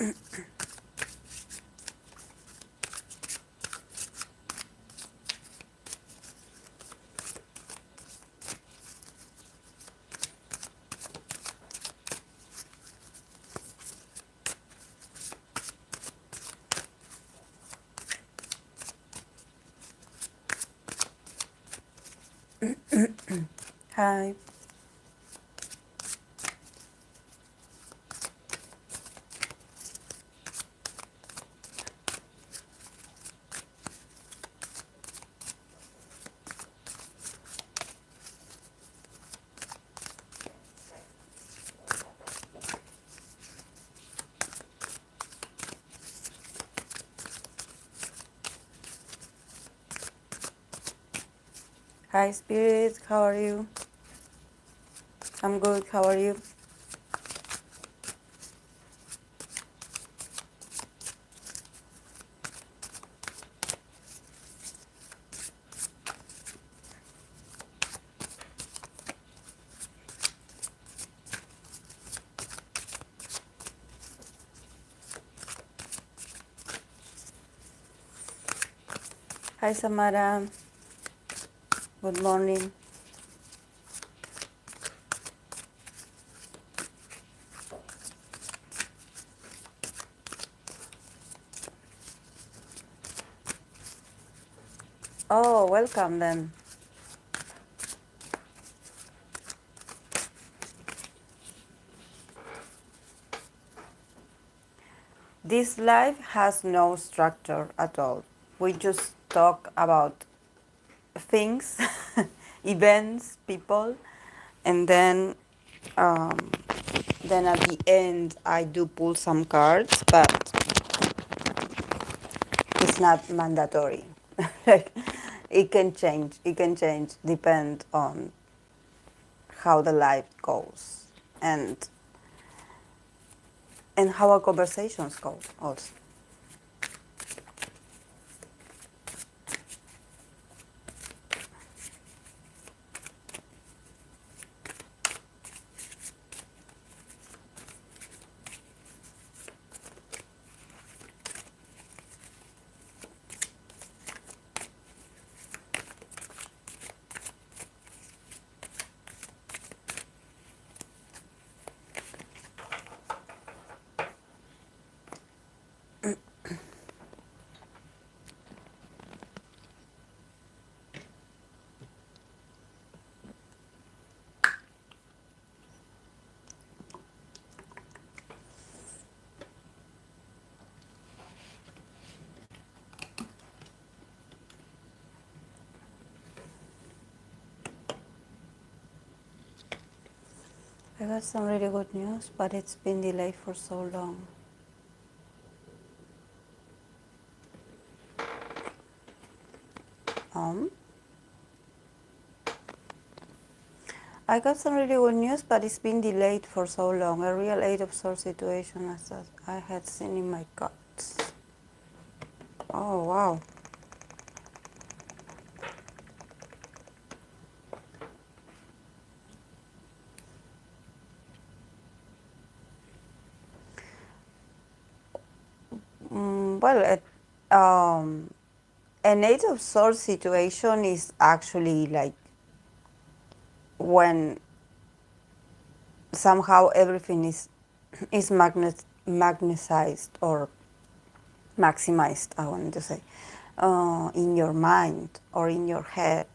Hi. Hi, Spirit. How are you? I'm good. How are you? Hi, Samara. Good morning. Oh, welcome then. This live has no structure at all. We just talk about things, events, people, and um, then at the end I do pull some cards, but it's not mandatory. Like, it can change. It can change, depend on how the life goes, and how our conversations go also. I got some really good news, but it's been delayed for so long. Um, I got some really good news, but it's been delayed for so long. A real Eight of Swords situation as that I had seen in my cards. Oh, wow. Well, an Eight of Swords situation is actually like when somehow everything is magnetized or maximized, I wanted to say, in your mind or in your head.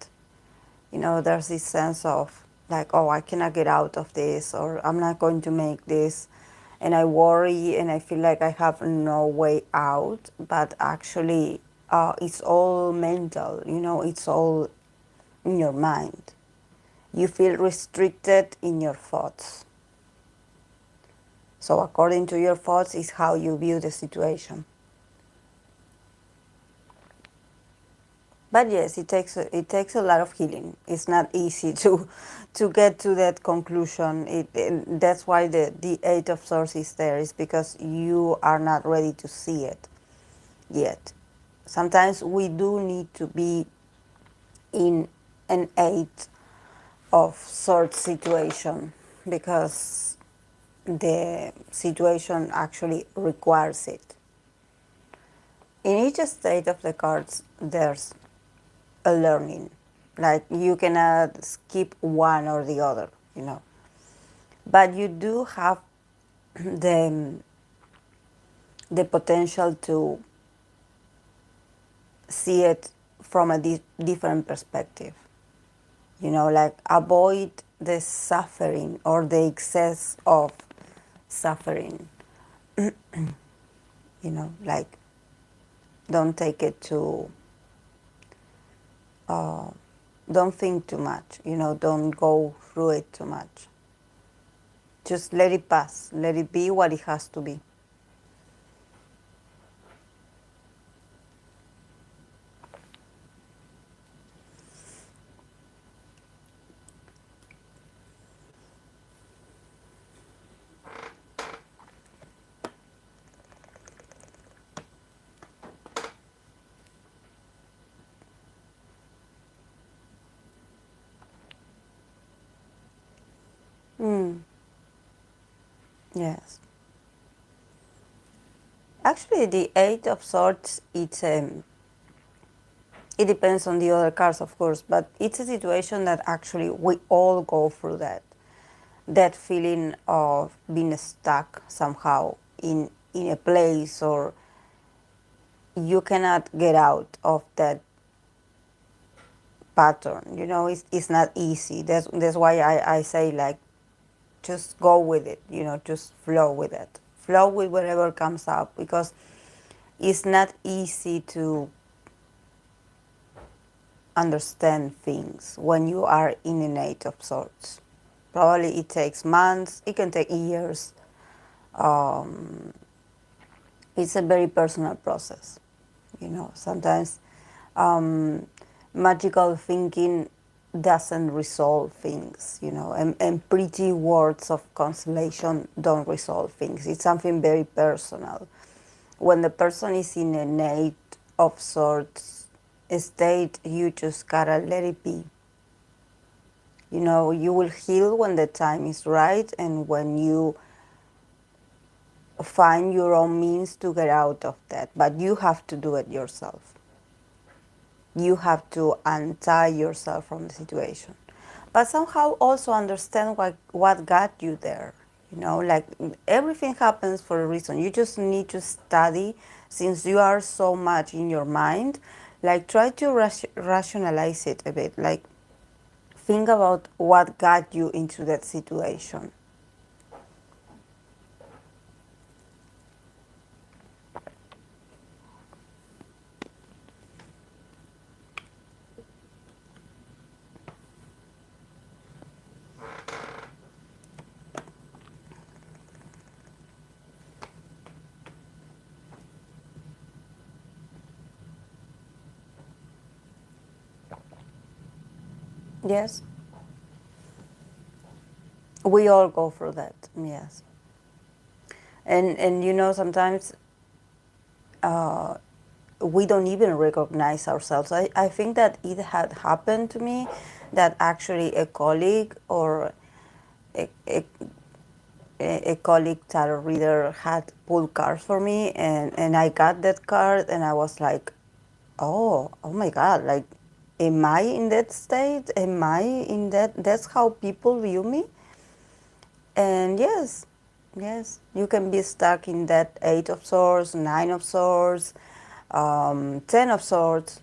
You know, there's this sense of like, oh, I cannot get out of this, or I'm not going to make this, and I worry and I feel like I have no way out. But actually, it's all mental, you know, it's all in your mind. You feel restricted in your thoughts. So according to your thoughts is how you view the situation. But yes, it takes a lot of healing. It's not easy to get to that conclusion. That's why the Eight of Swords is there. Is because you are not ready to see it yet. Sometimes we do need to be in an Eight of Swords situation because the situation actually requires it. In each state of the cards, there's a learning. Like you cannot skip one or the other, you know. But you do have the potential to see it from a different perspective. You know, like avoid the suffering or the excess of suffering. You know, like don't take it to, don't think too much, you know, don't go through it too much. Just let it pass, let it be what it has to be. Mm, yes. Actually, the Eight of Swords, it depends on the other cards, of course, but it's a situation that actually we all go through that. That feeling of being stuck somehow in a place, or you cannot get out of that pattern. You know, it's not easy. That's why I say, like, just go with it, you know, just flow with it. Flow with whatever comes up, because it's not easy to understand things when you are in an Eight of Swords. Probably it takes months, it can take years. Um, it's a very personal process. You know, sometimes um, magical thinking doesn't resolve things, you know, and pretty words of consolation don't resolve things. It's something very personal. When the person is in an Eight of Swords state, you just gotta let it be. You know, you will heal when the time is right and when you find your own means to get out of that. But you have to do it yourself. You have to untie yourself from the situation. But somehow also understand what got you there. You know, like everything happens for a reason. You just need to study, since you are so much in your mind. Like try to rationalize it a bit. Like think about what got you into that situation. Yes, we all go through that. Yes, and you know, sometimes we don't even recognize ourselves. I think that it had happened to me, that actually a colleague or a, a, a colleague tarot reader had pulled cards for me, and I got that card and I was like, oh my God, like, am I in that state? Am I in that? That's how people view me? And yes, you can be stuck in that Eight of Swords, Nine of Swords, Ten of Swords,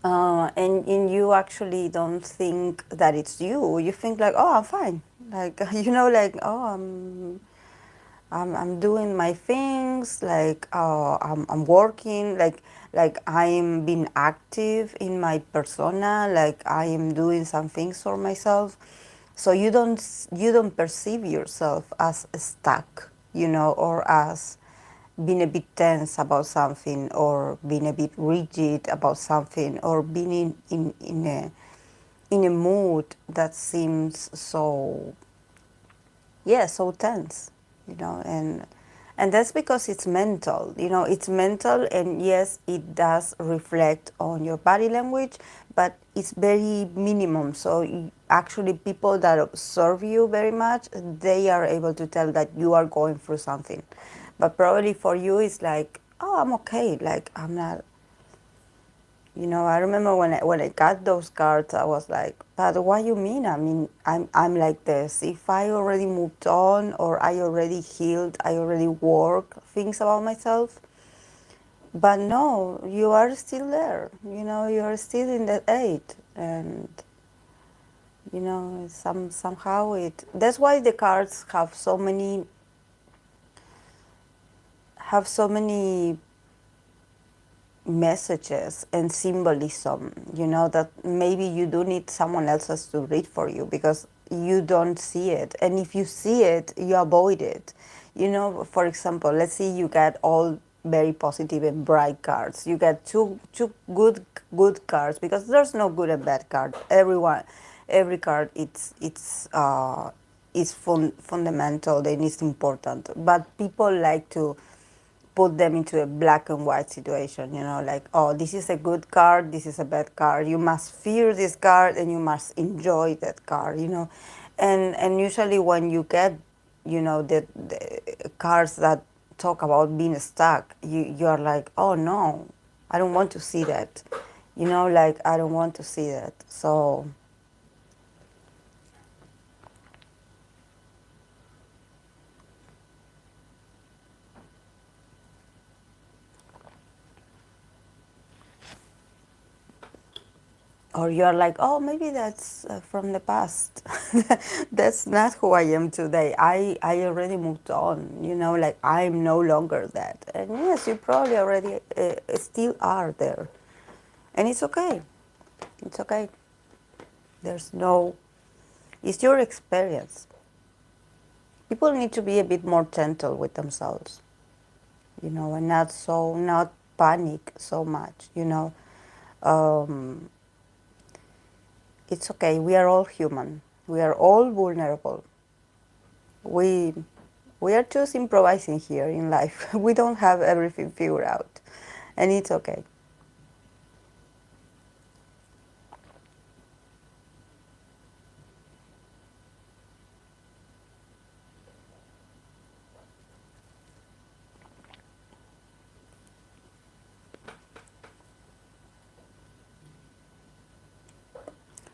and you actually don't think that it's you. You think like, oh, I'm fine. Like, you know, like, oh, I'm doing my things. Like, I'm working. Like I'm being active in my persona. Like I am doing some things for myself. So you don't perceive yourself as stuck, you know, or as being a bit tense about something, or being a bit rigid about something, or being in a mood that seems so, yeah, so tense, you know. And that's because it's mental, it's mental, and yes, it does reflect on your body language, but it's very minimum. So actually, people that observe you very much, they are able to tell that you are going through something. But probably for you, it's like, oh, I'm okay. Like, I'm not, I remember when I got those cards, I was like, "But what you mean? I mean, I'm like this. If I already moved on, or I already healed, I already work things about myself." But no, you are still there. You are still in that age, and somehow it. That's why the cards have so many messages and symbolism, that maybe you do need someone else to read for you because you don't see it. And if you see it, you avoid it. For example, let's say you get all very positive and bright cards. You get two good cards, because there's no good and bad card. Every card, it's fundamental and it's important. But people like to put them into a black and white situation, like, oh, this is a good card, this is a bad card. You must fear this card and you must enjoy that card, And usually when you get, the cards that talk about being stuck, you are like, oh no, I don't want to see that. Like, I don't want to see that. So or you're like, oh, maybe that's from the past. That's not who I am today. I already moved on, like, I'm no longer that. And yes, you probably already still are there. And it's okay. It's okay. There's no, it's your experience. People need to be a bit more gentle with themselves, and not panic so much, Um, it's okay. We are all human. We are all vulnerable. We we are just improvising here in life. We don't have everything figured out, and it's okay.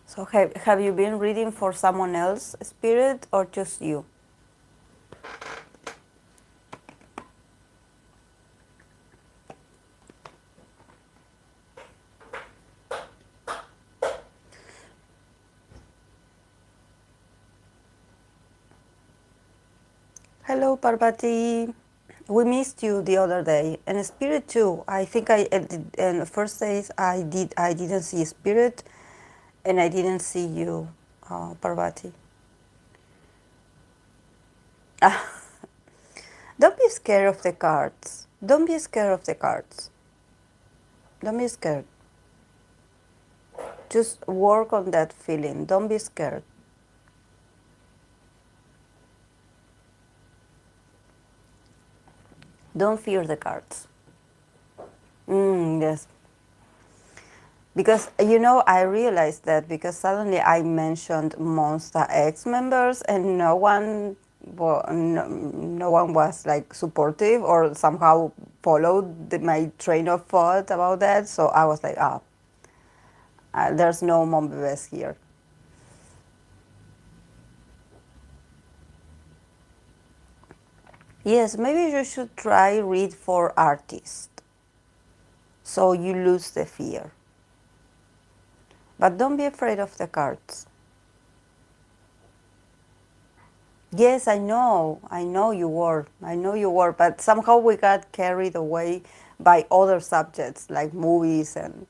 So have you been reading for someone else, spirit, or just you? Hello, Parvati. We missed you the other day, and spirit too. I think and the first days I didn't see spirit, and I didn't see you, Parvati. Don't be scared of the cards. Don't be scared of the cards. Don't be scared. Just work on that feeling. Don't be scared. Don't fear the cards. Yes. Because, I realized that because suddenly I mentioned Monster X members, and no one was like supportive or somehow followed my train of thought about that. So I was like, there's no Mombebes here. Yes, maybe you should try read for artists, so you lose the fear. But don't be afraid of the cards. Yes, I know. I know you were. I know you were. But somehow we got carried away by other subjects like movies and.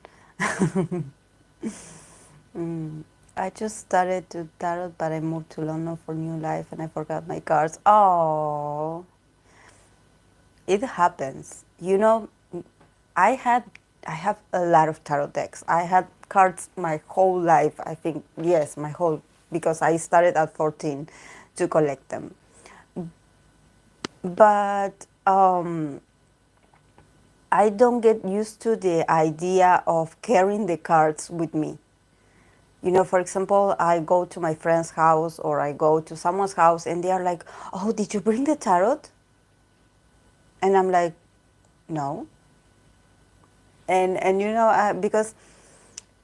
I just started to tarot, but I moved to London for new life and I forgot my cards. Oh, it happens. I had I have a lot of tarot decks. I had cards my whole life. I think, yes, my whole, because I started at 14 to collect them. But um, I don't get used to the idea of carrying the cards with me. You know, for example, I go to my friend's house or I go to someone's house and they are like, "Oh, did you bring the tarot?" And I'm like, "No." And you know, because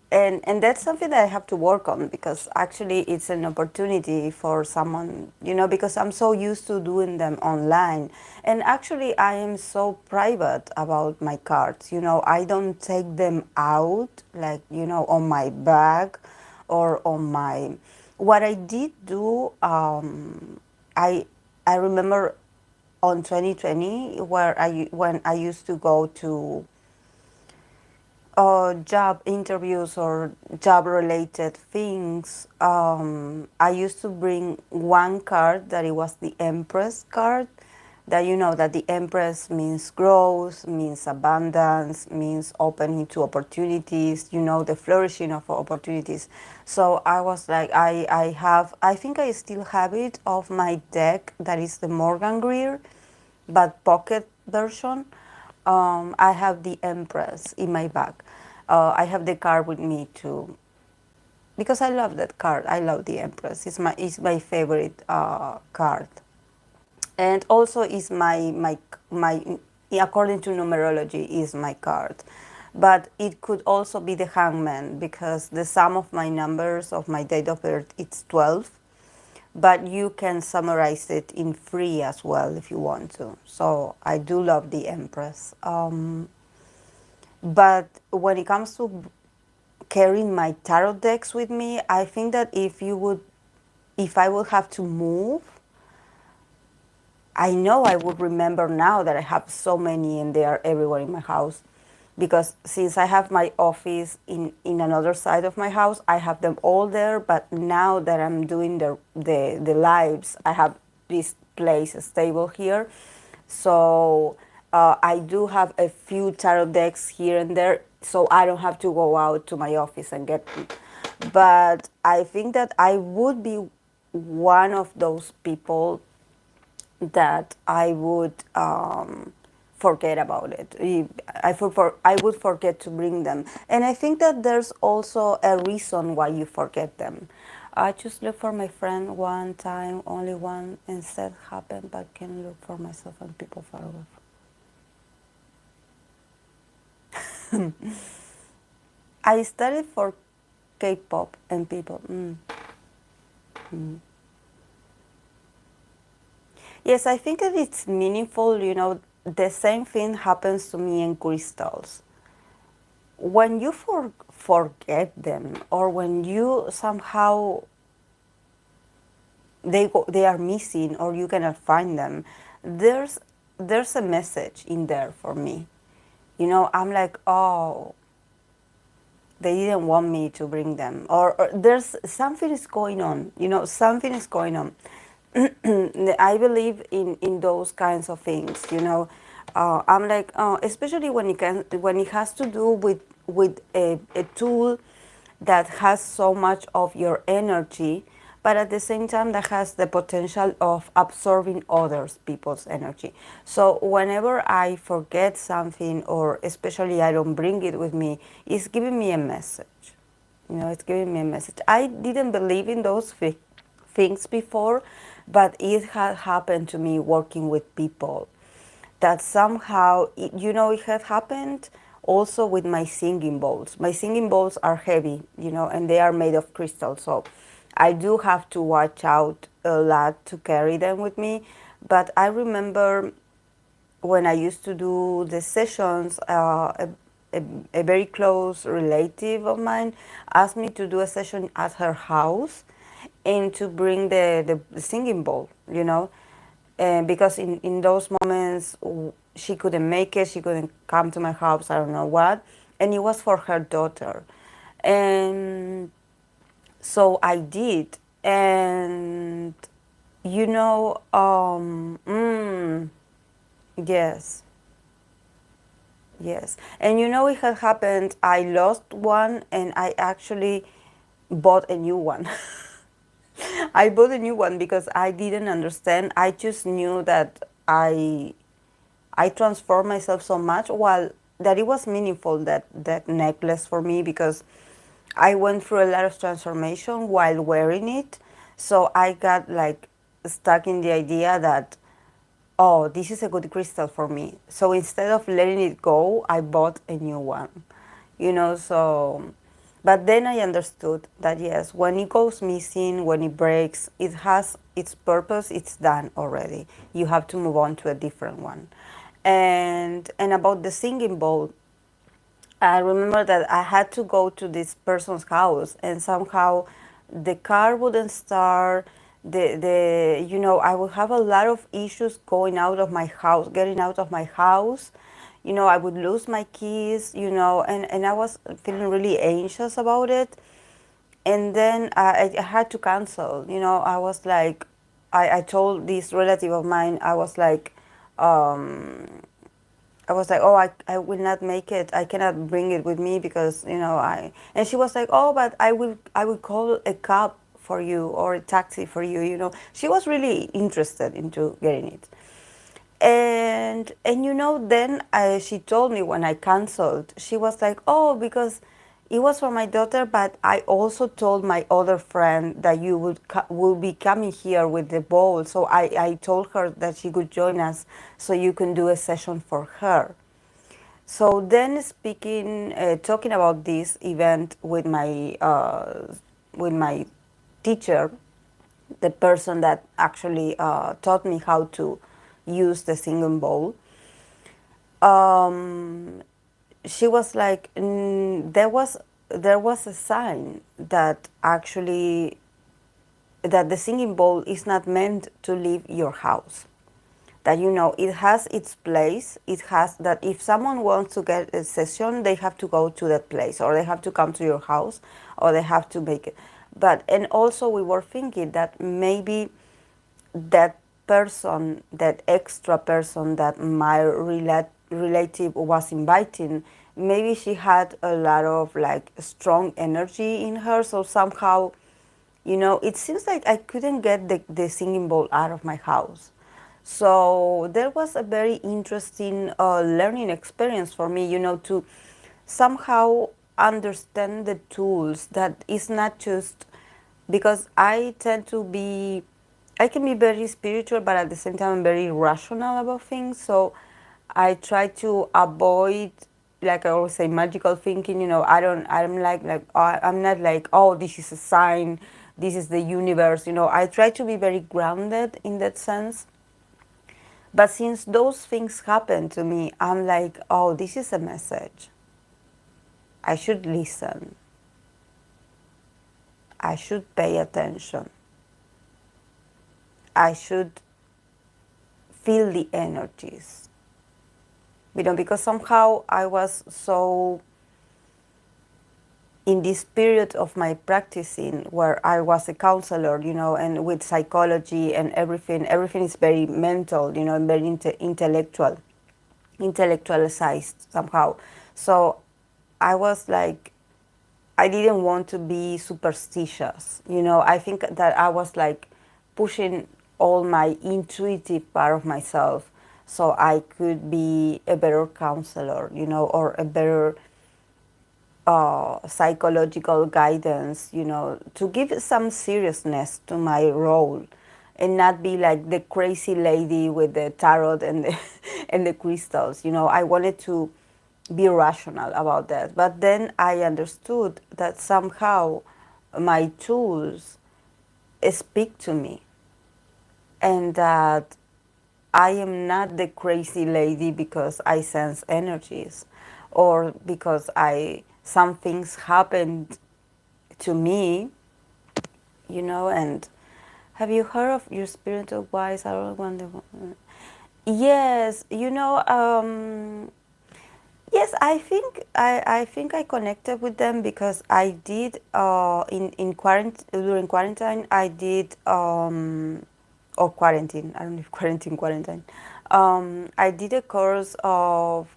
and that's something that I have to work on, because actually it's an opportunity for someone, you know, because I'm so used to doing them online. And actually I am so private about my cards, you know, I don't take them out, like, you know, on my bag or on my, what I did do, I remember on 2020 where when I used to go to job interviews or job related things, I used to bring one card that it was the Empress card. That, you know, that the Empress means growth, means abundance, means opening to opportunities, you know, the flourishing of opportunities. So I was like, I think I still have it of my deck that is the Morgan Greer, but pocket version. I have the Empress in my bag. I have the card with me too, because I love that card. I love the Empress. It's my favorite card, and also is my according to numerology is my card. But it could also be the Hangman, because the sum of my numbers of my date of birth it's 12, but you can summarize it in 3 as well if you want to. So I do love the Empress. But when it comes to carrying my tarot decks with me, I think that if I would have to move, I know I would remember now that I have so many and they are everywhere in my house. Because since I have my office in another side of my house, I have them all there. But now that I'm doing the lives, I have this place stable here. So I do have a few tarot decks here and there, so I don't have to go out to my office and get them. But I think that I would be one of those people that I would forget about it. I would forget to bring them. And I think that there's also a reason why you forget them. I just look for my friend one time, only one, instead happened, but can look for myself and people far away. I studied for K-pop and people. Yes, I think that it's meaningful, you know, the same thing happens to me in crystals. When you forget them, or when you somehow they are missing or you cannot find them, there's a message in there for me. You know, I'm like, oh, they didn't want me to bring them, or there's something is going on, you know, something is going on. I believe in those kinds of things, you know. I'm like, especially when it has to do with a tool that has so much of your energy, but at the same time that has the potential of absorbing others people's energy. So whenever I forget something, or especially I don't bring it with me, it's giving me a message. You know, it's giving me a message. I didn't believe in those things before, but it had happened to me working with people, that somehow, you know, it had happened also with my singing bowls. My singing bowls are heavy, you know, and they are made of crystal. So I do have to watch out a lot to carry them with me. But I remember when I used to do the sessions, a very close relative of mine asked me to do a session at her house and to bring the singing bowl, you know. And because in those moments she couldn't make it, she couldn't come to my house, I don't know what, and it was for her daughter. And so I did, and you know, yes, yes. And you know, it had happened, I lost one and I actually bought a new one. I bought a new one because I didn't understand. I just knew that I I transformed myself so much, while that it was meaningful, that necklace for me, because I went through a lot of transformation while wearing it. So I got like stuck in the idea that, oh, this is a good crystal for me. So instead of letting it go, I bought a new one. So, but then I understood that yes, when it goes missing, when it breaks, it has its purpose, it's done already. You have to move on to a different one. And about the singing bowl, I remember that I had to go to this person's house, and somehow the car wouldn't start. I would have a lot of issues going out of my house, getting out of my house. I would lose my keys, and I was feeling really anxious about it. And then I had to cancel. I was like, I told this relative of mine, um, I was like, oh, I will not make it. I cannot bring it with me because, and she was like, oh, but I will call a cab for you or a taxi for you. She was really interested into getting it. And then she told me when I canceled, she was like, oh, because it was for my daughter, but I also told my other friend that you will be coming here with the bowl. So I told her that she could join us so you can do a session for her. So then talking about this event with my teacher, the person that actually taught me how to use the singing bowl, um, she was like, there was a sign that actually that the singing bowl is not meant to leave your house. That it has its place. It has that if someone wants to get a session, they have to go to that place, or they have to come to your house, or they have to make it. And also we were thinking that maybe that person, that extra person that my relative was inviting, maybe she had a lot of like strong energy in her. So somehow, it seems like I couldn't get the singing bowl out of my house. So there was a very interesting learning experience for me, to somehow understand the tools, that it's not just because I can be very spiritual, but at the same time I'm very rational about things. So I try to avoid, like I always say, magical thinking. I'm not like, oh, this is a sign, this is the universe. I try to be very grounded in that sense. But since those things happen to me, I'm like, oh, this is a message. I should listen. I should pay attention. I should feel the energies. Because somehow I was so in this period of my practicing where I was a counselor, and with psychology and everything is very mental, and very intellectualized somehow. So I was like, I didn't want to be superstitious. I think that I was like pushing all my intuitive part of myself so I could be a better counselor, or a better psychological guidance, to give some seriousness to my role and not be like the crazy lady with the tarot and the, and the crystals. I wanted to be rational about that. But then I understood that somehow my tools speak to me, and that I am not the crazy lady because I sense energies, or because some things happened to me, and have you heard of your spiritual wise? I don't wonder. Yes, yes, I think I connected with them because I did in quarantine, during quarantine I did or quarantine, I don't know if quarantine, I did a course of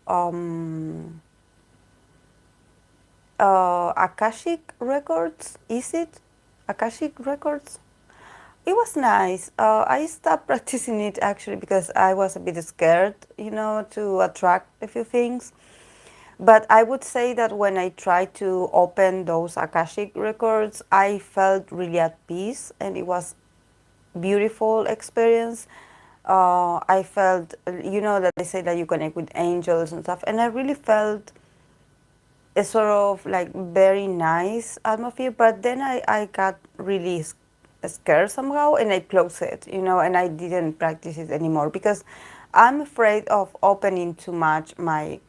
Akashic records. Is it Akashic records? It was nice. I stopped practicing it actually because I was a bit scared, to attract a few things. But I would say that when I tried to open those Akashic records, I felt really at peace, and it was beautiful experience. I felt, that they say that you connect with angels and stuff, and I really felt a sort of like very nice atmosphere. But then I got really scared somehow, and I closed it, and I didn't practice it anymore because I'm afraid of opening too much my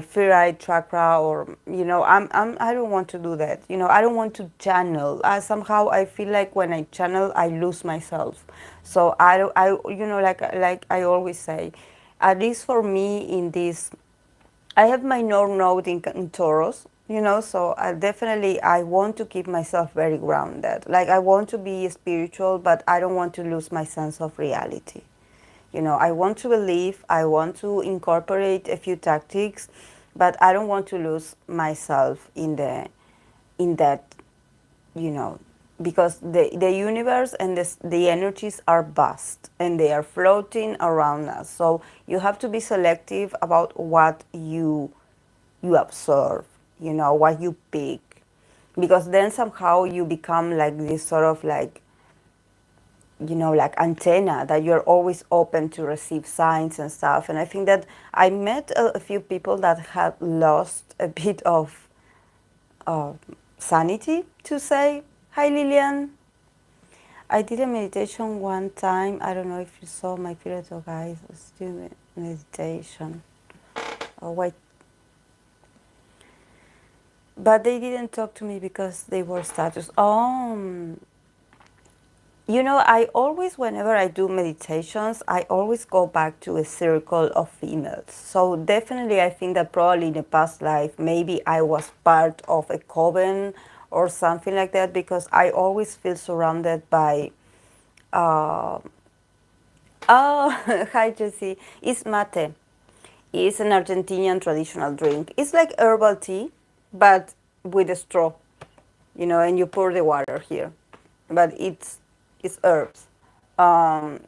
third eye chakra, or I don't want to do that. I don't want to channel. Somehow I feel like when I channel, I lose myself. So I don't, I like I always say, at least for me in this, I have my North Node in Taurus, so I want to keep myself very grounded. Like I want to be spiritual, but I don't want to lose my sense of reality. I want to believe, I want to incorporate a few tactics, but I don't want to lose myself in that, you know, because the universe and the energies are vast and they are floating around us. So you have to be selective about what you absorb, what you pick, because then somehow you become like this sort of like, like antenna that you're always open to receive signs and stuff. And I think that I met a few people that had lost a bit of uh, sanity, to say. Hi, Lillian. I did a meditation one time. I don't know if you saw my spiritual guys. I was doing meditation. Oh, wait. But they didn't talk to me because they were status. I always, whenever I do meditations, I always go back to a circle of females. So definitely, I think that probably in a past life, maybe I was part of a coven or something like that, because I always feel surrounded by. Uh, oh, hi, Jessie. It's mate. It's an Argentinian traditional drink. It's like herbal tea, but with a straw, and you pour the water here. But it's herbs. And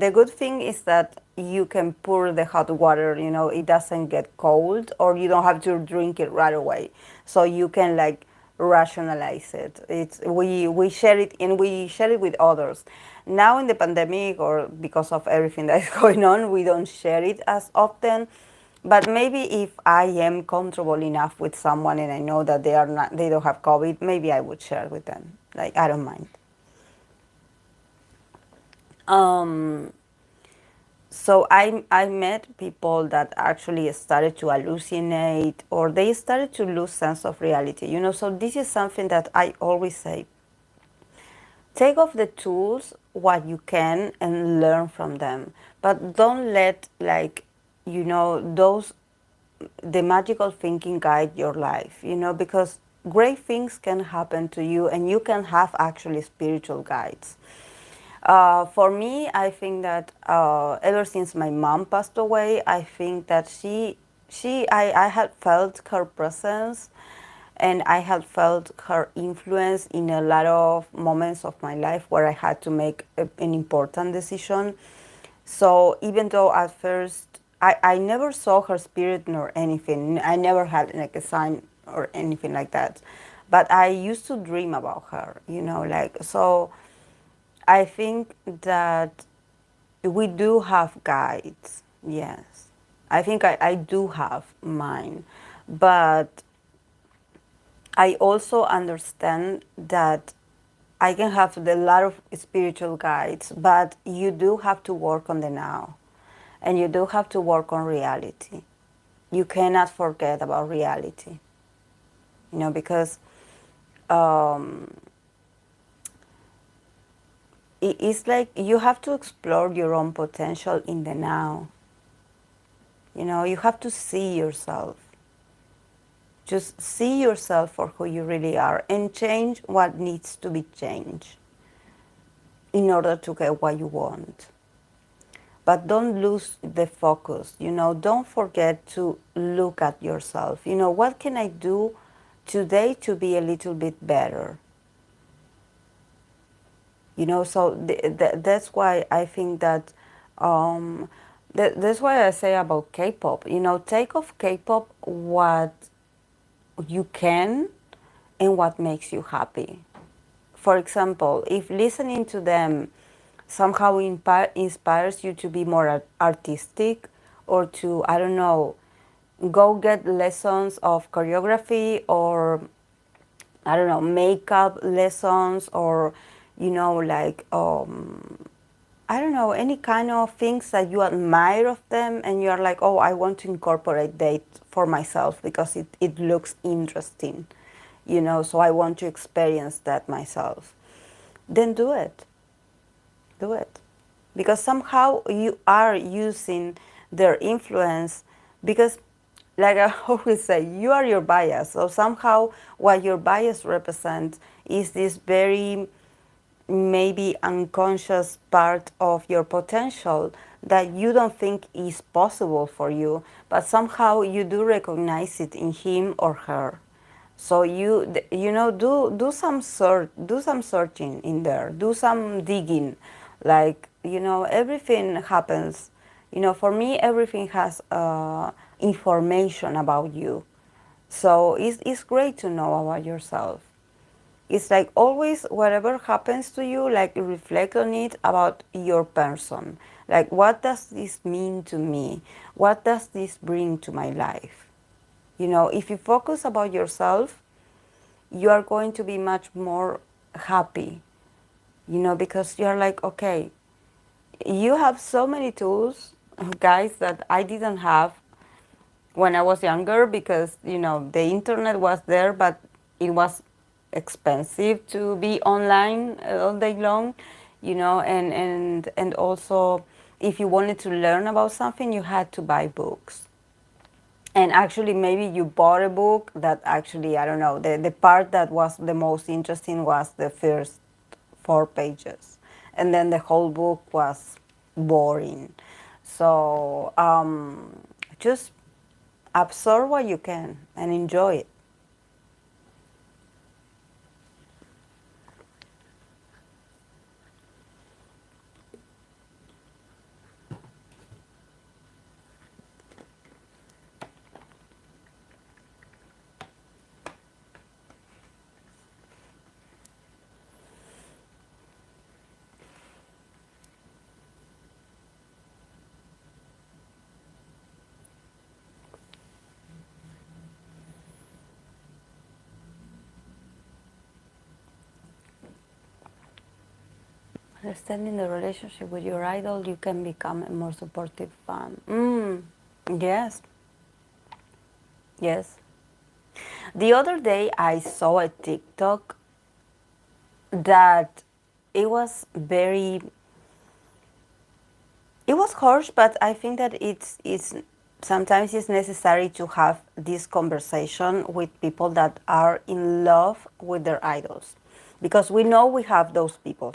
the good thing is that you can pour the hot water, it doesn't get cold, or you don't have to drink it right away. So you can like rationalize it. We share it, and we share it with others. Now in the pandemic, or because of everything that is going on, we don't share it as often. But maybe if I am comfortable enough with someone and I know that they don't have COVID, maybe I would share with them. Like, I don't mind. Um, so I met people that actually started to hallucinate, or they started to lose sense of reality. So this is something that I always say. Take off the tools what you can and learn from them, but don't let those the magical thinking guide your life, because great things can happen to you, and you can have actually spiritual guides. For me, I think that ever since my mom passed away, I think that I had felt her presence, and I had felt her influence in a lot of moments of my life where I had to make an important decision. So even though at first I never saw her spirit nor anything, I never had like a sign or anything like that, but I used to dream about her, so I think that we do have guides, yes. I think I do have mine, but I also understand that I can have a lot of spiritual guides, but you do have to work on the now, and you do have to work on reality. You cannot forget about reality, because um, it's like you have to explore your own potential in the now. You have to see yourself. Just see yourself for who you really are, and change what needs to be changed in order to get what you want. But don't lose the focus. Don't forget to look at yourself. What can I do today to be a little bit better? So that's why I think that that's why I say about K-pop. Take off K-pop what you can and what makes you happy. For example, if listening to them somehow inspires you to be more artistic, or to, I don't know, go get lessons of choreography, or I don't know, makeup lessons, or like I don't know, any kind of things that you admire of them, and you're like, oh, I want to incorporate that for myself because it looks interesting, so I want to experience that myself. Then do it. Do it. Because somehow you are using their influence, because like I always say, you are your bias. So somehow what your bias represents is this very maybe unconscious part of your potential that you don't think is possible for you, but somehow you do recognize it in him or her. So do some searching in there, do some digging, like everything happens. For me, everything has information about you, so it's great to know about yourself. It's like always, whatever happens to you, like reflect on it about your person. Like, what does this mean to me? What does this bring to my life? If you focus about yourself, you are going to be much more happy, because you're like, okay, you have so many tools, guys, that I didn't have when I was younger, because the internet was there, but it was expensive to be online all day long, and also if you wanted to learn about something, you had to buy books. And actually, maybe you bought a book that actually, I don't know, the part that was the most interesting was the first 4 pages. And then the whole book was boring. So just absorb what you can and enjoy it. Understanding the relationship with your idol, you can become a more supportive fan. Yes, yes. The other day I saw a TikTok that it was very, it was harsh, but I think that it's sometimes it's necessary to have this conversation with people that are in love with their idols, because we know we have those people.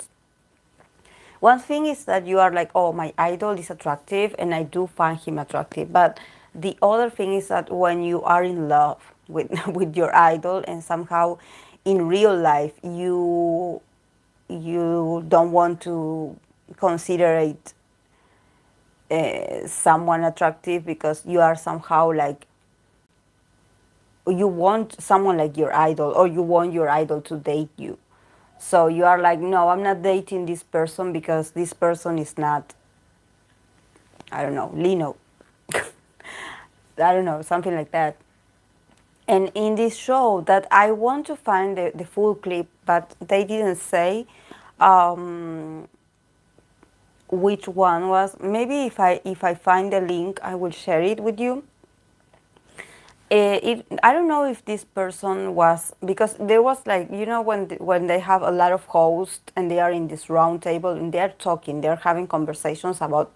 One thing is that you are like, oh, my idol is attractive and I do find him attractive. But the other thing is that when you are in love with, with your idol, and somehow in real life you don't want to consider it someone attractive, because you are somehow like, you want someone like your idol, or you want your idol to date you. So you are like, no, I'm not dating this person because this person is not, I don't know, Lino. I don't know, something like that. And in this show, that I want to find the full clip, but they didn't say um, which one was. Maybe if I find the link, I will share it with you. I don't know if this person was, because there was like, when they have a lot of hosts and they are in this round table and they're talking, they're having conversations about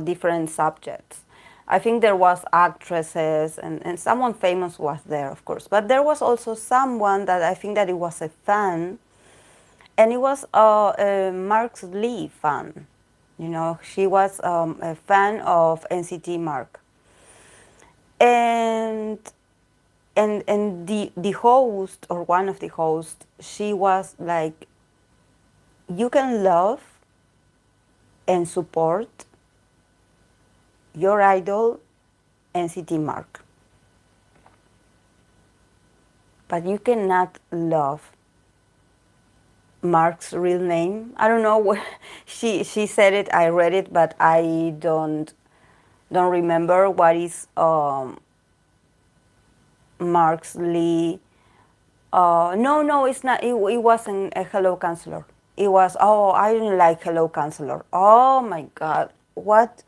different subjects. I think there was actresses, and someone famous was there, of course. But there was also someone that I think that it was a fan, and it was a Mark's Lee fan. She was a fan of NCT Mark. And the host, or one of the hosts, she was like you can love and support your idol NCT Mark, but you cannot love Mark's real name. I don't know what she said it. I read it, but I don't remember what is Mark's Lee. No, it's not. It wasn't a Hello Counselor. It was, oh, I didn't like Hello Counselor. Oh my God, what?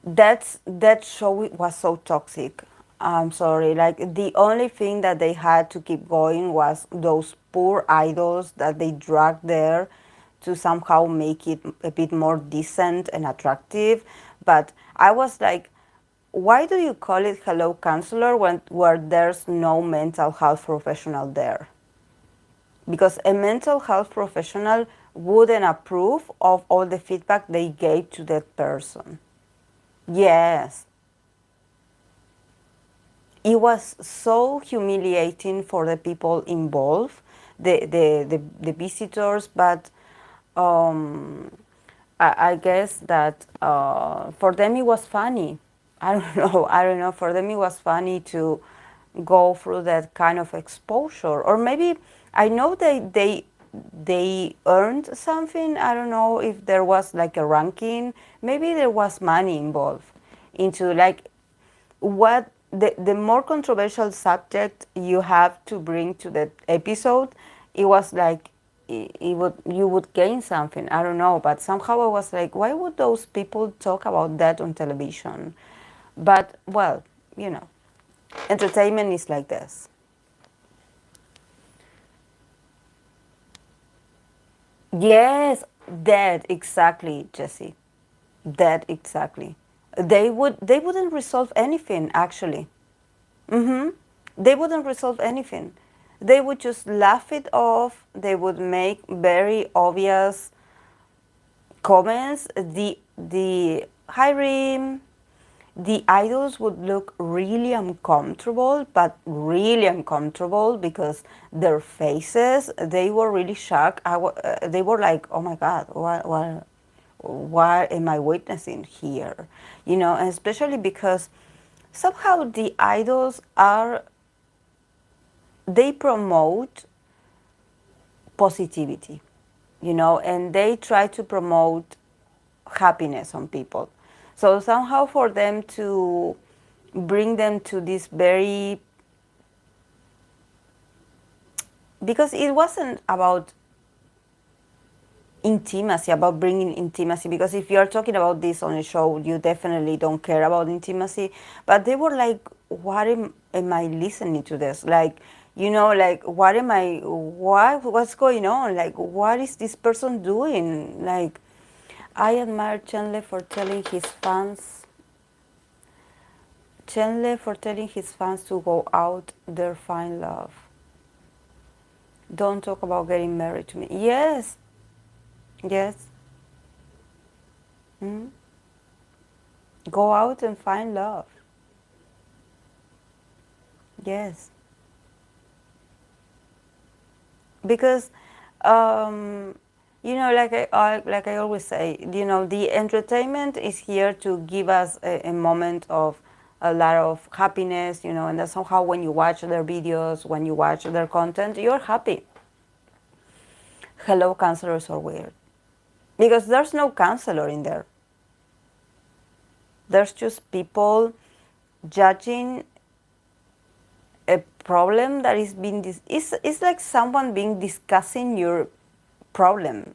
That show was so toxic. I'm sorry. Like the only thing that they had to keep going was those poor idols that they dragged there to somehow make it a bit more decent and attractive. But I was like, why do you call it Hello Counselor when where there's no mental health professional there? Because a mental health professional wouldn't approve of all the feedback they gave to that person. Yes, it was so humiliating for the people involved, the visitors, but um, I guess that for them it was funny. I don't know. I don't know. For them it was funny to go through that kind of exposure, or maybe I know they earned something. I don't know if there was like a ranking. Maybe there was money involved into like what the more controversial subject you have to bring to that episode. It was like it would you would gain something. I don't know, but somehow I was like, why would those people talk about that on television? But well, you know, entertainment is like this. Yes, that exactly, Jesse. That exactly. They wouldn't resolve anything actually. Mm-hmm. They wouldn't resolve anything. They would just laugh it off. They would make very obvious comments. The Hiram, the idols would look really uncomfortable, but really uncomfortable because their faces, they were really shocked. They were like, oh my God, what am I witnessing here? You know, and especially because somehow the idols are, they promote positivity, you know, and they try to promote happiness on people. So somehow for them to bring them to this very, because it wasn't about intimacy, about bringing intimacy, because if you're talking about this on a show, you definitely don't care about intimacy. But they were like, what am I listening to this? Like, you know, like, what's going on? Like, what is this person doing? Like, I admire Chandler for telling his fans to go out there, find love. Don't talk about getting married to me. Yes, yes. Mm. Go out and find love. Yes, because you know, like I always say, you know, the entertainment is here to give us a moment of a lot of happiness, you know, and that somehow when you watch their videos, when you watch their content, you're happy. Hello, counselors are weird because there's no counselor in there. There's just people judging a problem that is being it's like someone being discussing your problem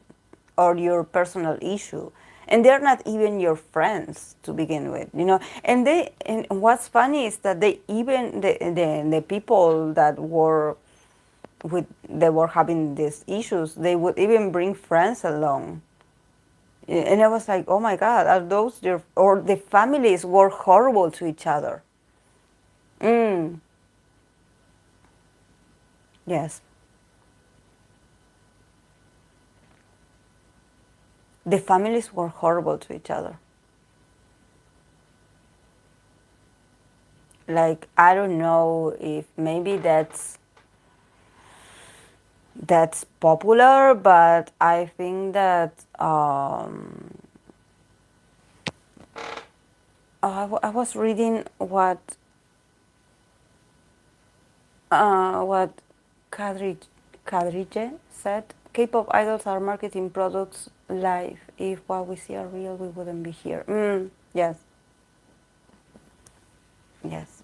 or your personal issue, and they're not even your friends to begin with, you know. And what's funny is that they even the people that were having these issues, they would even bring friends along. And I was like, oh my God, are those your, or the families were horrible to each other. Mm, yes. The families were horrible to each other. Like, I don't know if maybe that's popular, but I think that I was reading what Kadri- Kadrige said. K-pop idols are marketing products live. If what we see are real, we wouldn't be here. Yes, yes.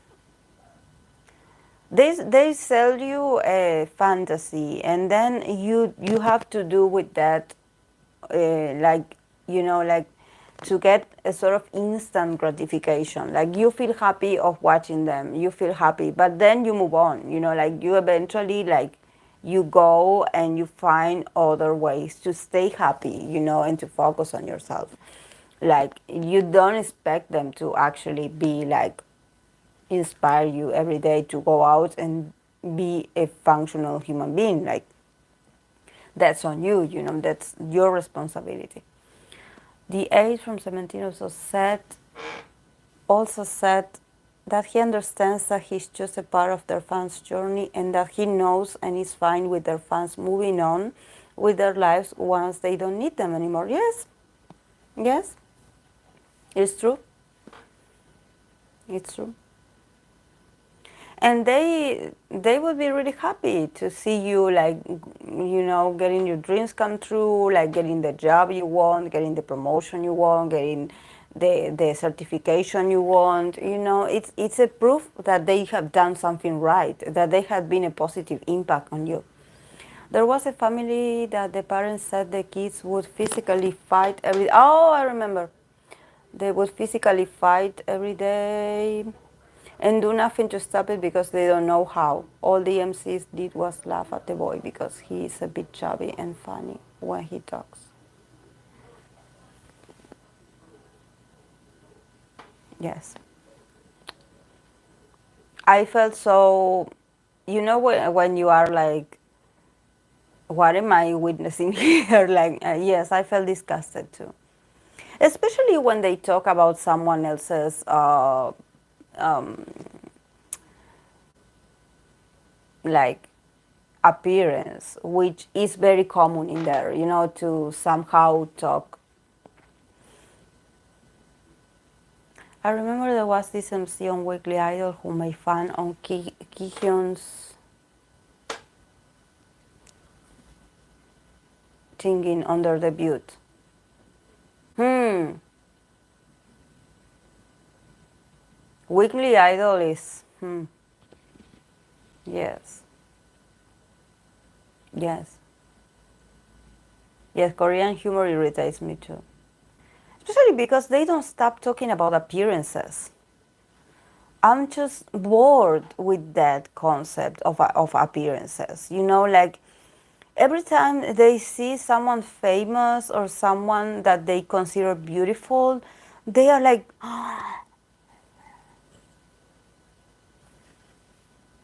They sell you a fantasy, and then you have to do with that, like like to get a sort of instant gratification. Like you feel happy of watching them, you feel happy, but then you move on. Like you eventually like you go and you find other ways to stay happy, and to focus on yourself. Like you don't expect them to actually be like inspire you every day to go out and be a functional human being. Like that's on you, that's your responsibility. The age from 17 also said that he understands that he's just a part of their fans' journey, and that he knows and is fine with their fans moving on with their lives once they don't need them anymore. Yes, yes, it's true. It's true. And they would be really happy to see you, like getting your dreams come true, like getting the job you want, getting the promotion you want, getting the certification you want. It's a proof that they have done something right, that they have been a positive impact on you. There was a family that the parents said the kids would physically fight every. Oh, I remember. They would physically fight every day and do nothing to stop it because they don't know how. All the MCs did was laugh at the boy because he is a bit chubby and funny when he talks. Yes. I felt so, when you are like, what am I witnessing here? Like, yes, I felt disgusted too. Especially when they talk about someone else's like appearance, which is very common in there, to somehow talk. I remember there was this MC on Weekly Idol who made fun on Kihyun's singing under the butte. Weekly Idol is, yes, yes, yes, Korean humor irritates me too. Especially because they don't stop talking about appearances. I'm just bored with that concept of appearances. Like every time they see someone famous or someone that they consider beautiful, they are like,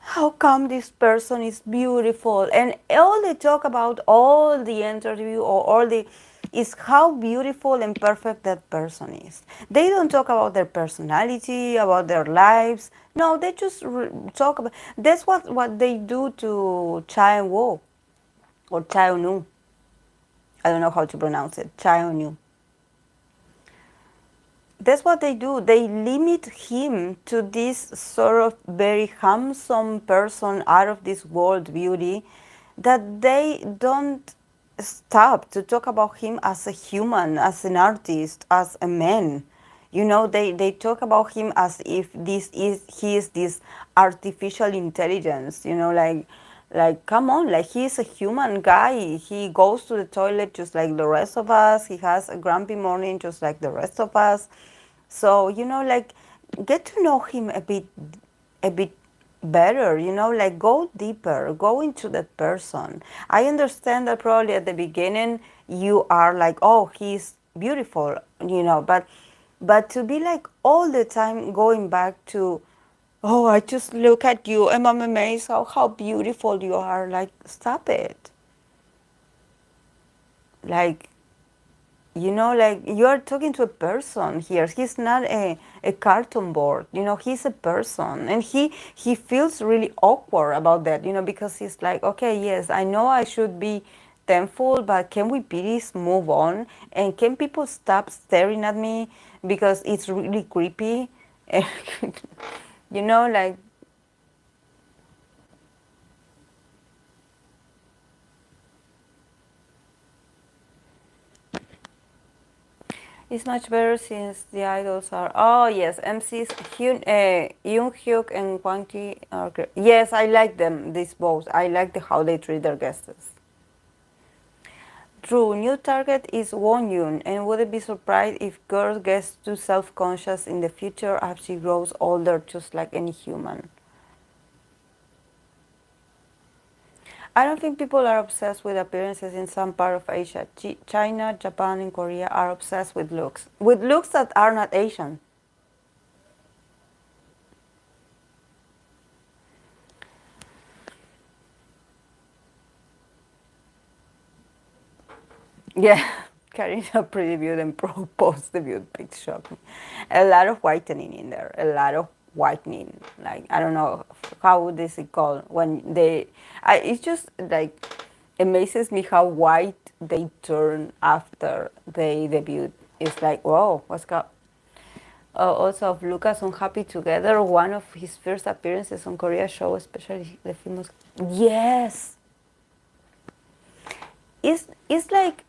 how come this person is beautiful? And all they talk about, all the interview or all the is how beautiful and perfect that person is. They don't talk about their personality, about their lives. No, they just talk about. That's what they do to Chae Wo or Chae Nu. I don't know how to pronounce it. Chae Nu. That's what they do. They limit him to this sort of very handsome person, out of this world beauty, that they don't stop to talk about him as a human, as an artist, as a man. They talk about him as if he is this artificial intelligence, like come on, like he's a human guy. He goes to the toilet just like the rest of us. He has a grumpy morning just like the rest of us. So like get to know him a bit better, like go deeper, go into that person. I understand that probably at the beginning you are like, oh, he's beautiful, but to be like all the time going back to, oh, I just look at you and I'm amazed how beautiful you are. Like, stop it. Like, You know, like you are talking to a person here. He's not a cartoon board. You know, he's a person, and he feels really awkward about that. You know, because he's like, okay, yes, I know I should be thankful, but can we please move on? And can people stop staring at me because it's really creepy? You know, like it's much better since the idols are. Oh yes, MCs Young Hyuk and Kwang Ki are great. Yes, I like them. These both. I like how they treat their guests. True, new target is Won Yoon, and wouldn't be surprised if girl gets too self-conscious in the future as she grows older, just like any human. I don't think people are obsessed with appearances in some part of Asia. China, Japan, and Korea are obsessed with looks that are not Asian. Yeah, Karina previewed and post-deviewed pics shocked me. A lot of whitening in there. A lot of whitening. Like I don't know how this is called when they. It's just like amazes me how white they turn after they debut. It's like whoa, what's up? Also of Lucas on Happy Together, one of his first appearances on Korea show, especially the famous. Yes, it's like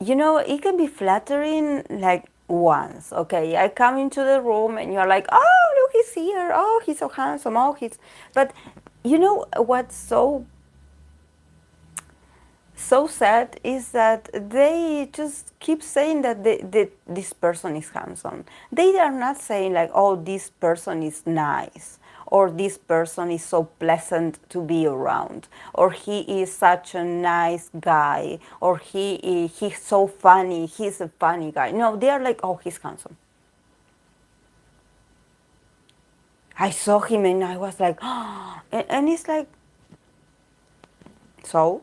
you know, it can be flattering like once. Okay, I come into the room and you're like, oh, look, he's here. Oh, he's so handsome. Oh, he's. But you know what's so sad is that they just keep saying that this person is handsome. They are not saying like, oh, this person is nice, or this person is so pleasant to be around, or he is such a nice guy, or he's so funny, he's a funny guy. No, they are like, oh, he's handsome. I saw him and I was like, oh, and it's like, so,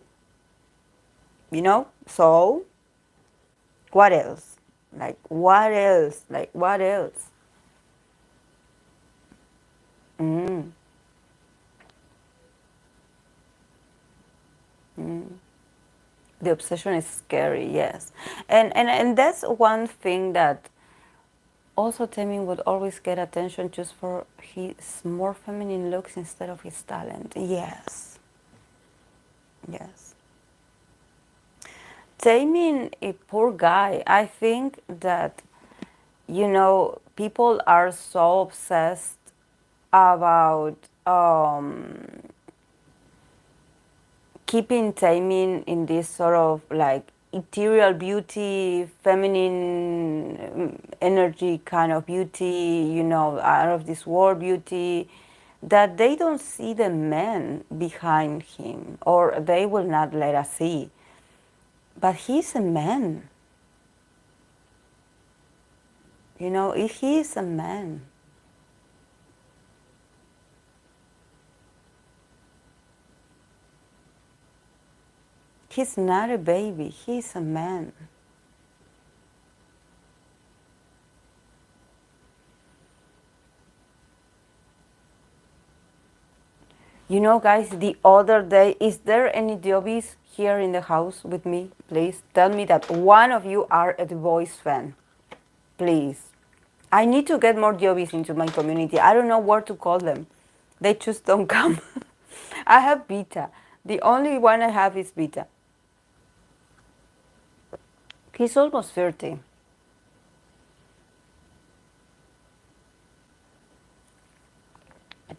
you know, so what else? Like, what else? Like, what else? Mm, mm. The obsession is scary, yes. And that's one thing that also Temin would always get attention just for his more feminine looks instead of his talent. Yes, yes. Taemin, a poor guy. I think that, you know, people are so obsessed about keeping Taemin in this sort of like ethereal beauty, feminine energy kind of beauty, you know, out of this world beauty, that they don't see the man behind him, or they will not let us see. But he's a man. You know, if he is a man. He's not a baby, he's a man. You know, guys, the other day, is there any Diobis here in the house with me? Please tell me that one of you are a The Voice fan. Please. I need to get more Diobis into my community. I don't know what to call them. They just don't come. I have Beta. The only one I have is Beta. He's almost 30.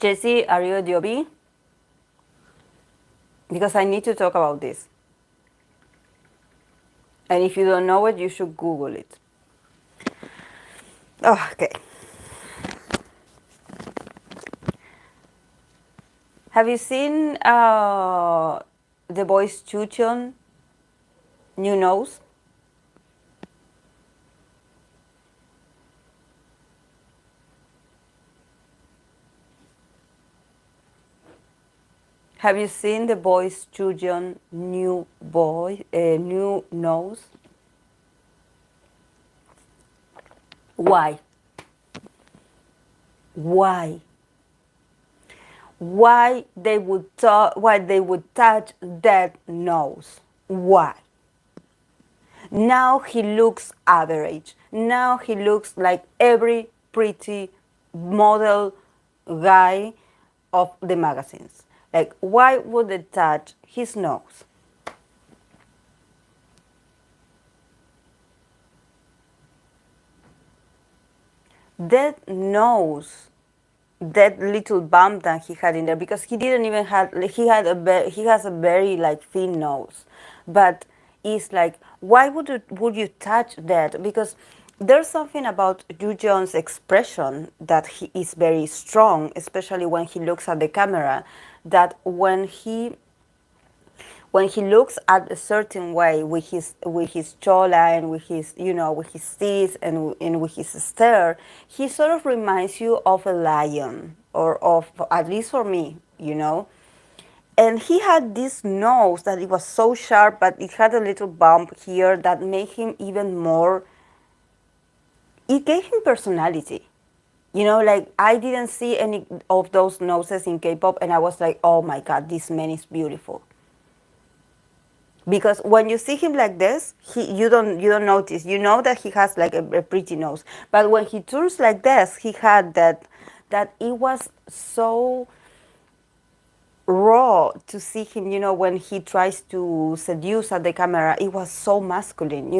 Jesse, are you a Diobi? Because I need to talk about this. And if you don't know it, you should Google it. Oh, okay. Have you seen the boys Chuchon new nose? Have you seen the boys Jujon new nose? Why? Why? Why they would touch that nose? Why? Now he looks average. Now he looks like every pretty model guy of the magazines. Like, why would they touch his nose? That nose, that little bump that he had in there, because he didn't even have, he has a very like thin nose, but it's like, why would you touch that? Because there's something about Yu John's expression that he is very strong, especially when he looks at the camera, that when he looks at a certain way with his jawline, with his with his teeth and with his stare, he sort of reminds you of a lion, or of, at least for me, And he had this nose that it was so sharp, but it had a little bump here that made him even more. It gave him personality. Like, I didn't see any of those noses in K-pop, and I was like, oh my God, this man is beautiful. Because when you see him like this, you don't notice. You know that he has like a pretty nose, but when he turns like this, he had that it was so raw to see him. When he tries to seduce at the camera, it was so masculine.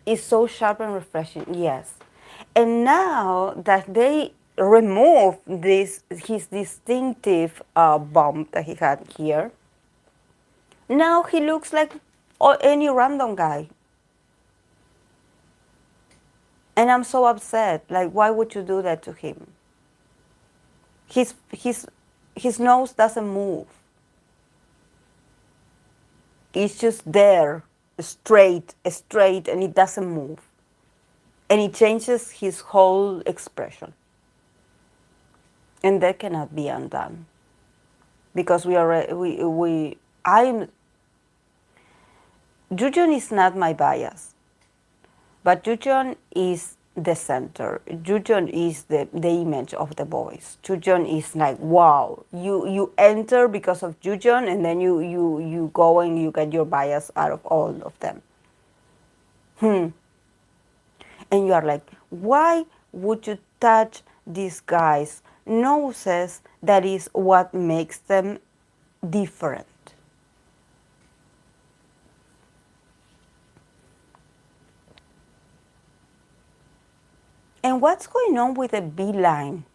It's so sharp and refreshing. Yes, and now that they remove his distinctive bump that he had here. Now he looks like any random guy. And I'm so upset. Like, why would you do that to him? His nose doesn't move. It's just there, straight, and it doesn't move. And it changes his whole expression. And that cannot be undone. Because Jujon is not my bias. But Jujon is the center. Jujon is the image of the boys. Jujon is like, wow, you enter because of Jujon, and then you go and you get your bias out of all of them. And you are like, why would you touch these guys' noses? That is what makes them different. And what's going on with the Bline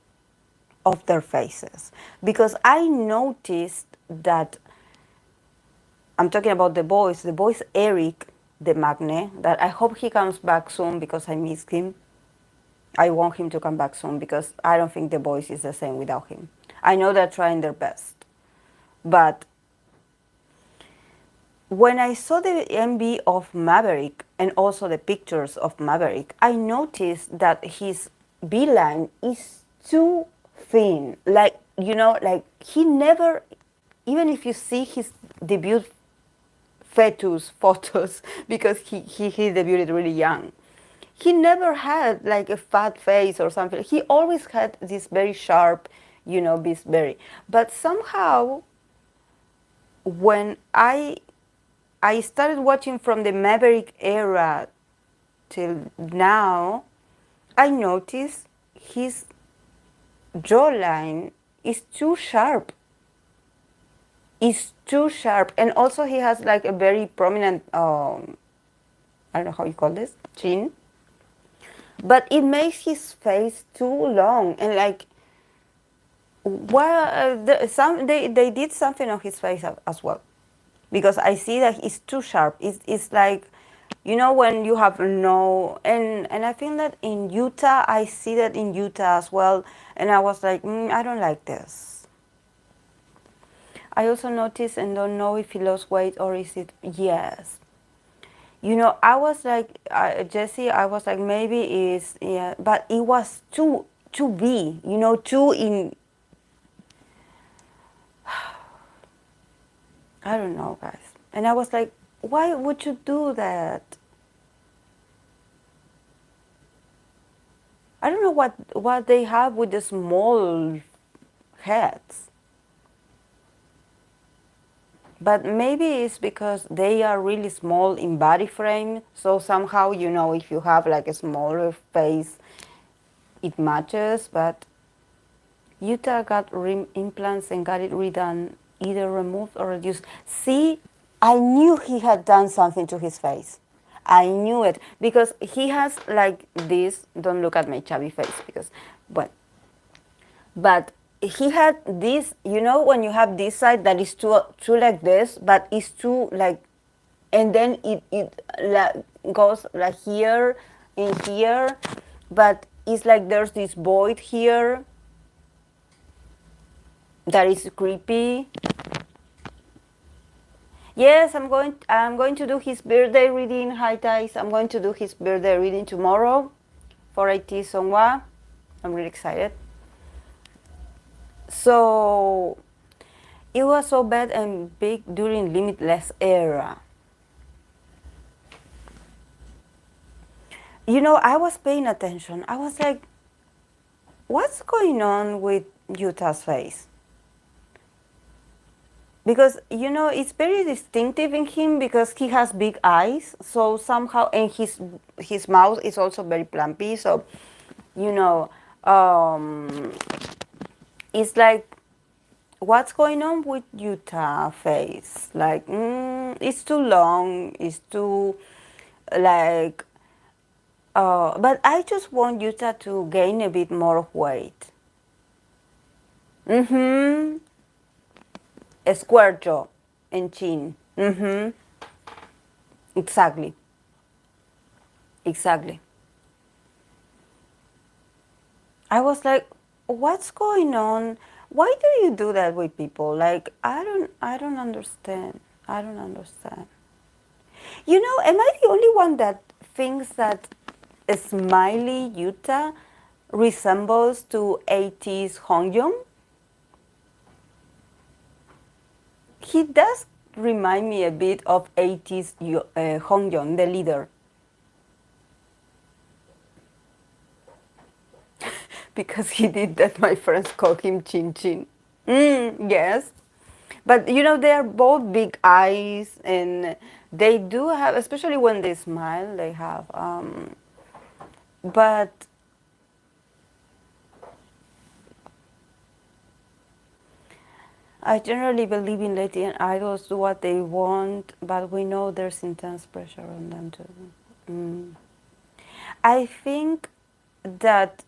of their faces? Because I noticed that, I'm talking about the boys Eric, the Magne, that I hope he comes back soon because I miss him. I want him to come back soon because I don't think the boys is the same without him. I know they're trying their best. But when I saw the MV of Maverick and also the pictures of Maverick, I noticed that his Bline is too thin. Like, like he never, even if you see his debut fetus photos, because he debuted really young, he never had like a fat face or something. He always had this very sharp, this very. But somehow, when I started watching from the Maverick era till now, I noticed his jawline is too sharp. It's too sharp. And also he has like a very prominent, I don't know how you call this, chin. But it makes his face too long. And like, they did something on his face as well. Because I see that it's too sharp. It's like, when you have no, and I think that in Utah, I see that in Utah as well, and I was like, I don't like this. I also noticed, and don't know if he lost weight or is it, yes. I was like, Jessie, I was like, maybe it's, yeah, but it was too big, too in, I don't know, guys. And I was like, why would you do that? I don't know what they have with the small heads. But maybe it's because they are really small in body frame. So somehow, if you have like a smaller face, it matches. But Utah got rim implants and got it redone, either removed or reduced. See, I knew he had done something to his face. I knew it because he has like this. Don't look at my chubby face because, but he had this. When you have this side that is too like this, but it's too like, and then it like goes like here and here, but it's like there's this void here that is creepy. Yes, I'm going to do his birthday reading. Hi guys, I'm going to do his birthday reading tomorrow for IT Songwa. I'm really excited. So it was so bad and big during Limitless era. I was paying attention. I was like, what's going on with Utah's face? Because it's very distinctive in him because he has big eyes, so somehow, and his mouth is also very plumpy, so you know um, it's like, what's going on with Utah face? Like, it's too long, it's too like but I just want Utah to gain a bit more weight. A square jaw and chin. Exactly. Exactly. I was like, what's going on? Why do you do that with people? Like, I don't understand. I don't understand. Am I the only one that thinks that a smiley Utah resembles to 80s Hongyong? He does remind me a bit of 80s Hongyong, the leader. Because he did that, my friends call him Chin Chin. Yes. But they are both big eyes, and they do have, especially when they smile, they have. But I generally believe in letting idols do what they want, but we know there's intense pressure on them too. I think that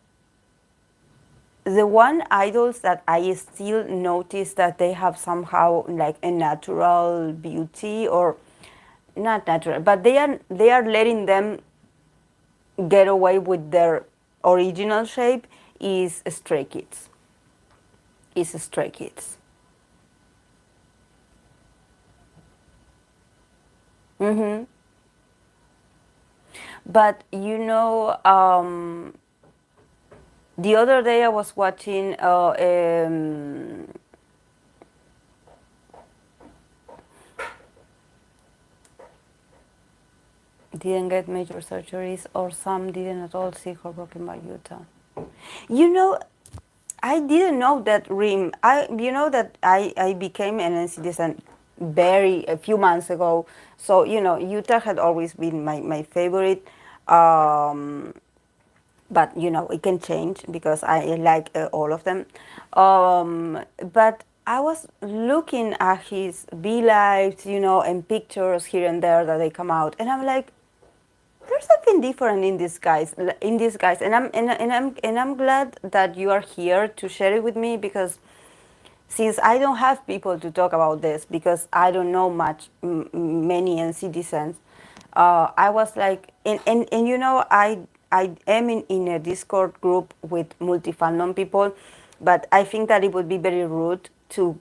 the one idols that I still notice that they have somehow like a natural beauty, or not natural, but they are letting them get away with their original shape, is Stray Kids. Is Stray Kids. But the other day I was watching didn't get major surgeries, or some didn't at all, sick or broken by Utah. I didn't know that Rim. I became an citizen a few months ago. So Utah had always been my favorite. But it can change because I like all of them. But I was looking at his lives, and pictures here and there that they come out, and I'm like, there's something different in these guys, and I'm glad that you are here to share it with me, because since I don't have people to talk about this, because I don't know many citizens, I was like, and I am in a Discord group with multi-fandom people, but I think that it would be very rude to,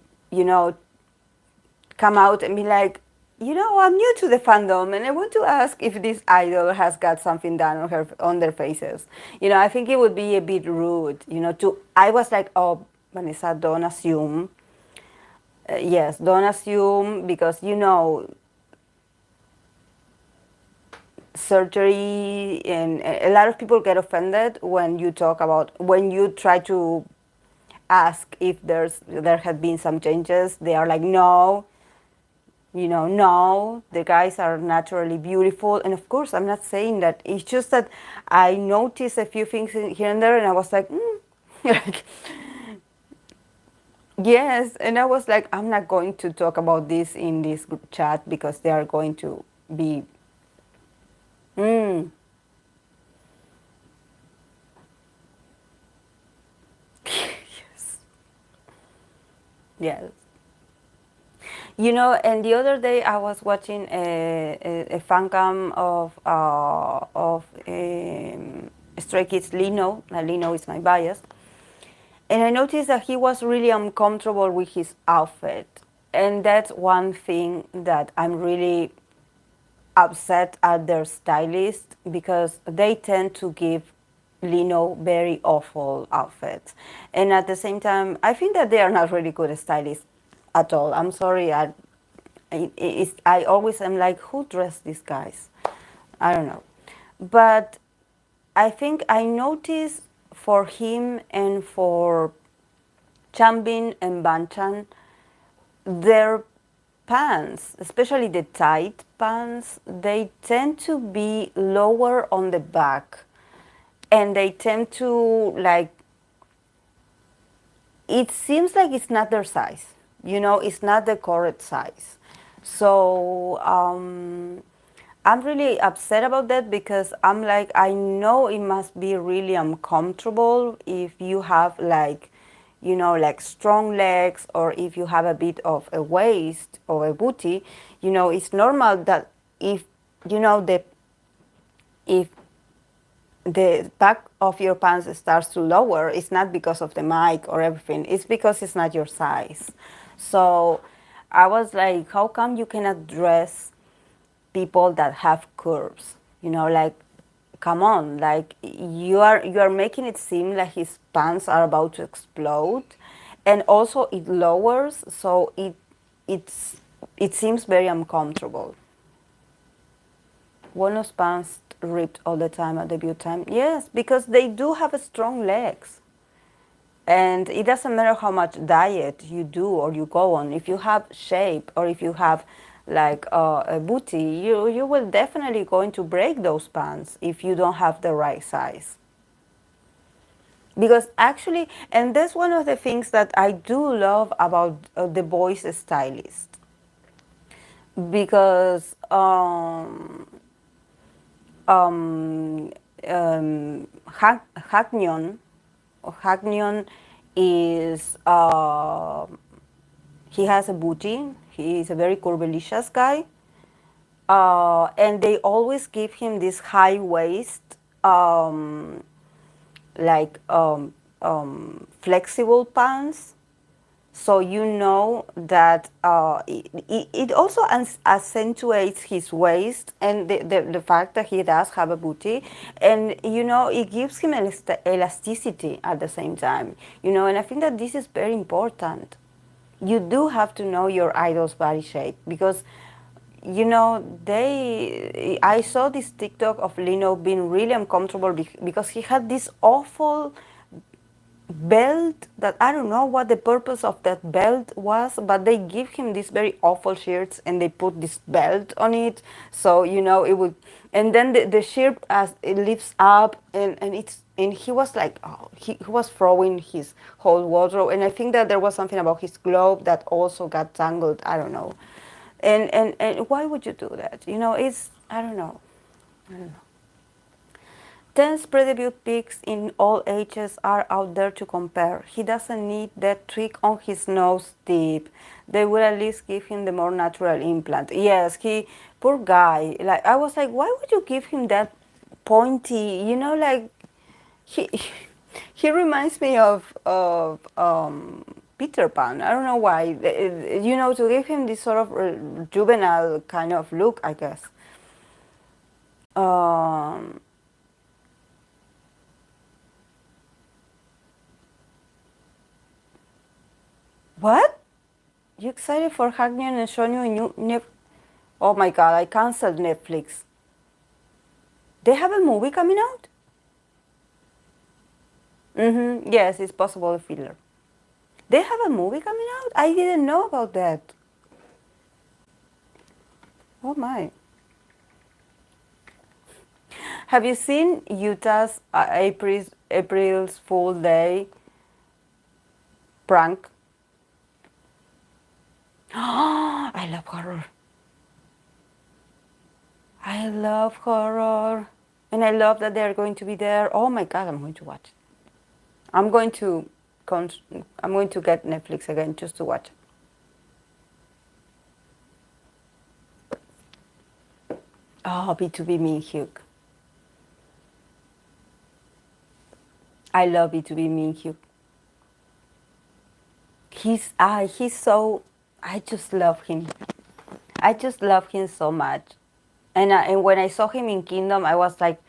come out and be like, I'm new to the fandom and I want to ask if this idol has got something done on their faces. I think it would be a bit rude, I was like, oh, Vanessa, don't assume. Yes, don't assume, because surgery, and a lot of people get offended when you talk about, when you try to ask if there have been some changes. They are like, no, no, the guys are naturally beautiful. And of course, I'm not saying that. It's just that I noticed a few things here and there, and I was like, like, yes. And I was like, I'm not going to talk about this in this group chat, because they are going to be, mm, yes, yes. And the other day I was watching a fan cam of Stray Kids Lino. Lino is my bias, and I noticed that he was really uncomfortable with his outfit, and that's one thing that I'm really upset at their stylist, because they tend to give Lino very awful outfits, and at the same time, I think that they are not really good stylists at all. I'm sorry, I always am like, who dressed these guys? I don't know. But I think I noticed for him and for Chanbin and Banchan, their pants, especially the tight pants, they tend to be lower on the back. And they tend to, like, it seems like it's not their size. It's not the correct size. So I'm really upset about that, because I'm like, I know it must be really uncomfortable if you have, like, like strong legs, or if you have a bit of a waist or a booty. It's normal that if, the if the back of your pants starts to lower, it's not because of the mic or everything. It's because it's not your size. So I was like, how come you cannot dress people that have curves? Like, come on, like, you are making it seem like his pants are about to explode, and also it lowers, so it seems very uncomfortable. Walnut pants ripped all the time at debut time. Yes, because they do have strong legs. And it doesn't matter how much diet you do or you go on. If you have shape, or if you have like a booty, you will definitely going to break those pants if you don't have the right size. Because actually, and that's one of the things that I do love about the boys stylist. Because um, Hagnion, is he has a booty. He is a very curvilicious guy, and they always give him this high waist, like flexible pants. So that it also accentuates his waist, and the fact that he does have a booty, and it gives him elasticity at the same time. And I think that this is very important. You do have to know your idol's body shape, because I saw this TikTok of Lino being really uncomfortable because he had this awful belt that I don't know what the purpose of that belt was, but they give him these very awful shirts and they put this belt on it. So, it would, and then the shirt, as it lifts up, and he was like, oh, he was throwing his whole wardrobe. And I think that there was something about his glove that also got tangled. I don't know. And why would you do that? It's, I don't know. I don't know. 10 pre-debut pics in all ages are out there to compare. He doesn't need that tweak on his nose tip. They will at least give him the more natural implant. Yes, poor guy. Like, I was like, why would you give him that pointy? Like, he he reminds me of Peter Pan. I don't know why. To give him this sort of juvenile kind of look, I guess. Um, what? excited for Hackney and showing you a new Oh my god, I canceled Netflix. They have a movie coming out? Yes, it's possible a filler. They have a movie coming out? I didn't know about that. Oh my. Have you seen Utah's April's Fool Day prank? I love horror. I love horror. And I love that they're going to be there. Oh my god, I'm going to watch it. I'm going to I'm going to get Netflix again just to watch it. Oh, B2B Mean Hugh. I love B2B Mean Hugh. He's so, I just love him. I just love him so much. And when I saw him in Kingdom, I was like,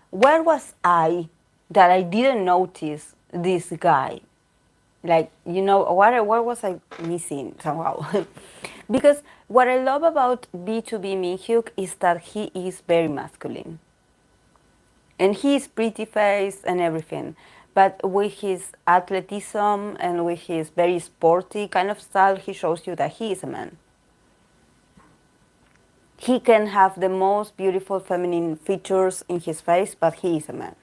where was I that I didn't notice this guy? Like, you know, what was I missing somehow? Because what I love about B2B Minhyuk is that he is very masculine. And he is pretty face and everything. But with his athleticism and with his very sporty kind of style, he shows you that he is a man. He can have the most beautiful feminine features in his face, but he is a man.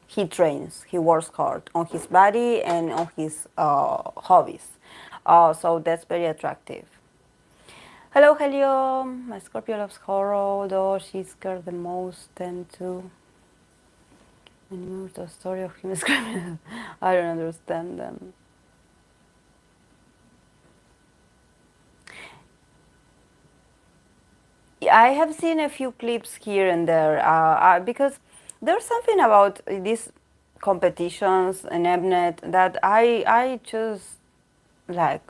He trains, he works hard on his body and on his hobbies. So that's very attractive. Hello, Helio. My Scorpio loves horror, although she's scared the most, tend to. And the story of him screaming. I don't understand them. I have seen a few clips here and there because there's something about these competitions and Mnet that I just like,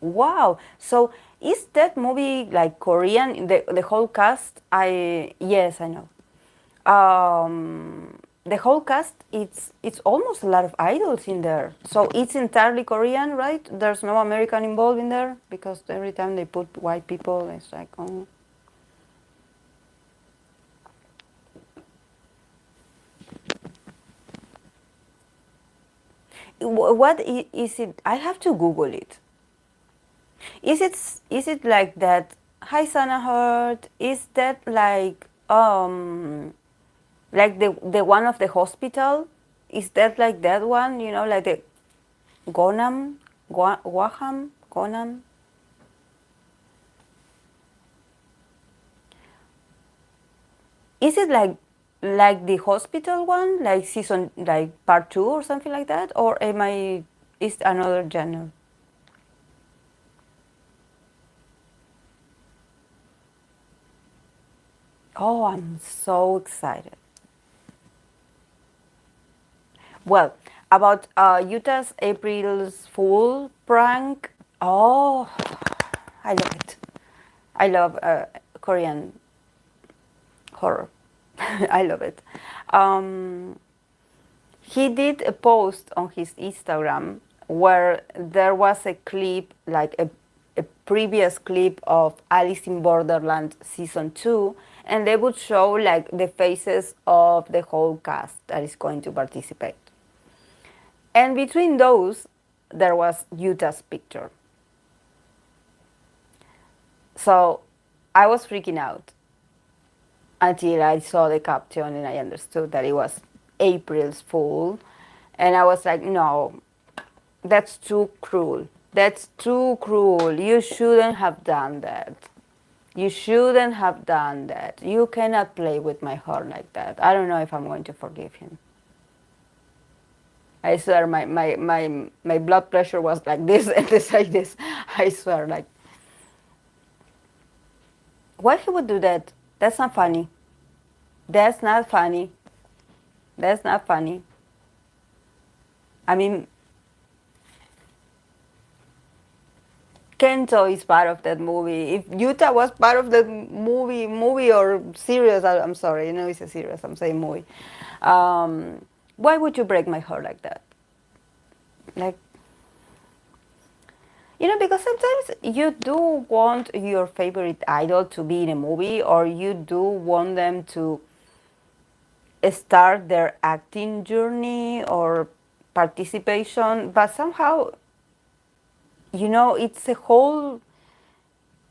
wow. So is that movie like Korean? The whole cast? Yes, I know. The whole cast, it's almost a lot of idols in there. So it's entirely Korean, right? There's no American involved in there because every time they put white people, it's like, oh. What is it? I have to Google it. Is it like that? Hi, Sanahurt. Is that like the one of the hospital? Is that like that one? You know, like the Gonam. Is it like the hospital one, like season, like part 2 or something like that, or am I? Is another genre? Oh, I'm so excited. Well, about Utah's April's Fool prank. Oh, I love it. I love Korean horror. I love it. He did a post on his Instagram where there was a clip, like a previous clip of Alice in Borderland season 2, and they would show like the faces of the whole cast that is going to participate. And between those, there was Utah's picture. So I was freaking out until I saw the caption and I understood that it was April's Fool. And I was like, no, that's too cruel. That's too cruel. You shouldn't have done that. You shouldn't have done that. You cannot play with my heart like that. I don't know if I'm going to forgive him. I swear my blood pressure was like this and this like this. I swear, like, why he would do that? That's not funny. That's not funny. That's not funny. I mean, Kento is part of that movie. If Utah was part of the movie or series, I'm sorry, you know it's a series. I'm saying movie. Why would you break my heart like that? Like, Because sometimes you do want your favorite idol to be in a movie, or you do want them to start their acting journey or participation, but somehow, it's a whole,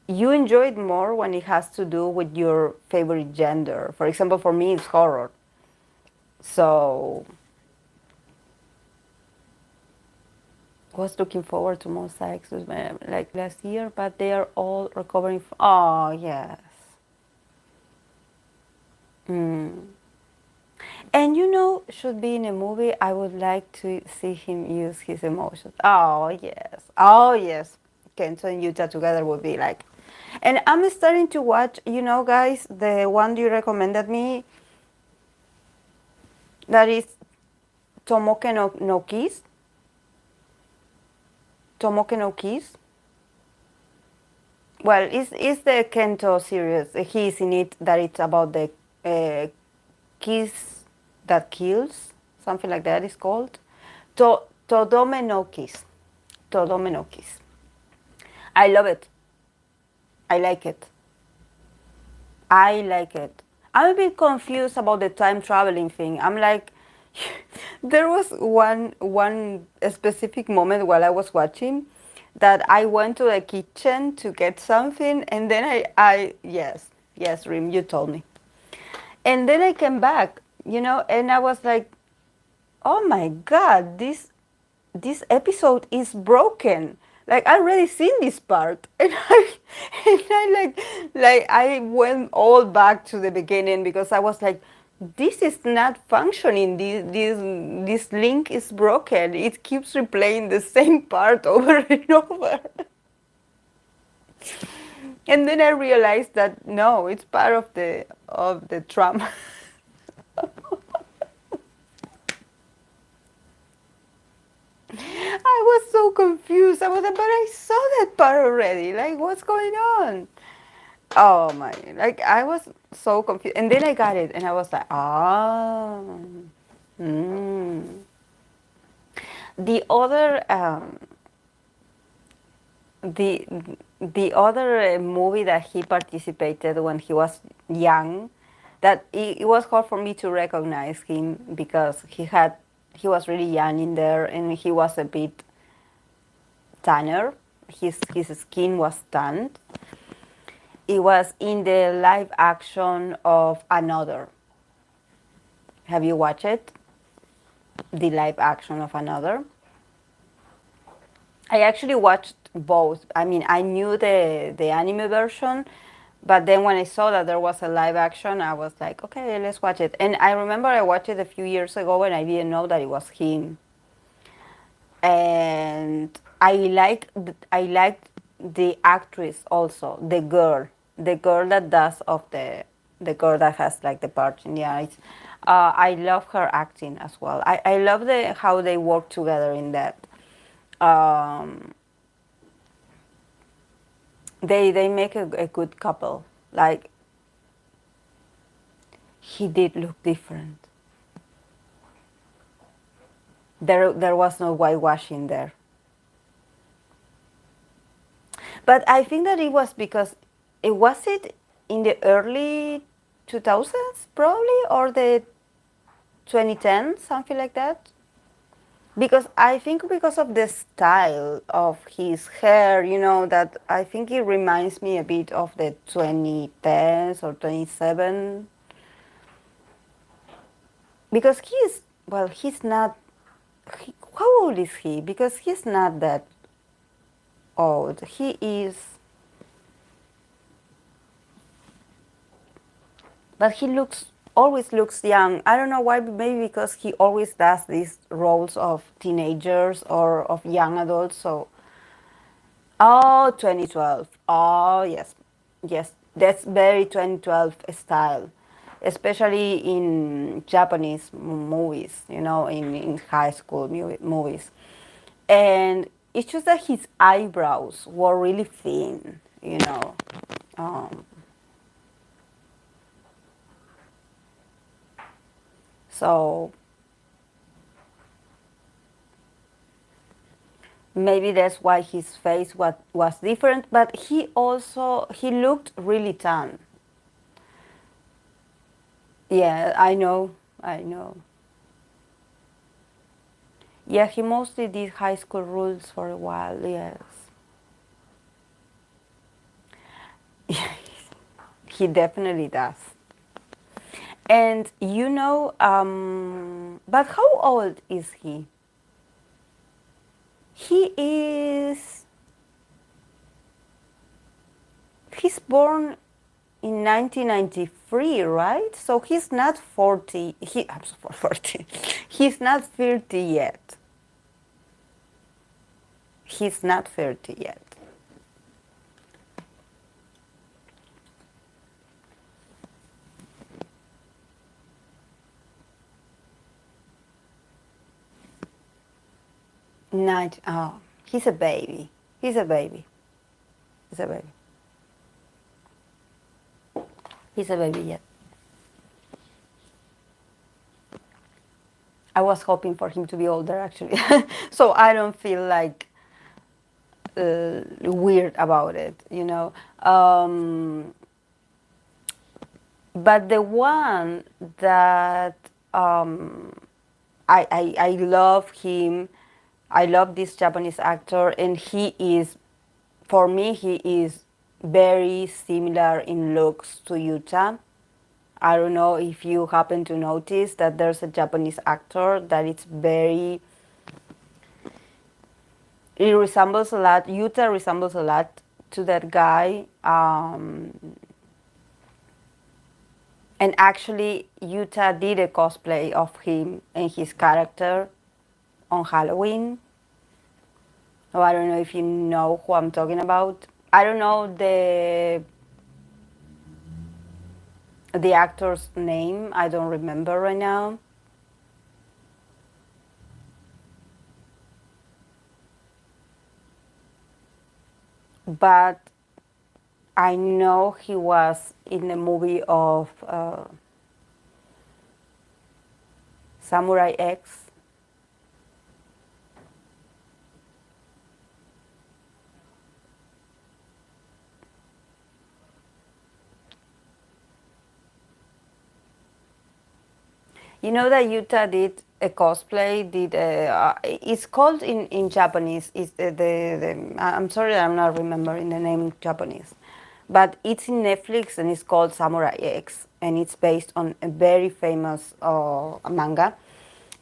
you enjoy it more when it has to do with your favorite gender. For example, for me, it's horror. So, I was looking forward to mosaics like last year, but they are all recovering. Oh, yes. Mm. And should be in a movie, I would like to see him use his emotions. Oh, yes. Oh, yes. Kento and Yuta together would be like. And I'm starting to watch, guys, the one you recommended me, that is Tomoke no Kiss. Tomoke no Kiss. Well, it's the Kento series. He's in it, that it's about the uh, kiss that kills, something like that is called. Todome no Kiss. Todome no Kiss. I love it. I like it. I like it. I'm a bit confused about the time traveling thing. I'm like, there was one specific moment while I was watching that I went to the kitchen to get something, and then I yes, Rim, you told me. And then I came back, and I was like, oh my God, this episode is broken. Like I already seen this part, and I like I went all back to the beginning because I was like, this is not functioning. This link is broken. It keeps replaying the same part over and over. And then I realized that no, it's part of the trauma. I was so confused. I was like, but I saw that part already. Like, what's going on? Oh my! Like I was so confused, and then I got it, and I was like, ah. Mm. The other, the the other movie that he participated when he was young, that it was hard for me to recognize him because he was really young in there, and he was a bit tanner. His skin was tanned. It was in the live action of Another. Have you watched it? The live action of Another. I actually watched both. I mean, I knew the anime version, but then when I saw that there was a live action, I was like, okay, let's watch it. And I remember I watched it a few years ago, and I didn't know that it was him. And I liked the actress also, the girl that does of the girl that has like the part in the eyes. I love her acting as well. I love how they work together in that. Um, they make a good couple. Like he did look different. There was no whitewashing there. But I think that it was because it in the early 2000s probably, or the 2010s, something like that. Because I think because of the style of his hair, that I think it reminds me a bit of the 2010s or 27. Because he's not, how old is he? Because he's not that old. He is, but he always looks young. I don't know why, maybe because he always does these roles of teenagers or of young adults. So, oh, 2012. Oh, yes. Yes, that's very 2012 style, especially in Japanese movies, in high school movies. And it's just that his eyebrows were really thin. Um, so Maybe that's why his face was different, but he looked really tan. Yeah, I know. Yeah, he mostly did High School Rules for a while, yes. He definitely does. And but how old is he? He is, he's born in 1993, right? So he's not 40, I'm sorry, 40. He's not 30 yet. He's not 30 yet. Oh, he's a baby. He's a baby. He's a baby. He's a baby yet. I was hoping for him to be older, actually, so I don't feel like weird about it. But the one that I love him. I love this Japanese actor, and for me, he is very similar in looks to Yuta. I don't know if you happen to notice that there's a Japanese actor that it's very, it resembles a lot, Yuta resembles a lot to that guy. And actually, Yuta did a cosplay of him and his character on Halloween. Oh, I don't know if you know who I'm talking about. I don't know the actor's name. I don't remember right now. But I know he was in the movie of Samurai X. You know that Yuta did a cosplay, it's called in Japanese, it's I'm sorry I'm not remembering the name in Japanese, but it's in Netflix and it's called Samurai X, and it's based on a very famous manga.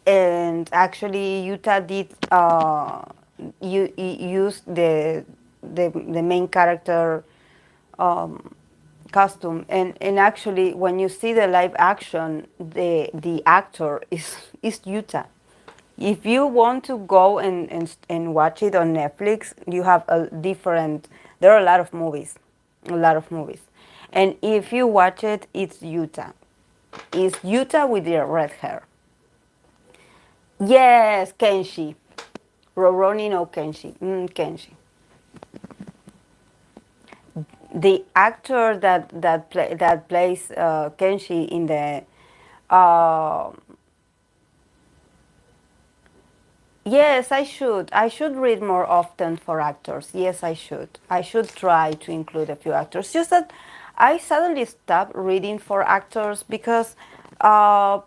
And actually Yuta did use the main character costume, and actually when you see the live action, the actor is Yuta. If you want to go and watch it on Netflix, you have a different, there are a lot of movies, and if you watch it, it's Yuta with the red hair. Yes, Kenshi. Roroni no Kenshi. Kenshi. The actor that plays Kenshi in the uh, yes, I should read more often for actors. Yes, I should try to include a few actors. Just that I suddenly stopped reading for actors uh,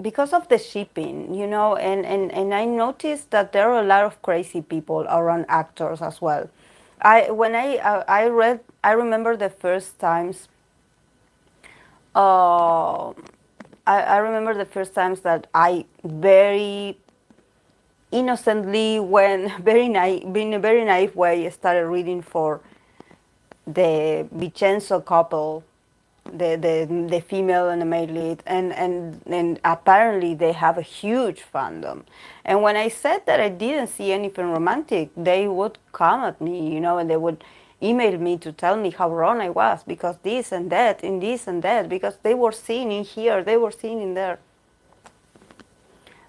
because of the shipping, and I noticed that there are a lot of crazy people around actors as well. I remember the first times. Uh, I remember the first times that I very innocently, when in a very naive way, started reading for the Vincenzo couple, the female and the male lead, and apparently they have a huge fandom. And when I said that I didn't see anything romantic, they would come at me, and they would email me to tell me how wrong I was, because this and that and this and that, because they were seeing in here, they were seeing in there.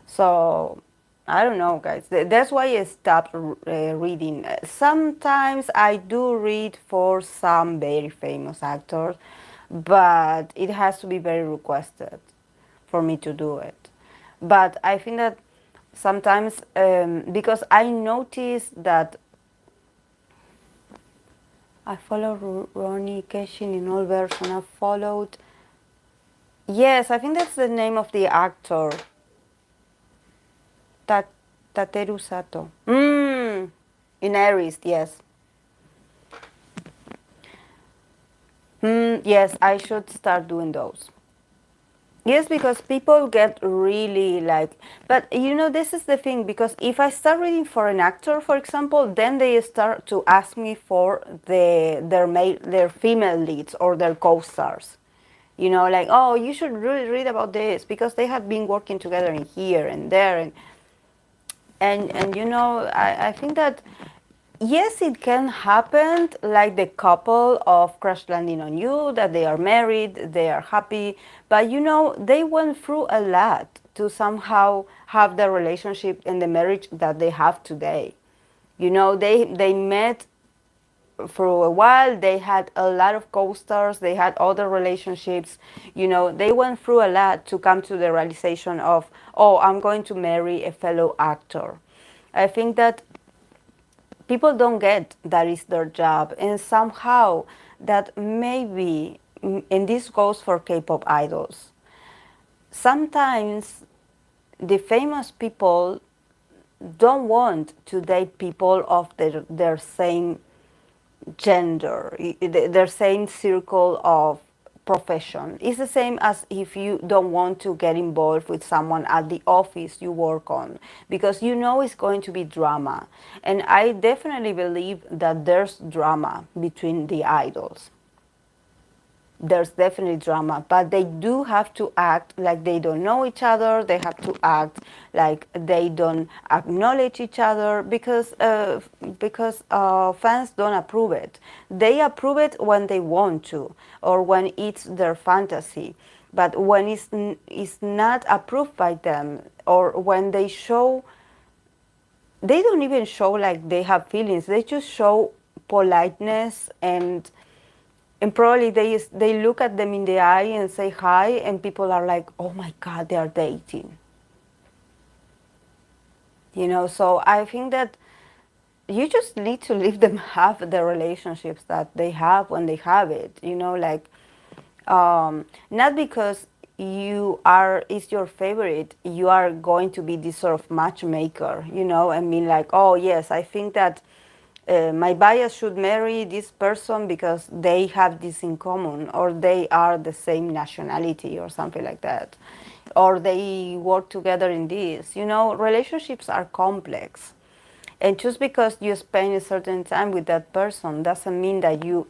So I don't know, guys. That's why I stopped reading. Sometimes I do read for some very famous actors, but it has to be very requested for me to do it. But I think that Sometimes, because I noticed that I follow Ronnie Keshin in all versions. I followed, yes, I think that's the name of the actor, Tateru Sato. In Aries, yes. Yes, I should start doing those. Yes, because people get really like, but you know, this is the thing, because if I start reading for an actor, for example, then they start to ask me for their female leads or their co-stars. You know, like, oh, you should really read about this because they have been working together in here and there, and you know, I think that yes, it can happen, like the couple of Crash Landing on You, that they are married, they are happy, but you know, they went through a lot to somehow have the relationship and the marriage that they have today. You know, they met for a while, they had a lot of co-stars, they had other relationships, you know, they went through a lot to come to the realization of, oh, I'm going to marry a fellow actor. I think that people don't get that is their job, and somehow that maybe, and this goes for K-pop idols, sometimes the famous people don't want to date people of their same gender, their same circle of profession. It's the same as if you don't want to get involved with someone at the office you work on, because you know it's going to be drama. And I definitely believe that there's drama between the idols. There's definitely drama, but they do have to act like they don't know each other. They have to act like they don't acknowledge each other, because fans don't approve it. They approve it when they want to, or when it's their fantasy. But when it's not approved by them, or when they show, they don't even show like they have feelings. They just show politeness, and probably they look at them in the eye and say hi, and people are like, oh my God, they are dating. You know, so I think that you just need to leave them have the relationships that they have when they have it. You know, like, not because is your favorite, you are going to be this sort of matchmaker. You know, I mean, like, oh yes, I think that my bias should marry this person because they have this in common, or they are the same nationality, or something like that, or they work together in this. You know, relationships are complex, and just because you spend a certain time with that person doesn't mean that you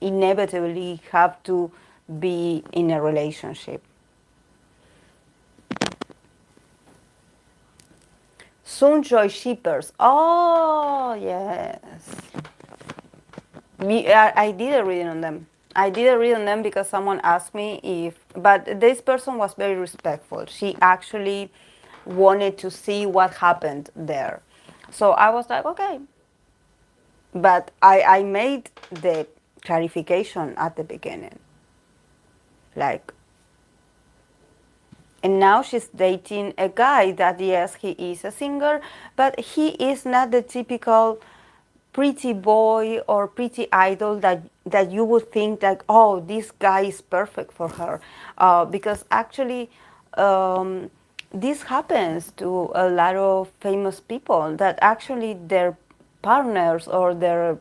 inevitably have to be in a relationship. Sunjoy shippers. Oh yes. I did a reading on them. I did a reading on them because someone asked me if, but this person was very respectful. She actually wanted to see what happened there. So I was like, okay. But I made the clarification at the beginning. Like, and now she's dating a guy that, yes, he is a singer, but he is not the typical pretty boy or pretty idol that you would think that, oh, this guy is perfect for her. Because actually, this happens to a lot of famous people, that actually their partners or their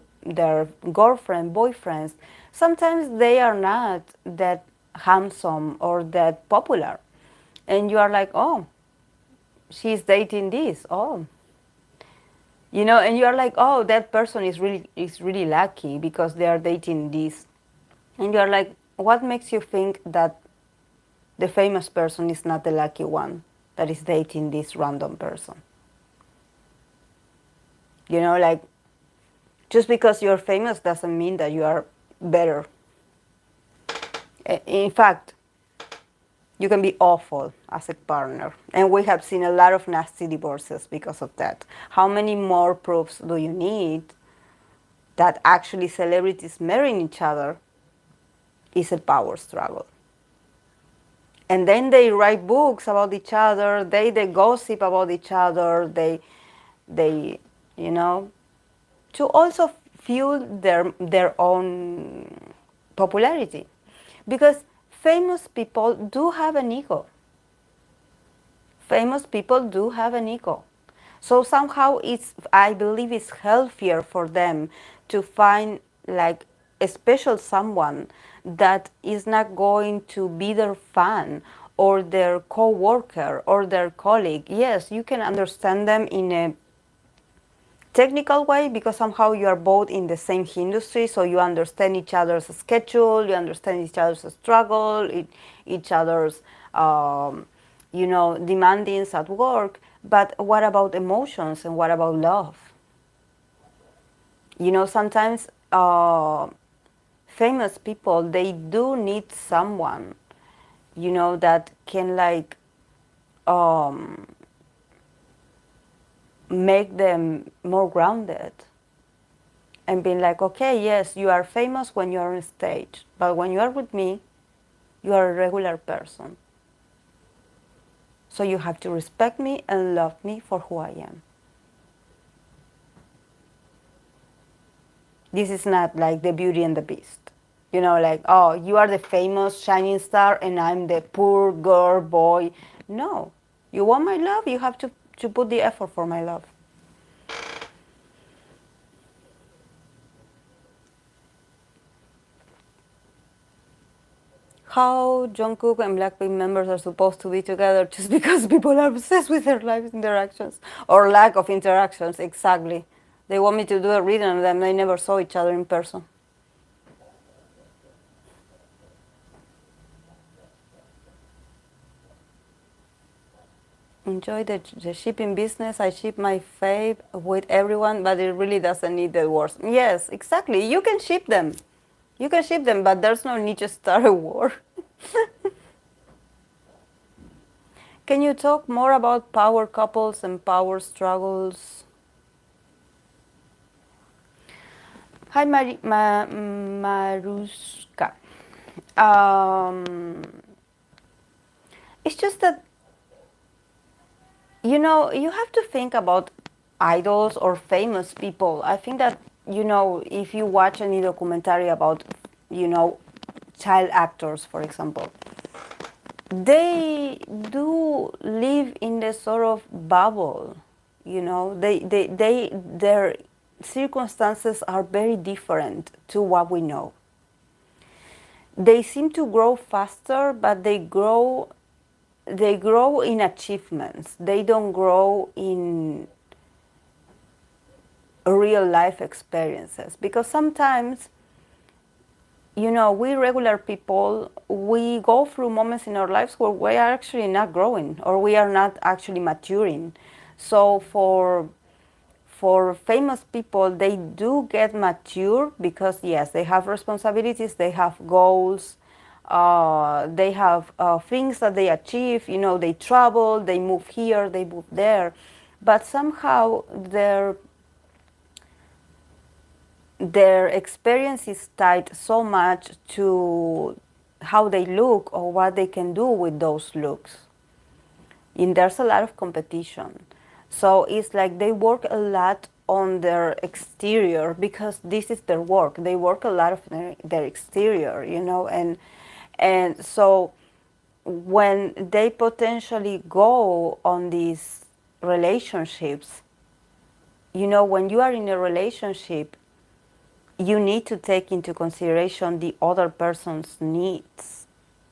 girlfriend, boyfriends, sometimes they are not that handsome or that popular. And you are like, oh, she's dating this. Oh, you know, and you're like, oh, that person is really lucky because they are dating this. And you're like, what makes you think that the famous person is not the lucky one that is dating this random person? You know, like, just because you're famous doesn't mean that you are better. In fact, you can be awful as a partner. And we have seen a lot of nasty divorces because of that. How many more proofs do you need that actually celebrities marrying each other is a power struggle? And then they write books about each other, they gossip about each other, they you know, to also fuel their own popularity. Because famous people do have an ego. Famous people do have an ego. So somehow it's, I believe it's healthier for them to find like a special someone that is not going to be their fan or their co-worker or their colleague. Yes, you can understand them in a technical way because somehow you are both in the same industry, so you understand each other's schedule, you understand each other's struggle, each other's demandings at work. But what about emotions and what about love? Sometimes famous people, they do need someone that can like um, make them more grounded and being like, okay, yes, you are famous when you are on stage, but when you are with me, you are a regular person. So you have to respect me and love me for who I am. This is not like the Beauty and the Beast. Like, oh, you are the famous shining star and I'm the poor girl, boy. No. You want my love, you have to put the effort for my love. How Jungkook and Blackpink members are supposed to be together just because people are obsessed with their live interactions or lack of interactions, exactly. They want me to do a reading on them, they never saw each other in person. Enjoy the shipping business. I ship my fave with everyone, but it really doesn't need the words. Yes, exactly. You can ship them. You can ship them, but there's no need to start a war. Can you talk more about power couples and power struggles? Hi, Maruska. It's just that, you have to think about idols or famous people. I think that, if you watch any documentary about, child actors, for example, they do live in this sort of bubble. Their circumstances are very different to what we know. They seem to grow faster, but they grow in achievements. They don't grow in real life experiences, because sometimes, we regular people, we go through moments in our lives where we are actually not growing or we are not actually maturing. So for famous people, they do get mature because, yes, they have responsibilities, they have goals, they have things that they achieve, they travel, they move here, they move there, but somehow their experience is tied so much to how they look or what they can do with those looks. And there's a lot of competition. So it's like they work a lot on their exterior because this is their work. They work a lot of their exterior, and so when they potentially go on these relationships, when you are in a relationship, you need to take into consideration the other person's needs,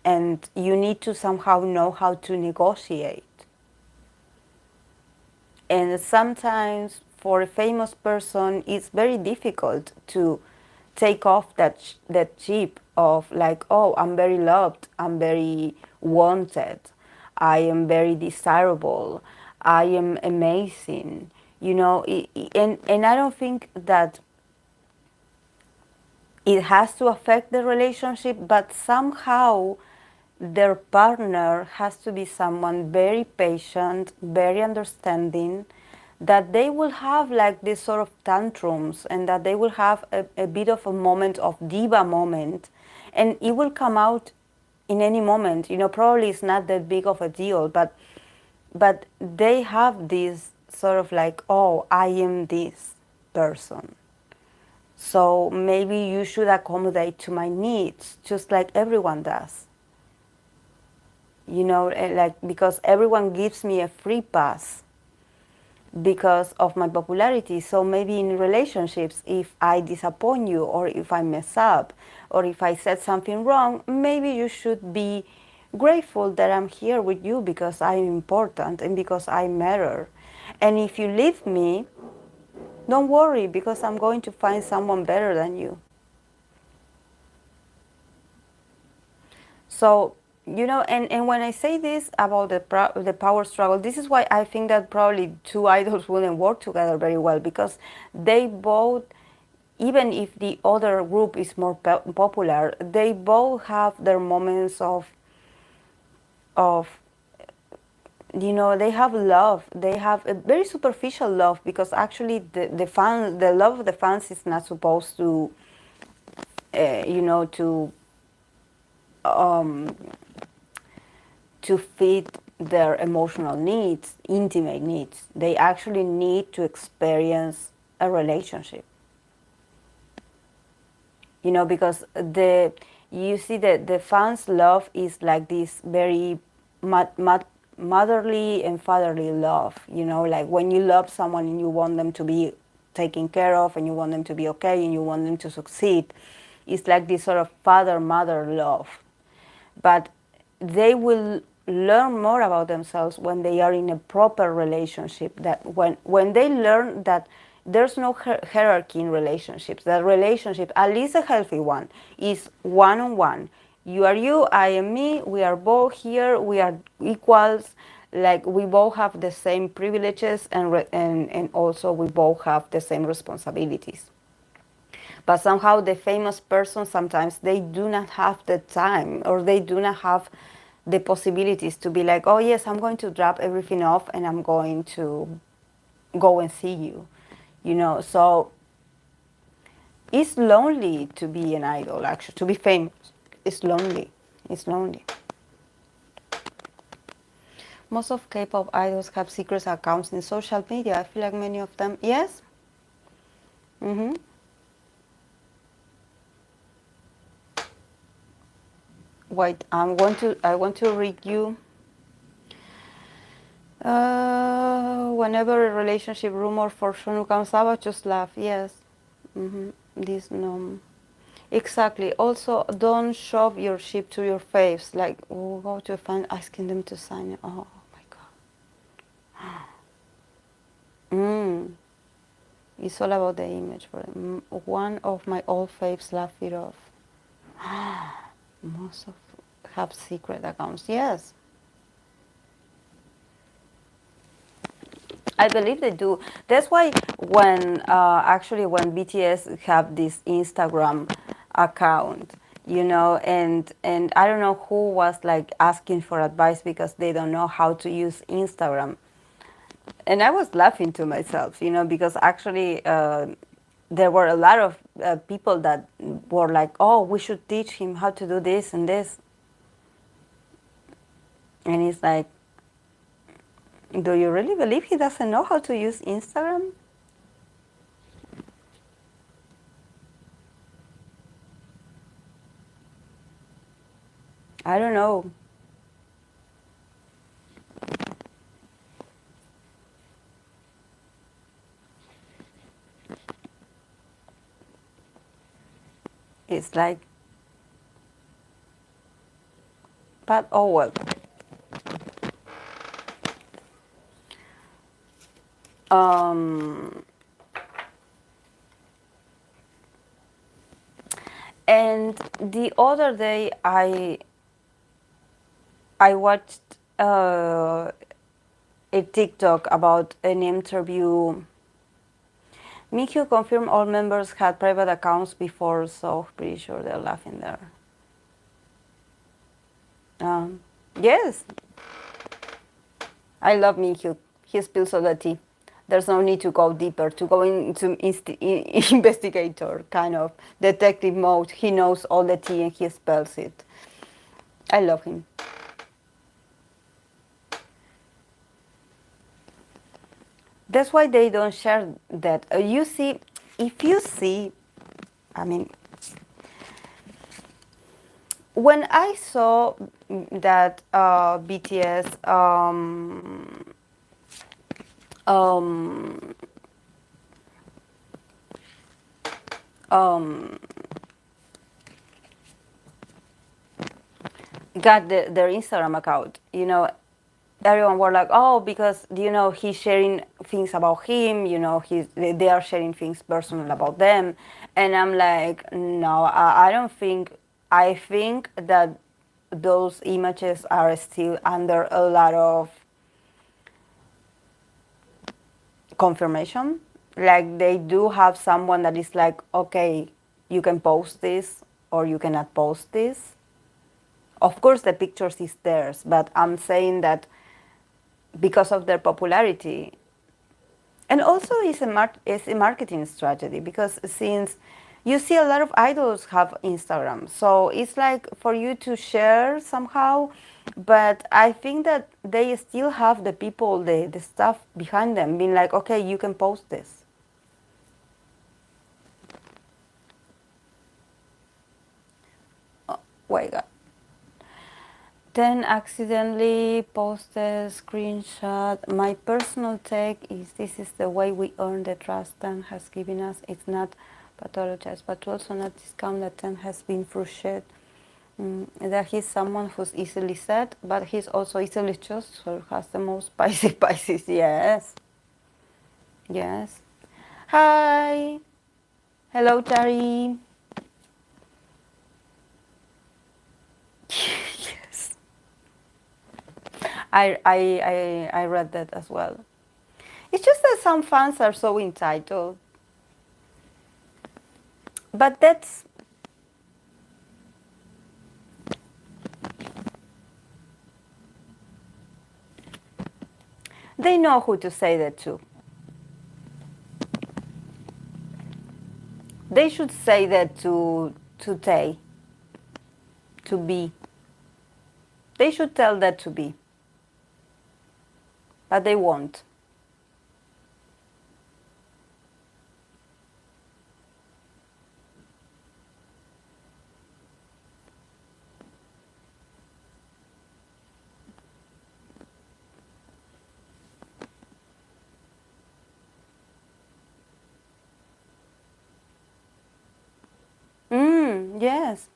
and you need to somehow know how to negotiate. And sometimes for a famous person, it's very difficult to take off that chip of like, oh, I'm very loved, I'm very wanted, I am very desirable, I am amazing, and I don't think that it has to affect the relationship, but somehow their partner has to be someone very patient, very understanding, that they will have like this sort of tantrums and that they will have a bit of a moment of diva moment, and it will come out in any moment. Probably it's not that big of a deal, but they have this sort of like, oh, I am this person, so maybe you should accommodate to my needs, just like everyone does. Like, because everyone gives me a free pass because of my popularity. So maybe in relationships, if I disappoint you, or if I mess up, or if I said something wrong, maybe you should be grateful that I'm here with you because I'm important and because I matter. And if you leave me, don't worry, because I'm going to find someone better than you. So, and when I say this about the power struggle, this is why I think that probably two idols wouldn't work together very well, because they both, even if the other group is more popular, they both have their moments of they have love. They have a very superficial love, because actually the love of the fans is not supposed to, to um, to fit their emotional needs, intimate needs. They actually need to experience a relationship. Because you see that the fans' love is like this very motherly and fatherly love. Like when you love someone and you want them to be taken care of, and you want them to be okay, and you want them to succeed, it's like this sort of father-mother love. But they will learn more about themselves when they are in a proper relationship. That when they learn that there's no hierarchy in relationships, that relationship, at least a healthy one, is one-on-one. You are you, I am me, we are both here, we are equals, like we both have the same privileges, and also we both have the same responsibilities. But somehow the famous person, sometimes they do not have the time, or they do not have the possibilities to be like, oh yes, I'm going to drop everything off and I'm going to go and see you. So it's lonely to be an idol, actually, to be famous. It's lonely. It's lonely. Most of K-pop idols have secret accounts in social media. I feel like many of them, yes. Wait, I want to read you. Whenever a relationship rumor for Shunu comes up, just laugh. Yes. This no. Exactly. Also, don't shove your ship to your face. Like, we'll go to a fan asking them to sign it. Oh my God. It's all about the image for them. One of my old faves laughed it off. Most of have secret accounts. Yes. I believe they do. That's why when when BTS have this Instagram account, and I don't know who was like asking for advice because they don't know how to use Instagram, and I was laughing to myself, because actually there were a lot of people that were like, oh, we should teach him how to do this and this, and it's like, do you really believe he doesn't know how to use Instagram? I don't know. It's like, but oh well. Um, and the other day I watched a TikTok about an interview. Mikyu confirmed all members had private accounts before, so pretty sure they're laughing there. Yes, I love Mikyu. He spills all the tea. There's no need to go deeper, to go into investigator kind of detective mode. He knows all the tea and he spells it. I love him. That's why they don't share that. You see, if you see, I mean, when I saw that BTS um, um, got their Instagram account, everyone were like, oh, because he's sharing things about him, they are sharing things personal about them, and I'm like, no, I don't think. I think that those images are still under a lot of confirmation. Like they do have someone that is like, okay, you can post this or you cannot post this. Of course, the pictures is theirs, but I'm saying that because of their popularity, and also it's a marketing strategy, because since you see a lot of idols have Instagram, so it's like for you to share somehow, but I think that they still have the people, the stuff behind them being like, okay, you can post this. Oh, wait, God. Then accidentally posted screenshot. My personal take is this is the way we earn the trust Dan has given us. It's not pathologized, but also not discount that Dan has been through shit. That he's someone who's easily said, but he's also easily just, so has the most spicy Pisces. Yes. Yes. Hi. Hello, Tari. Yes. I read that as well. It's just that some fans are so entitled. But they know who to say that to. They should say that to Tay, to B. They should tell that to B. But they won't. Yes.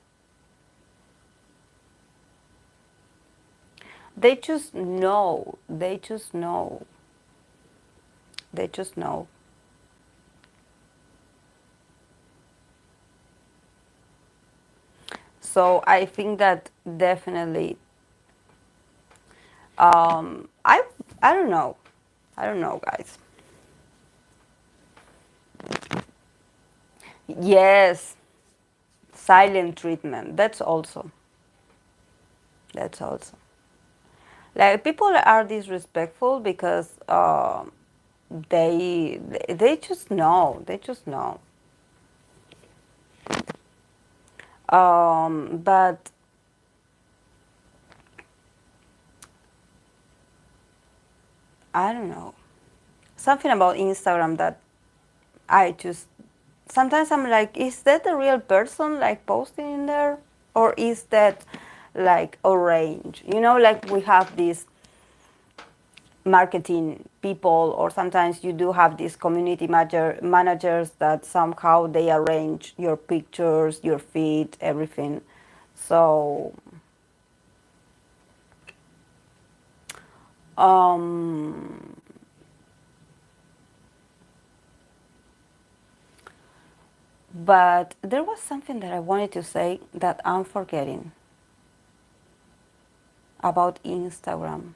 They just know. They just know. They just know. So I think that definitely. I don't know. I don't know, guys. Yes, silent treatment. That's also. That's also. Like people are disrespectful because they just know. They just know. But I don't know. Something about Instagram that I just sometimes I'm like, is that a real person like posting in there, or is that like arranged? Like we have these marketing people, or sometimes you do have these community managers that somehow they arrange your pictures, your feed, everything. So but there was something that I wanted to say that I'm forgetting about Instagram.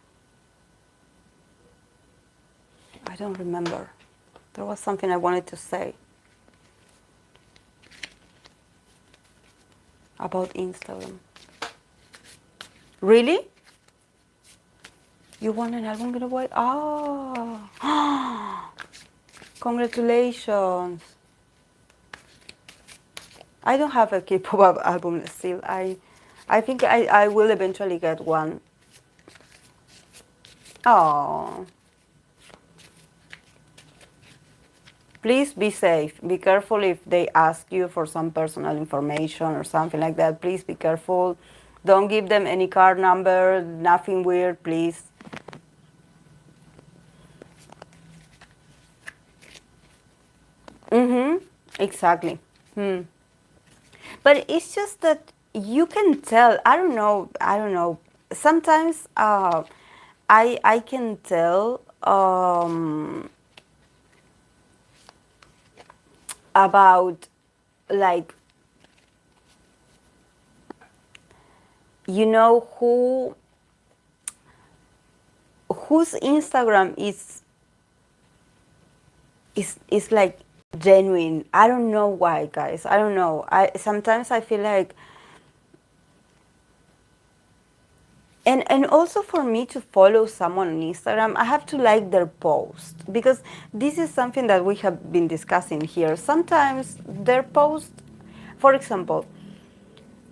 I don't remember. There was something I wanted to say about Instagram. Really? You want an album giveaway? Oh. Congratulations. I don't have a K-pop album still. I I think I will eventually get one. Oh, please be safe. Be careful if they ask you for some personal information or something like that. Please be careful. Don't give them any card number, nothing weird, please. Mm-hmm. Exactly. Hmm. But it's just that you can tell. I don't know. I don't know. Sometimes I can tell about, like, who whose Instagram is like genuine. I don't know why, guys. I don't know. I sometimes I feel like, and also for me to follow someone on Instagram, I have to like their post, because this is something that we have been discussing here. Sometimes their post, for example,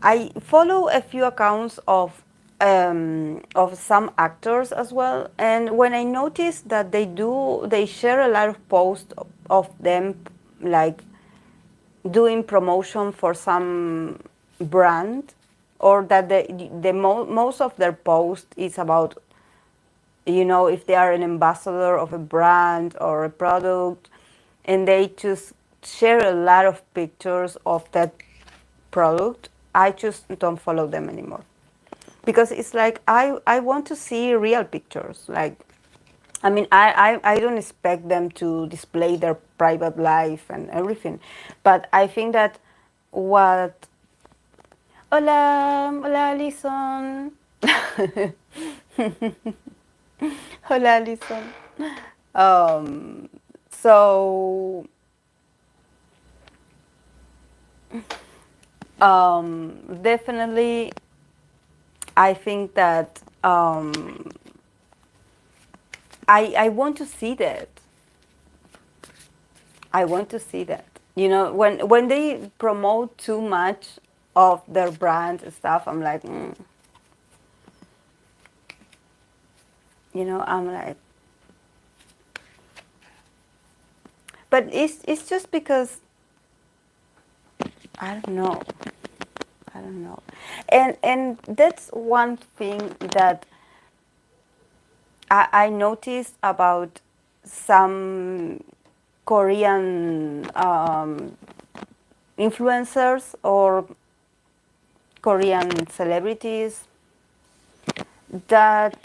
I follow a few accounts of some actors as well, and when I notice that they share a lot of posts of them, like doing promotion for some brand, or that most of their post is about, if they are an ambassador of a brand or a product, and they just share a lot of pictures of that product, I just don't follow them anymore. Because it's like I want to see real pictures. Like, I mean, I don't expect them to display their private life and everything. But I think that what. Hola, hola, Alison. Hola, Alison. So, definitely, I think that I want to see that. I want to see that. When they promote too much of their brand and stuff, I'm like, I'm like, but it's just because I don't know. I don't know. And that's one thing that I noticed about some Korean influencers or Korean celebrities, that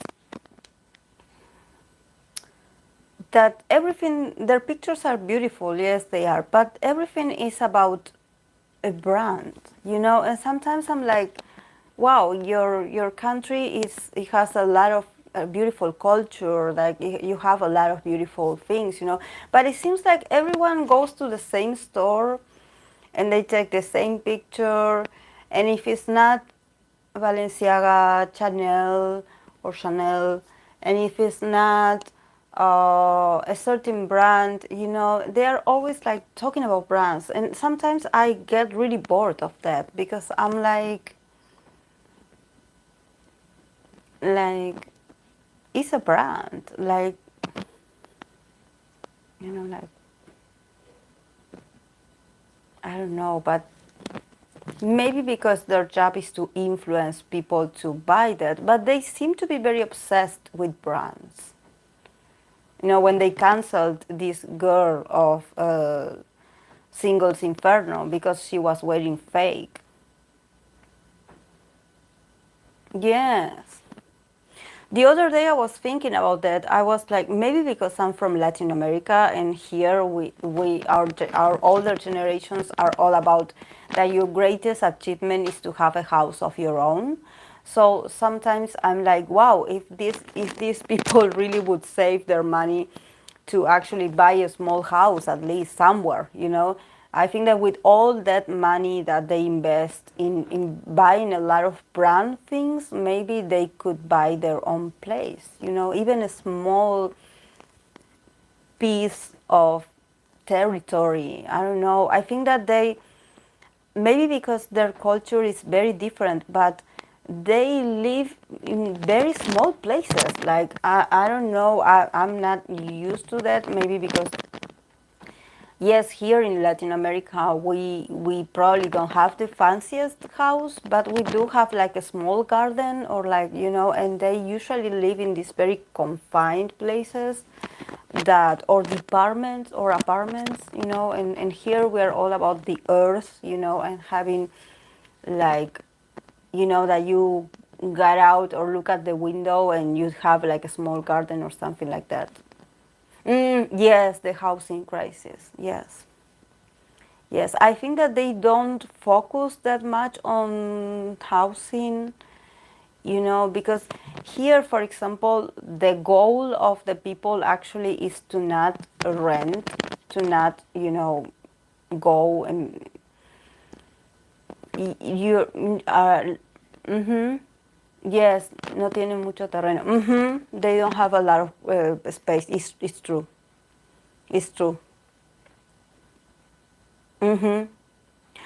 everything, their pictures are beautiful, yes they are, but everything is about a brand, and sometimes I'm like, wow, your country it has a lot of beautiful culture, like you have a lot of beautiful things, but it seems like everyone goes to the same store and they take the same picture, and if it's not Balenciaga, Chanel, and if it's not a certain brand, they are always like talking about brands, and sometimes I get really bored of that, because I'm like it's a brand, like, like, I don't know, but maybe because their job is to influence people to buy that, but they seem to be very obsessed with brands. When they canceled this girl of Singles Inferno because she was wearing fake. Yes. The other day I was thinking about that. I was like, maybe because I'm from Latin America, and here our older generations are all about that your greatest achievement is to have a house of your own. So sometimes I'm like, wow, if these people really would save their money to actually buy a small house at least somewhere, I think that with all that money that they invest in buying a lot of brand things, maybe they could buy their own place, even a small piece of territory. I don't know. I think that maybe because their culture is very different, but they live in very small places. Like I don't know, I'm not used to that, maybe because yes, here in Latin America, we probably don't have the fanciest house, but we do have like a small garden or like, and they usually live in these very confined places that, or departments or apartments, and here we're all about the earth, and having like, that you get out or look at the window and you have like a small garden or something like that. Yes, the housing crisis. Yes. Yes, I think that they don't focus that much on housing, because here, for example, the goal of the people actually is to not rent, to not, go and you mhm. Yes, no tienen mucho terreno. They don't have a lot of space. It's true. It's true.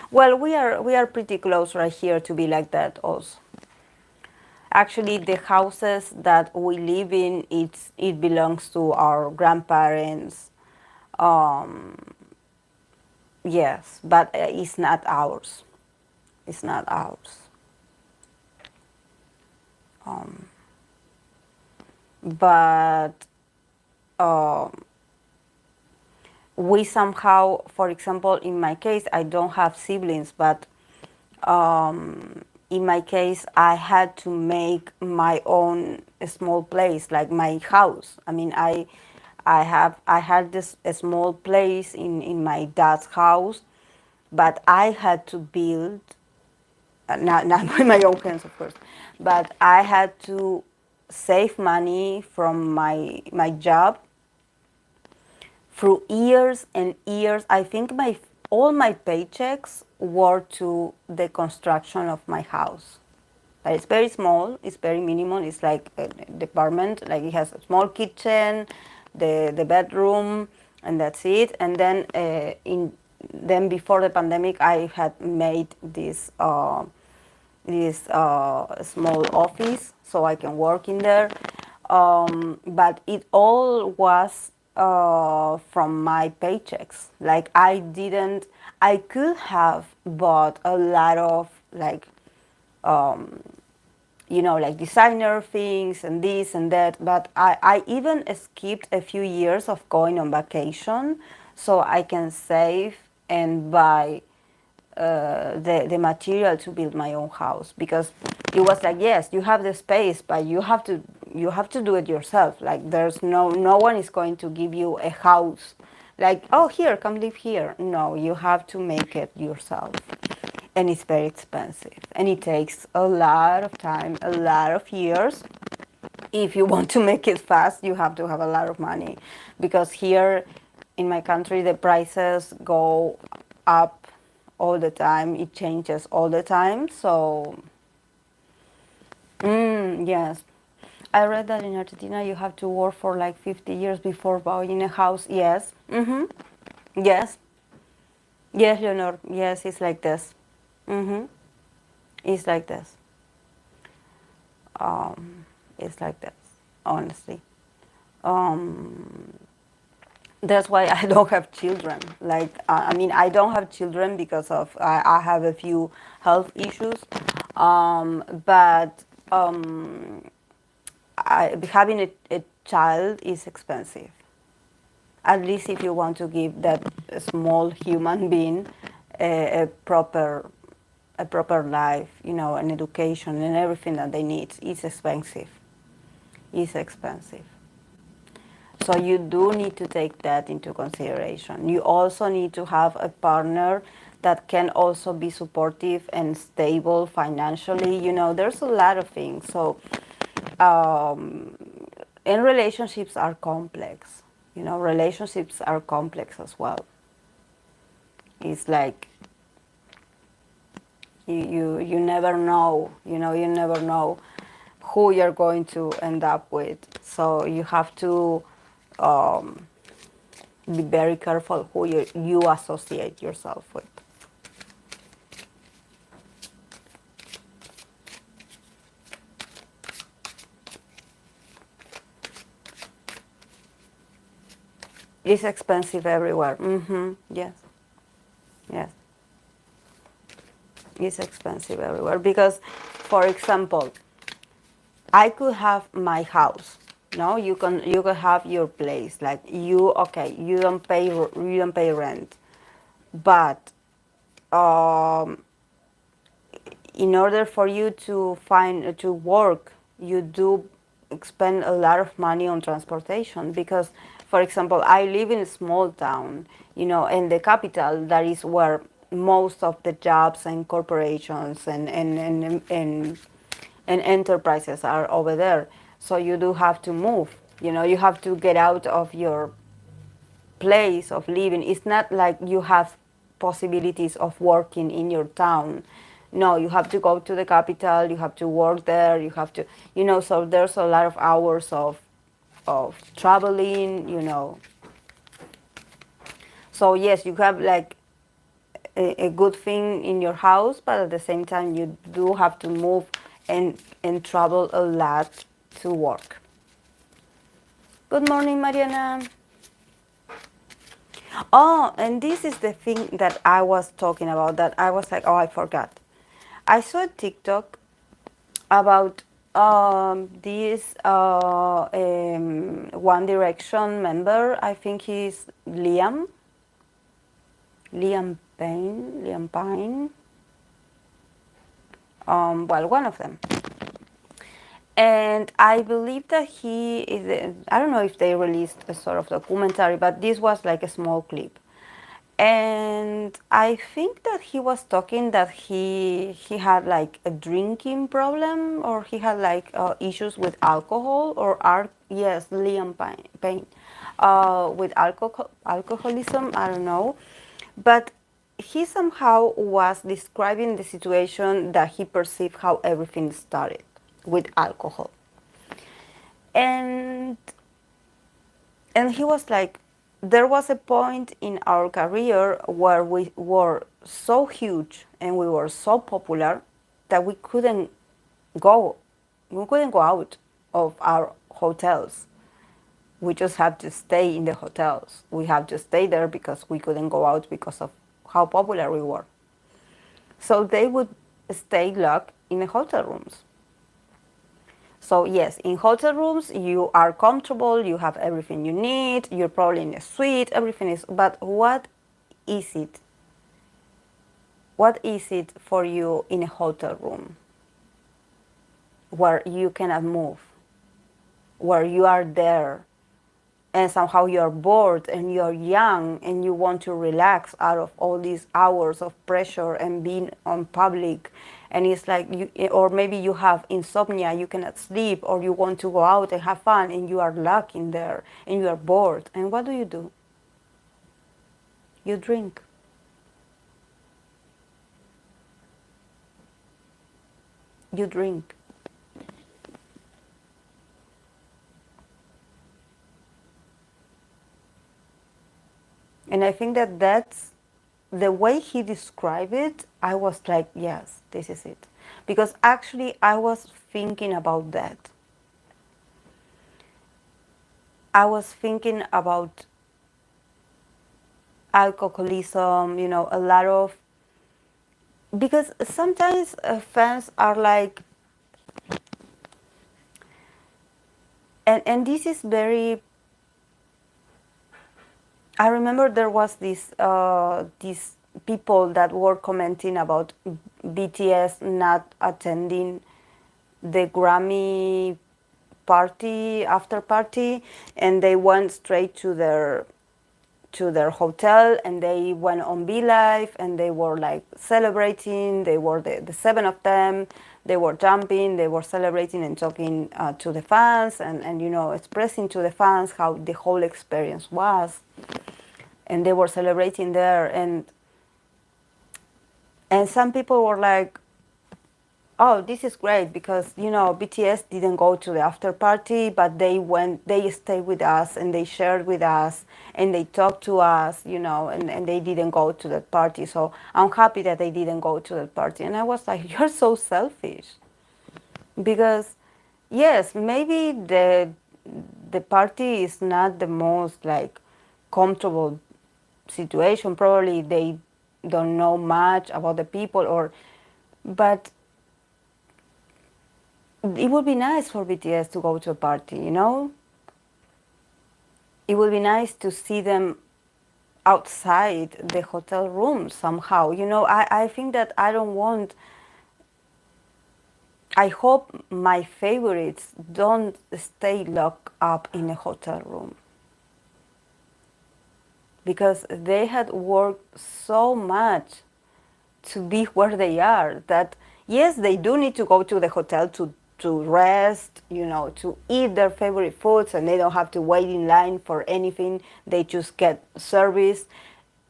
Well, we are pretty close right here to be like that also. Actually, the houses that we live in, it belongs to our grandparents. Um, yes, but it's not ours. It's not ours. But we somehow, for example, in my case, I don't have siblings, but in my case, I had to make my own small place, like my house. I mean, I had this a small place in my dad's house, but I had to build, not with my own hands, of course, but I had to save money from my job through years and years. I think all my paychecks were to the construction of my house. It's very small. It's very minimal. It's like a department. Like it has a small kitchen, the bedroom, and that's it. And then then before the pandemic, I had made this small office so I can work in there. But it all was from my paychecks. Like I could have bought a lot of like, like designer things and this and that, but I even skipped a few years of going on vacation so I can save and buy the material to build my own house, because it was like, yes, you have the space, but you have to do it yourself. Like there's no one is going to give you a house like, oh, here, come live here. No, you have to make it yourself, and it's very expensive, and it takes a lot of time, a lot of years. If you want to make it fast, you have to have a lot of money, because here in my country the prices go up all the time. It changes all the time. So yes, I read that in Argentina you have to work for like 50 years before buying a house. Yes. Yes. Yes, Leonor. Yes, it's like this. It's like this. It's like this, honestly. That's why I don't have children. Like, I mean, I don't have children because of I have a few health issues, but having a child is expensive. At least if you want to give that small human being a proper life, an education and everything that they need, it's expensive. It's expensive. So you do need to take that into consideration. You also need to have a partner that can also be supportive and stable financially. There's a lot of things. So, and relationships are complex. Relationships are complex as well. It's like you never know. You never know who you're going to end up with. So you have to be very careful who you associate yourself with. It's expensive everywhere. Yes, yes. It's expensive everywhere because, for example, I could have my house. No, you can have your place. Like you don't pay rent, but um, in order for you to work, you do spend a lot of money on transportation because, for example, I live in a small town, in the capital. That is where most of the jobs and corporations and enterprises are over there. So you do have to move. You have to get out of your place of living. It's not like you have possibilities of working in your town. No, you have to go to the capital, you have to work there, you have to, so there's a lot of hours of traveling. So yes, you have like a good thing in your house, but at the same time you do have to move and travel a lot to work. Good morning, Mariana. Oh, and this is the thing that I was talking about, that I was like, oh, I forgot. I saw a TikTok about this One Direction member. I think he's Liam Payne. Well, one of them. And I believe that he is, I don't know if they released a sort of documentary, but this was like a small clip. And I think that he was talking that he had like a drinking problem, or he had like issues with alcohol, yes, Liam Payne, with alcoholism. I don't know, but he somehow was describing the situation that he perceived how everything started with alcohol, and he was like, there was a point in our career where we were so huge and we were so popular that go we couldn't go out of our hotels. We just had to stay in the hotels. We had to stay there because we couldn't go out because of how popular we were. So they would stay locked in the hotel rooms. So yes, in hotel rooms, you are comfortable, you have everything you need, you're probably in a suite, everything is, but what is it? What is it for you in a hotel room where you cannot move, where you are there and somehow you're bored and you're young and you want to relax out of all these hours of pressure and being on public, and it's like or maybe you have insomnia, you cannot sleep, or you want to go out and have fun and you are locked in there and you are bored, and what do? You drink. You drink. And I think that that's the way he described it. I was like, yes, this is it. Because actually, I was thinking about that. I was thinking about alcoholism, a lot of. Because sometimes fans are like. And this is very. I remember there was these people that were commenting about BTS not attending the Grammy party, after party, and they went straight to their hotel, and they went on Live, and they were like celebrating. They were the seven of them. They were jumping, they were celebrating and talking to the fans, and expressing to the fans how the whole experience was. And they were celebrating there, and some people were like, oh, this is great because BTS didn't go to the after party, but they stayed with us and they shared with us and they talked to us, and they didn't go to that party. So I'm happy that they didn't go to that party. And I was like, you're so selfish. Because yes, maybe the party is not the most like comfortable situation. Probably they don't know much about the people, but it would be nice for BTS to go to a party, you know? It would be nice to see them outside the hotel room somehow. You know, I think that I hope my favorites don't stay locked up in a hotel room, because they had worked so much to be where they are that yes, they do need to go to the hotel to rest, you know, to eat their favorite foods, and they don't have to wait in line for anything. They just get service.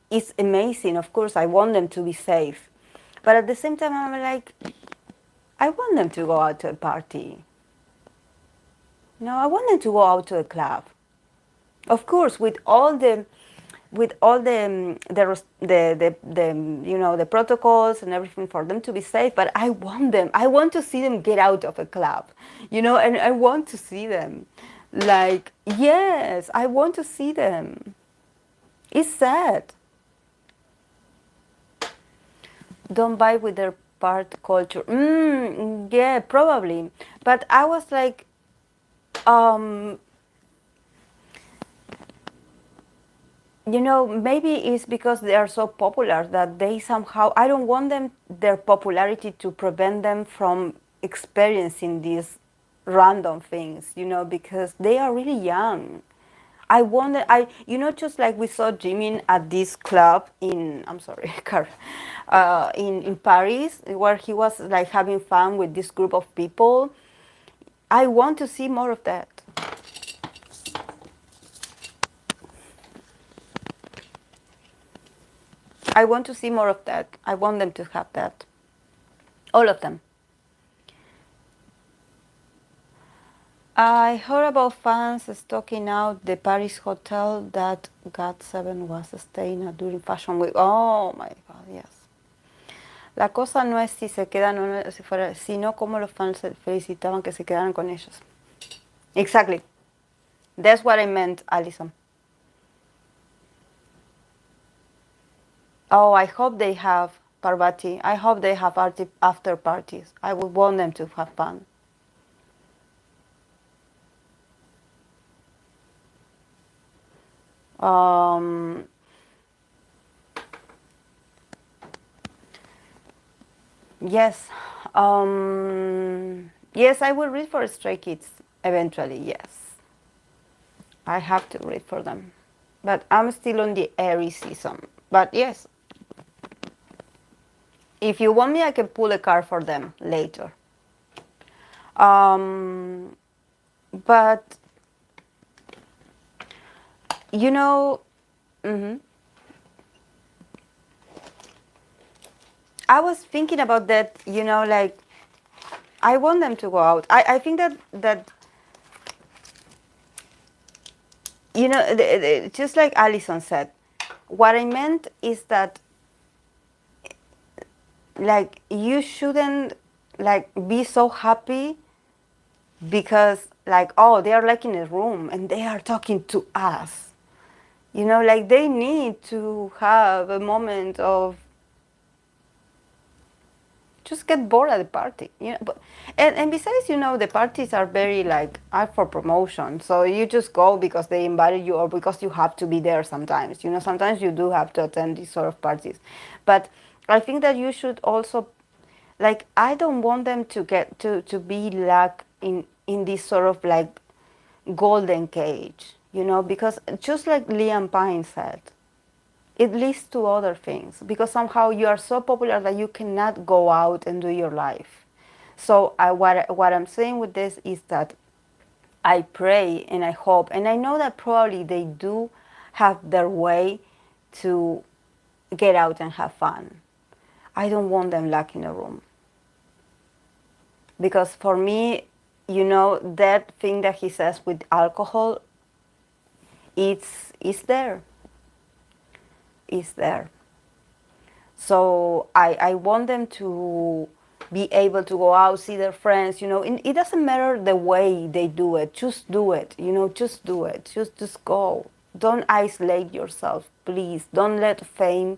It's amazing. Of course, I want them to be safe. But at the same time, I'm like, I want them to go out to a party. No, I want them to go out to a club. Of course, with all the you know, the protocols and everything for them to be safe. But I want to see them get out of a club, you know, and I want to see them, like, yes, I want to see them. It's sad. Don't buy with their part culture. Yeah, probably. But I was like, um, you know, maybe it's because they are so popular that they somehow, I don't want them, their popularity to prevent them from experiencing these random things, you know, because they are really young. I wonder, you know, just like we saw Jimin at this club in, I'm sorry, in Paris, where he was like having fun with this group of people. I want to see more of that. I want to see more of that. I want them to have that. All of them. I heard about fans stocking out the Paris hotel that GOT7 was staying at during Fashion Week. Oh my God, yes. La cosa no es si se quedan o no, si fuera, sino cómo los fans se felicitaban que se quedaran con ellos. Exactly. That's what I meant, Alison. Oh, I hope they have Parvati. I hope they have after parties. I would want them to have fun. Yes. Yes, I will read for Stray Kids eventually, yes. I have to read for them. But I'm still on the airy season. But yes, if you want me, I can pull a card for them later. But, you know, I was thinking about that, you know, like, I want them to go out. I think that you know, just like Alison said, what I meant is that, like, you shouldn't, like, be so happy because, like, oh, they are like in a room and they are talking to us. You know, like, they need to have a moment of just get bored at the party, you know. But and besides, you know, the parties are very like are for promotion, so you just go because they invited you or because you have to be there sometimes. You know, sometimes you do have to attend these sort of parties, but I think that you should also, like, I don't want them to get to be like in this sort of like golden cage, you know, because just like Liam Pine said, it leads to other things because somehow you are so popular that you cannot go out and do your life. So what I'm saying with this is that I pray and I hope, and I know that probably they do have their way to get out and have fun. I don't want them locked in a room. Because for me, you know, that thing that he says with alcohol, it's there. It's there. So I want them to be able to go out, see their friends, you know. It doesn't matter the way they do it. Just do it, you know, just do it. Just go. don't isolate yourself, please. Don't let fame.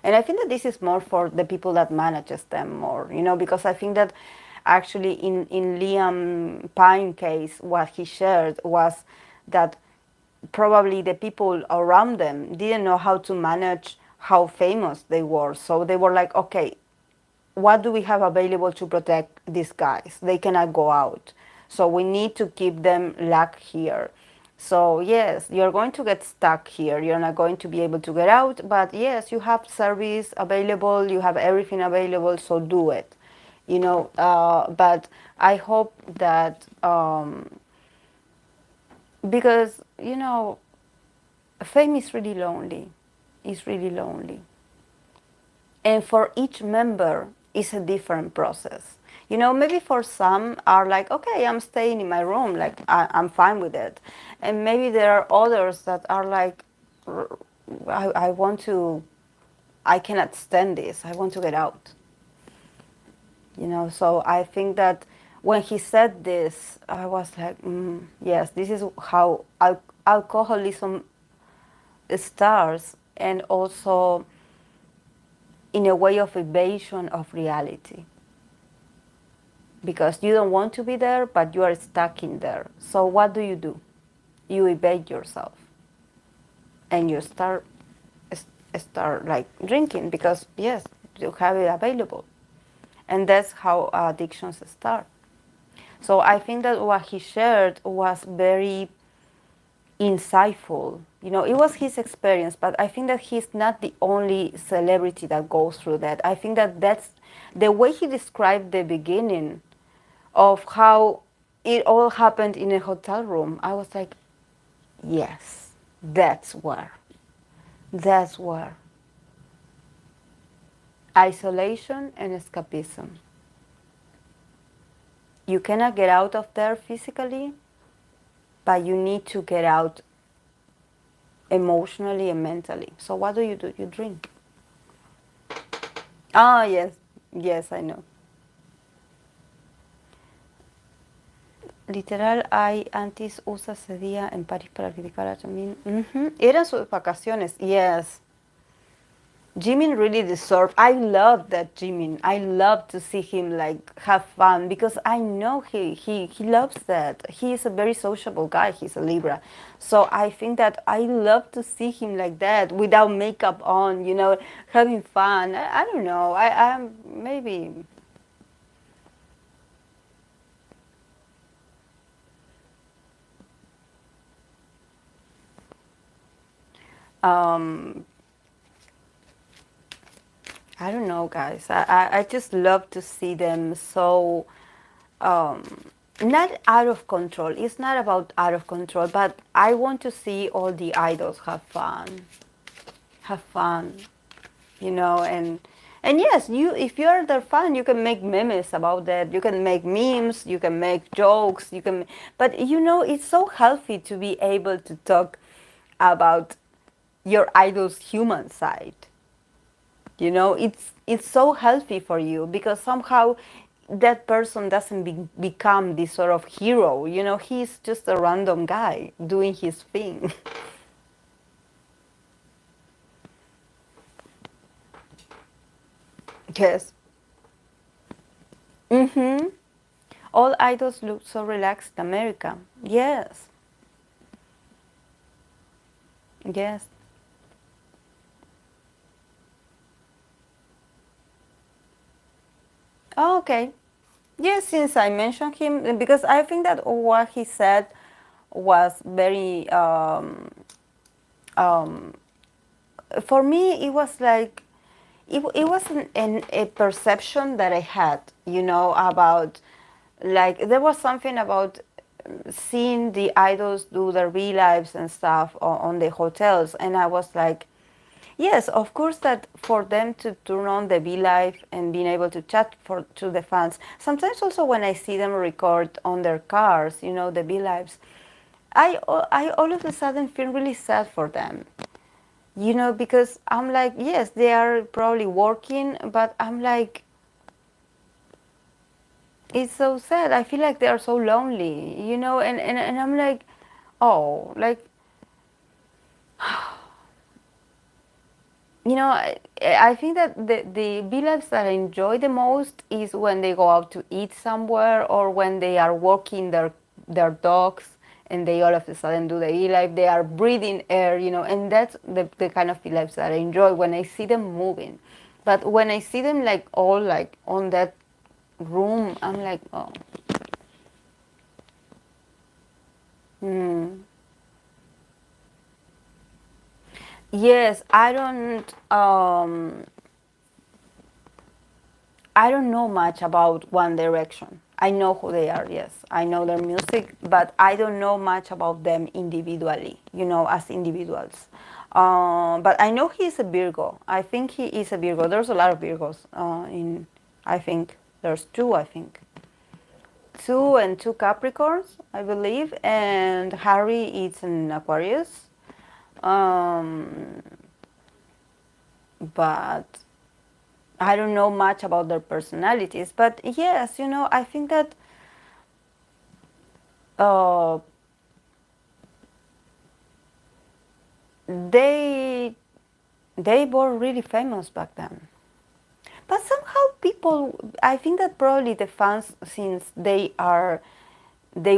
And I think that this is more for the people that manages them more, because I think that actually in Liam Pine case, what he shared was that probably the people around them didn't know how to manage how famous they were. So they were like, okay, what do we have available to protect these guys? They cannot go out. So we need to keep them locked here. So yes, you're going to get stuck here. You're not going to be able to get out, but yes, you have service available, you have everything available, so do it. But I hope that because fame is really lonely. It's really lonely. And for each member, it's a different process. Maybe for some are like, okay, I'm staying in my room, like I'm fine with it. And maybe there are others that are like, I cannot stand this. I want to get out. So I think that when he said this, I was like, yes, this is how alcoholism starts, and also in a way of evasion of reality. Because you don't want to be there, but you are stuck in there. So what do? You evade yourself, and you start like drinking because yes, you have it available, and that's how addictions start. So I think that what he shared was very insightful. It was his experience, but I think that he's not the only celebrity that goes through that. I think that that's the way he described the beginning of how it all happened in a hotel room. I was like, yes, that's where. That's where. Isolation and escapism. You cannot get out of there physically, but you need to get out emotionally and mentally. So what do? You drink. Ah, yes. Yes, I know. Literal, hay antes usa ese día en París para criticar a Jimin. Eran sus vacaciones, yes. Jimin really deserved. I love that Jimin. I love to see him like have fun because I know he loves that. He is a very sociable guy. He's a Libra, so I think that I love to see him like that without makeup on. Having fun. I don't know. I'm maybe. I don't know, guys. I just love to see them so not out of control. It's not about out of control, but I want to see all the idols have fun. Have fun, and yes, if you're their fan, you can make memes about that. You can make memes, you can make jokes, but it's so healthy to be able to talk about your idol's human side. It's so healthy for you because somehow that person doesn't become this sort of hero. He's just a random guy doing his thing. Yes. All idols look so relaxed in America. Yes. Yes. Oh, okay. Yes, since I mentioned him, because I think that what he said was very, for me, it was like, it was a perception that I had, about, like, there was something about seeing the idols do their real lives and stuff on the hotels, and I was like, yes, of course that for them to turn on the V Live and being able to chat to the fans. Sometimes also when I see them record on their cars, the V Lives, I all of a sudden feel really sad for them. Because I'm like, yes, they are probably working, but I'm like, it's so sad. I feel like they are so lonely, and I'm like, oh, like, I think that the village that I enjoy the most is when they go out to eat somewhere, or when they are walking their dogs, and they all of a sudden do the life. They are breathing air, and that's the kind of lives that I enjoy when I see them moving. But when I see them like all like on that room, I'm like, oh, hmm. Yes, I don't know much about One Direction. I know who they are, yes. I know their music, but I don't know much about them individually, as individuals. But I know he's a Virgo. I think he is a Virgo. There's a lot of Virgos I think. There's two, I think. Two and two Capricorns, I believe. And Harry is an Aquarius. Um, but I don't know much about their personalities, but yes, I think that uh, they they were really famous back then. But somehow people, I think that probably the fans, since they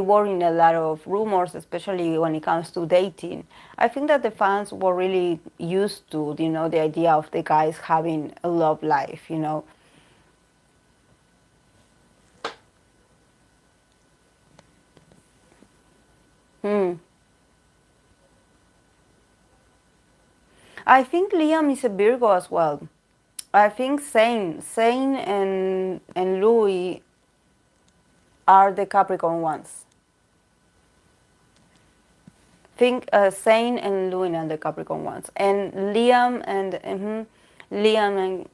were in a lot of rumors, especially when it comes to dating. I think that the fans were really used to, the idea of the guys having a love life. Hmm. I think Liam is a Virgo as well. I think Zane and Louis are the Capricorn ones. Think Zane and Louis are the Capricorn ones, and Liam and Liam and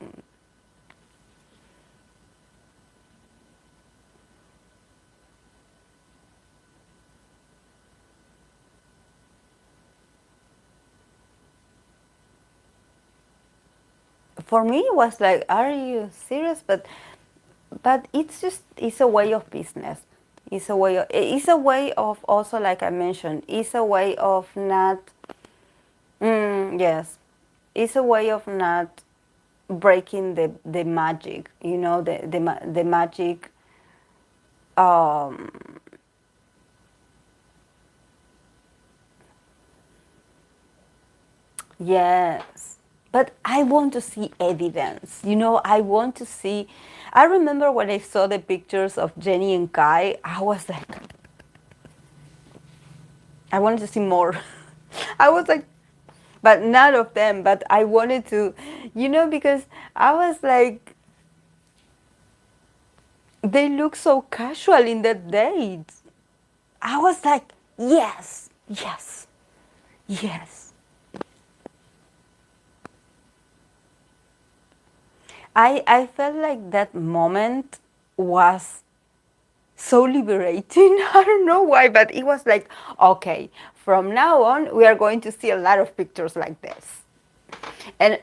for me it was like, are you serious? But it's a way of business. It's a way of also, like I mentioned, it's a way of not. Yes, it's a way of not breaking the magic. The magic. Um, yes, but I want to see evidence. I want to see. I remember when I saw the pictures of Jenny and Kai, I was like, I wanted to see more. I was like, but none of them. But I wanted to, because I was like, they look so casual in that date. I was like, yes, yes, yes. I felt like that moment was so liberating. I don't know why, but it was like, okay, from now on, we are going to see a lot of pictures like this. And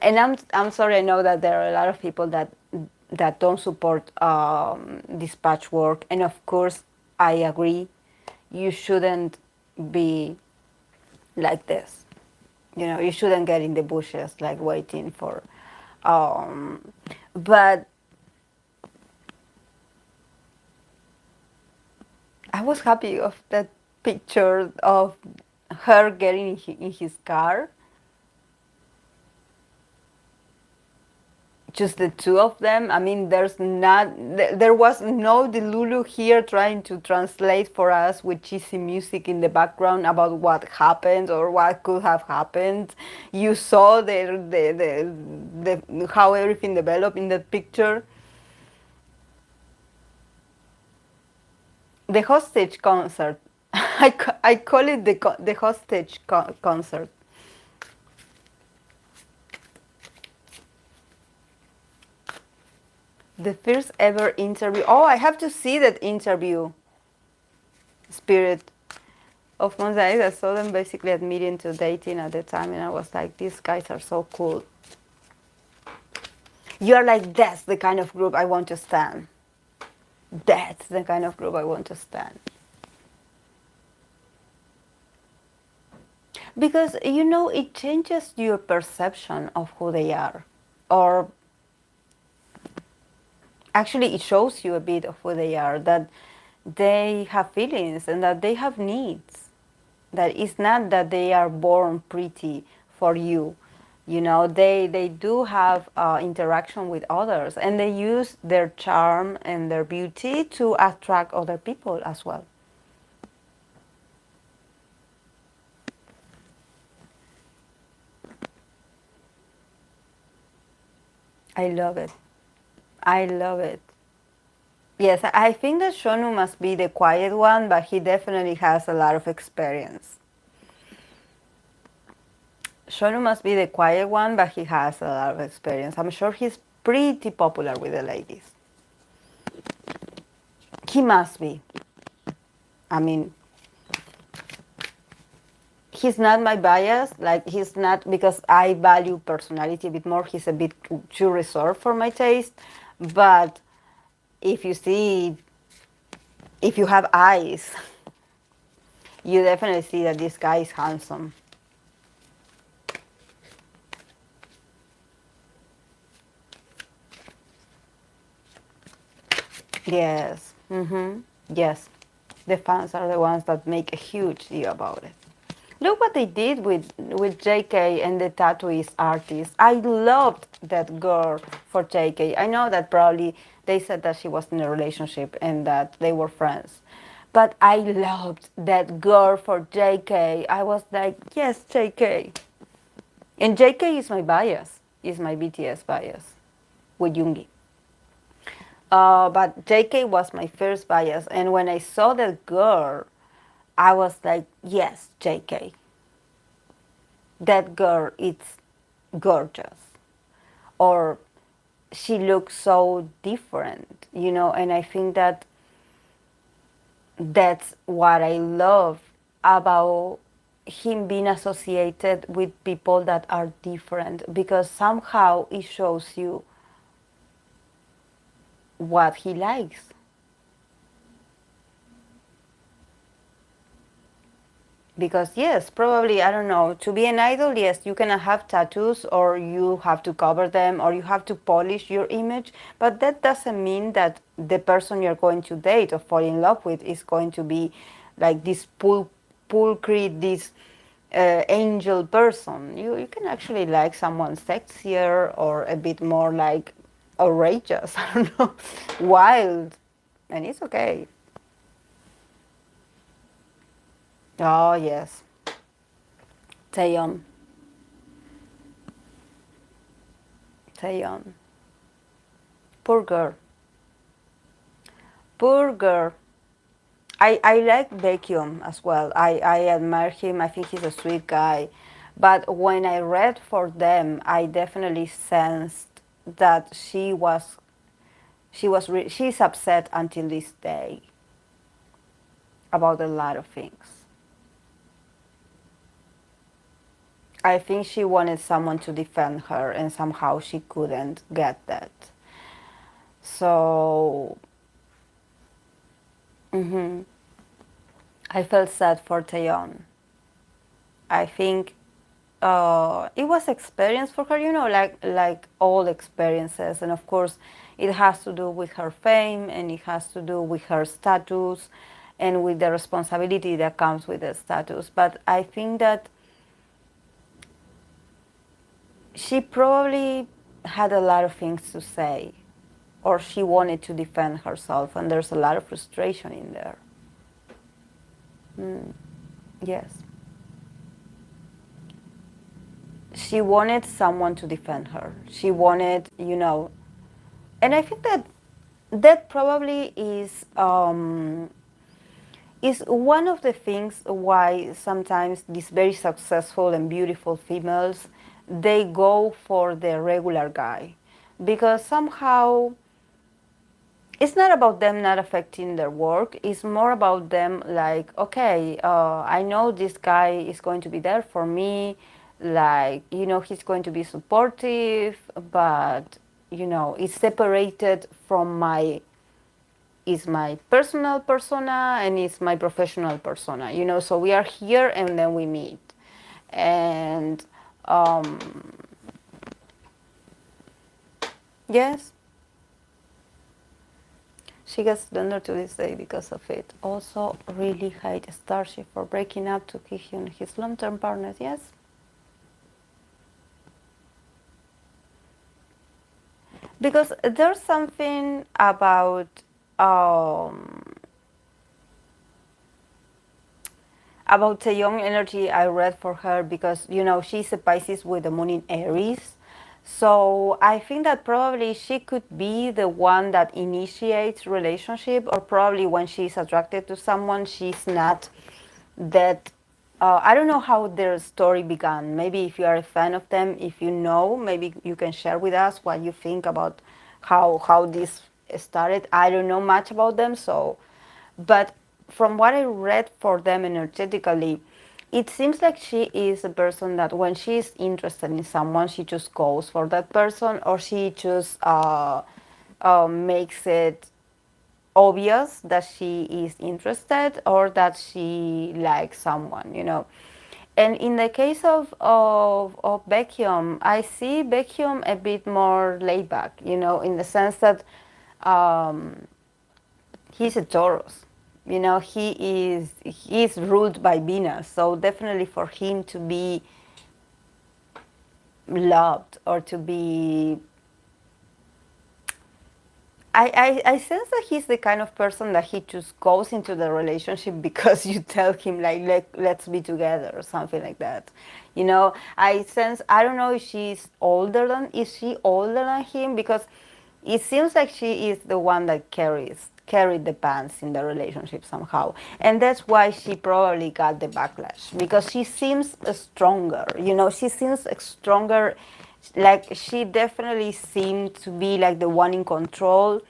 I'm sorry. I know that there are a lot of people that don't support this patchwork, and of course, I agree. You shouldn't be like this. You shouldn't get in the bushes like waiting for. Um, but I was happy of that picture of her getting in his car, just the two of them. I mean, there was no Delulu here trying to translate for us with cheesy music in the background about what happened or what could have happened. You saw the how everything developed in that picture. The hostage concert. I call it the hostage concert. The first ever interview. Oh, I have to see that interview. Spirit of Mosaic. I saw them basically admitting to dating at the time, and I was like, these guys are so cool. You're like, that's the kind of group I want to stand. That's the kind of group I want to stand. Because, you know, it changes your perception of who they are. Or actually, it shows you a bit of who they are, that they have feelings and that they have needs. That it's not that they are born pretty for you. You know, they do have interaction with others, and they use their charm and their beauty to attract other people as well. I love it. I love it. Yes, I think that Shonu must be the quiet one, but he definitely has a lot of experience. Shonu must be the quiet one, but he has a lot of experience. I'm sure he's pretty popular with the ladies. He must be. I mean, he's not my bias. Like, he's not, because I value personality a bit more. He's a bit too reserved for my taste. But if you see, if you have eyes, you definitely see that this guy is handsome. Yes. Yes. The fans are the ones that make a huge deal about it. Look what they did with JK and the tattooist artist. I loved that girl for JK. I know that probably they said that she was in a relationship and that they were friends. But I loved that girl for JK. I was like, yes, JK. And JK is my bias, is my BTS bias with Yoongi. But JK was my first bias. And when I saw that girl, I was like, yes, JK. That girl is gorgeous. Or she looks so different, you know, and I think that that's what I love about him being associated with people that are different, because somehow it shows you what he likes. Because yes, probably, I don't know, to be an idol, yes, you cannot have tattoos, or you have to cover them, or you have to polish your image, but that doesn't mean that the person you're going to date or fall in love with is going to be like this pulcrid, this angel person. You can actually like someone sexier or a bit more like outrageous, I don't know, wild, and it's okay. Oh yes, Taeyeon. Taeyeon. Poor girl. Poor girl. I like Baekhyun as well. I admire him. I think he's a sweet guy. But when I read for them, I definitely sensed that she's upset until this day about a lot of things. I think she wanted someone to defend her, and somehow she couldn't get that. So I felt sad for Taeyeon. I think it was experience for her, you know, like all experiences, and of course, it has to do with her fame, and it has to do with her status, and with the responsibility that comes with the status. But I think that she probably had a lot of things to say, or she wanted to defend herself, and there's a lot of frustration in there. Yes. She wanted someone to defend her. She wanted, you know, and I think that that probably is one of the things why sometimes these very successful and beautiful females, they go for the regular guy, because somehow it's not about them not affecting their work. It's more about them like, okay, I know this guy is going to be there for me. Like, you know, he's going to be supportive, but, you know, it's separated from is my personal persona and it's my professional persona, you know, so we are here and then we meet. And yes, she gets slender to this day because of it. Also, really hate Starship for breaking up to his long-term partners. Yes. Because there's something um, about the young energy I read for her, because she's a Pisces with the moon in Aries. So I think that probably she could be the one that initiates relationship, or probably when she's attracted to someone, she's not that. I don't know how their story began. Maybe if you are a fan of them, if you know, maybe you can share with us what you think about how this started. I don't know much about them, so, but from what I read for them energetically, it seems like she is a person that when she is interested in someone, she just goes for that person, or she just makes it obvious that she is interested or that she likes someone. And in the case of Beckham, I see Beckham a bit more laid back, in the sense that um, he's a Taurus. He's ruled by Venus, so definitely for him to be loved or to be, I sense that he's the kind of person that he just goes into the relationship because you tell him, like, let's be together or something like that. I sense, I don't know if is she older than him, because it seems like she is the one that carried the pants in the relationship somehow, and that's why she probably got the backlash, because she seems stronger. She seems stronger, like she definitely seemed to be like the one in control.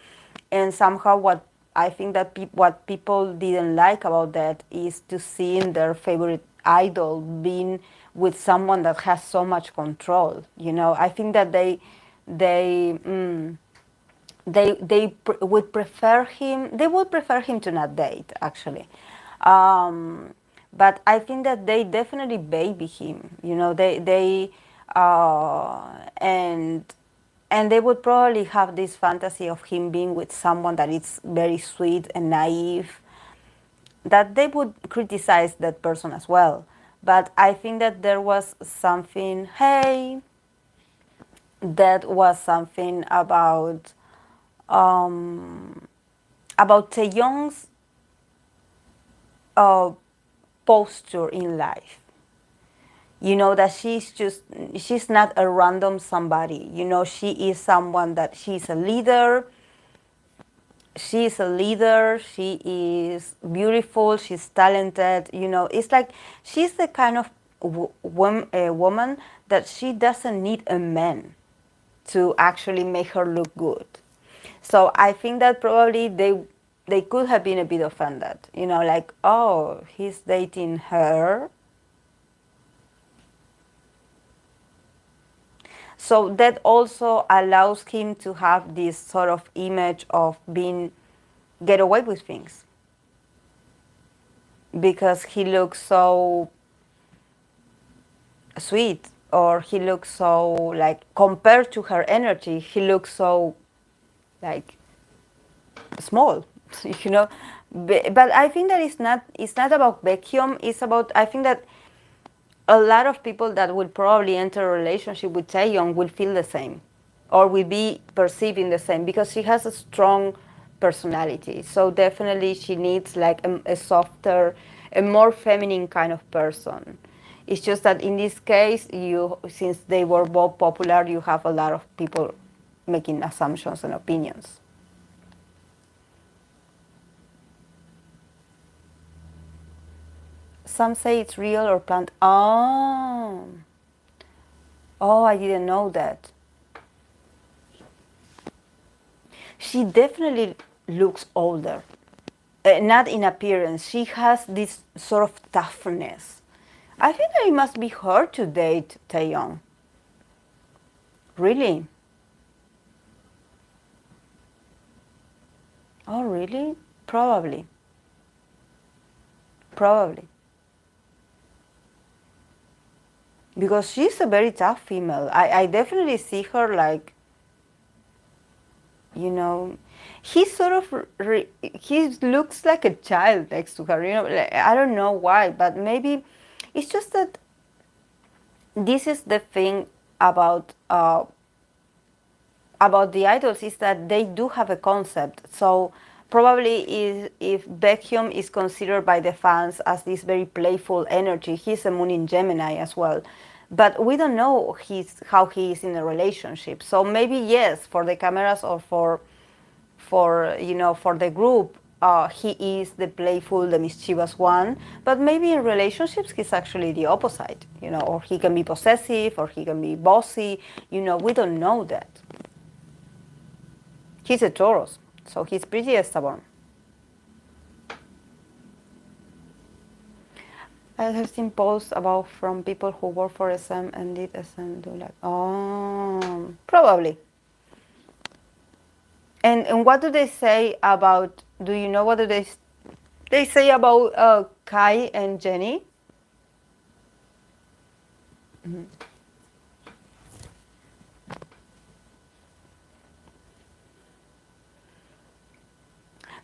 And somehow what I think that what people didn't like about that is to seeing their favorite idol being with someone that has so much control. I think that they would prefer him. They would prefer him to not date, actually. Um, but I think that they definitely baby him. And they would probably have this fantasy of him being with someone that is very sweet and naive, that they would criticize that person as well. But I think that there was something, hey, that was something um, about Taeyong's uh, posture in life. That she's not a random somebody. She is someone that she's a leader. She's a leader. She is beautiful. She's talented. It's like she's the kind of woman that she doesn't need a man to actually make her look good. So I think that probably they could have been a bit offended, like, oh, he's dating her. So that also allows him to have this sort of image of being get away with things, because he looks so sweet, or he looks so, like, compared to her energy, he looks so, like, small. you know but I think that it's not about vacuum. It's about, I think that a lot of people that will probably enter a relationship with Taeyong will feel the same, or will be perceiving the same, because she has a strong personality. So definitely she needs like a softer, a more feminine kind of person. It's just that in this case, since they were both popular, you have a lot of people making assumptions and opinions. Some say it's real or planned. Oh, I didn't know that. She definitely looks older. Not in appearance. She has this sort of toughness. I think that it must be her to date Taeyong. Really? Oh, really? Probably. Probably. because she's a very tough female. I definitely see her like, you know, he sort of he looks like a child next to her. You know, like, I don't know why, but maybe it's just that this is the thing about the idols, is that they do have a concept. So probably if Beckham is considered by the fans as this very playful energy, he's a moon in Gemini as well. But we don't know how he is in a relationship. So maybe yes, for the cameras or for the group, he is the playful, the mischievous one. But maybe in relationships, he's actually the opposite. Or he can be possessive, or he can be bossy. We don't know that. He's a Taurus, so he's pretty stubborn. I have seen posts about from people who work for SM and did SM do like, oh, probably. And what do they say about? Do you know what do they say about Kai and Jenny? Mm-hmm.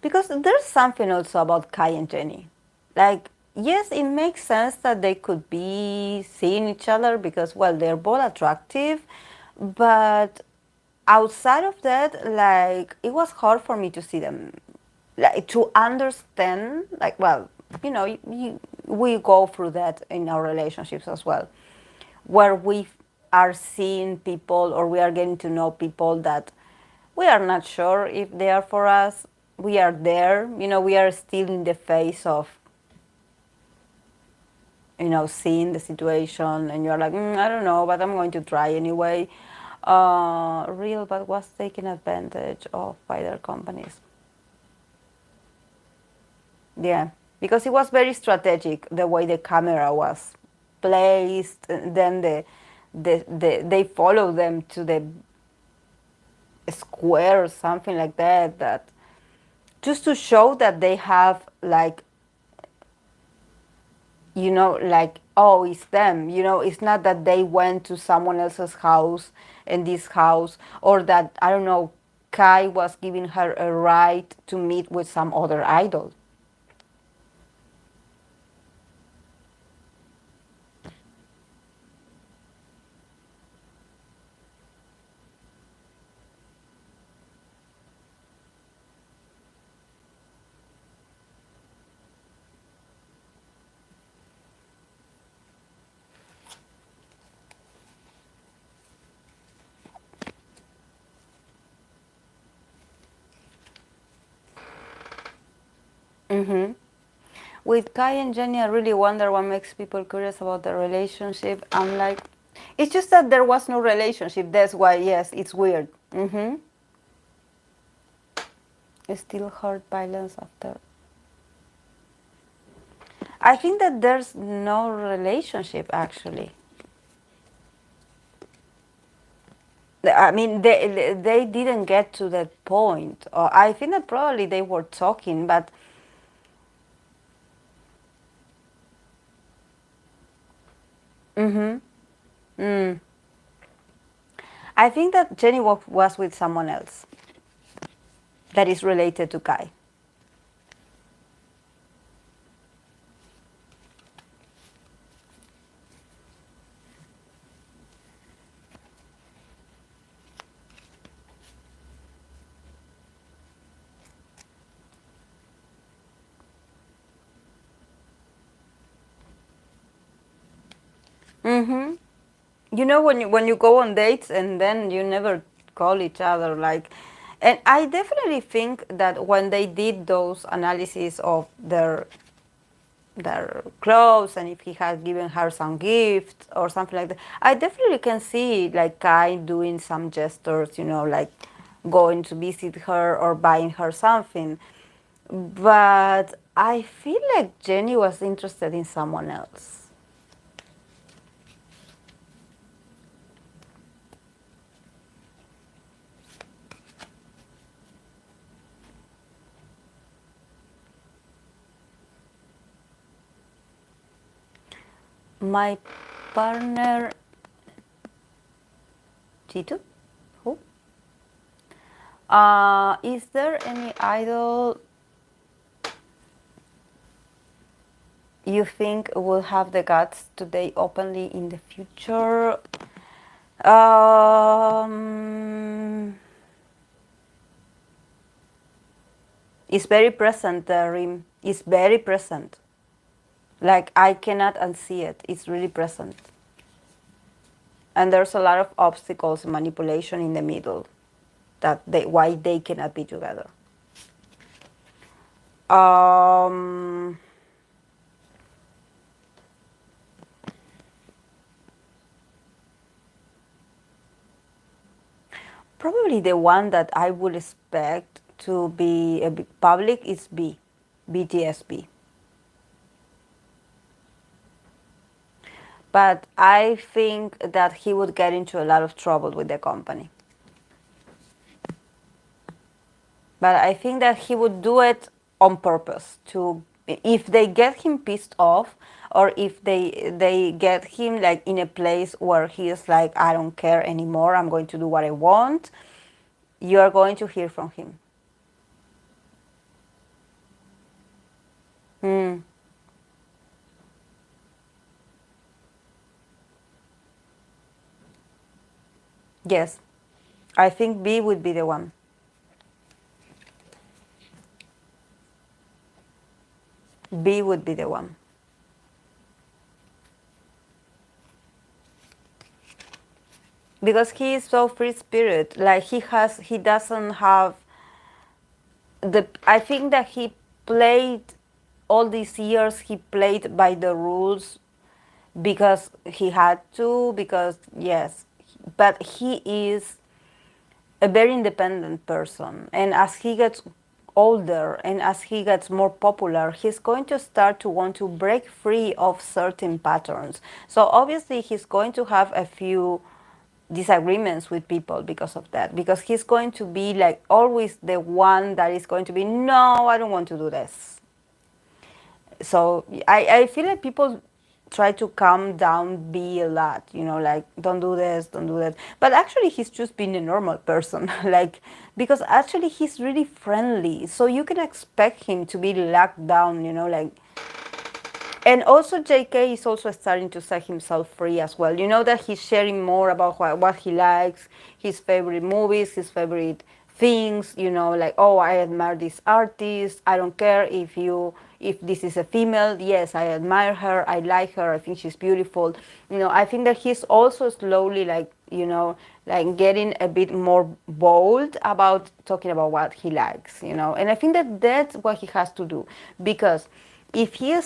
Because there's something also about Kai and Jenny. Like, yes, it makes sense that they could be seeing each other because, well, they're both attractive. But outside of that, like, it was hard for me to see them. Like, to understand, like, well, we go through that in our relationships as well, where we are seeing people or we are getting to know people that we are not sure if they are for us. We are there, we are still in the phase of, seeing the situation, and you're like, I don't know, but I'm going to try anyway. Real, but was taken advantage of by their companies. Yeah, because it was very strategic the way the camera was placed. Then they follow them to the square or something like that. That just to show that they have like, like, oh, it's them. It's not that they went to someone else's house and this house, or that, I don't know, Kai was giving her a right to meet with some other idol. Mm-hmm. With Kai and Jenny, I really wonder what makes people curious about the relationship. I'm like, it's just that there was no relationship. That's why, yes, it's weird. Mm-hmm. Still hurt violence after. I think that there's no relationship actually. I mean, they didn't get to that point. I think that probably they were talking, but. Mm-hmm. Mm. I think that Jenny was with someone else that is related to Kai. Mm-hmm. When you go on dates and then you never call each other, like, and I definitely think that when they did those analyses of their clothes, and if he had given her some gifts or something like that, I definitely can see like Kai doing some gestures, like going to visit her or buying her something. But I feel like Jenny was interested in someone else. My partner G2? Who? Is there any idol you think will have the guts to date openly in the future? It's very present, the rim. It's very present. Like, I cannot unsee it. It's really present. And there's a lot of obstacles and manipulation in the middle that why they cannot be together. Probably the one that I would expect to be a bit public is BTS B. But I think that he would get into a lot of trouble with the company. But I think that he would do it on purpose to, if they get him pissed off, or if they get him like in a place where he is like, I don't care anymore, I'm going to do what I want, you are going to hear from him. Yes, I think B would be the one. B would be the one. Because he is so free spirit, like he doesn't have I think that he played all these years, he played by the rules because he had to, because yes, but he is a very independent person, and as he gets older and as he gets more popular, he's going to start to want to break free of certain patterns. So obviously he's going to have a few disagreements with people because of that, because he's going to be like always the one that is going to be, no, I don't want to do this. So I feel like people try to calm down B a lot, like, don't do this, don't do that. But actually he's just being a normal person, like, because actually he's really friendly, so you can expect him to be locked down, like. And also JK is also starting to set himself free as well. You know that he's sharing more about what he likes, his favorite movies, his favorite things, like, oh, I admire this artist. I don't care if this is a female. Yes, I admire her. I like her. I think she's beautiful. I think that he's also slowly like getting a bit more bold about talking about what he likes, And I think that that's what he has to do, because if he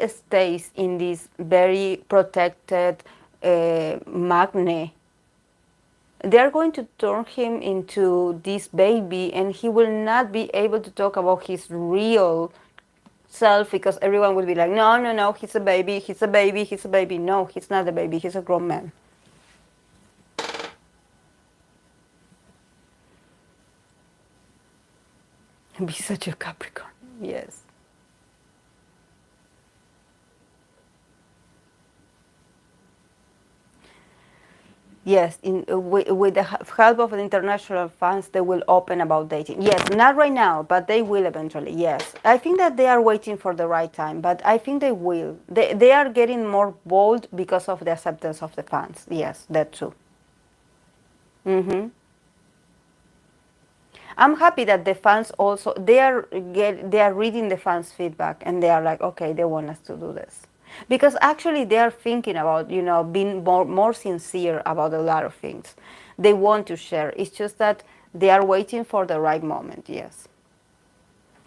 stays in this very protected magnet, they are going to turn him into this baby, and he will not be able to talk about his real self, because everyone will be like, no, no, no, he's a baby, he's a baby, he's a baby. No, he's not a baby, he's a grown man. Be such a Capricorn, yes. Yes, with the help of the international funds, they will open about dating. Yes, not right now, but they will eventually. Yes, I think that they are waiting for the right time, but I think they will. They are getting more bold because of the acceptance of the fans. Yes, that's true. I'm happy that the fans also they are reading the fans' feedback, and they are like, okay, they want us to do this. Because actually they are thinking about, being more sincere about a lot of things. They want to share. It's just that they are waiting for the right moment, yes.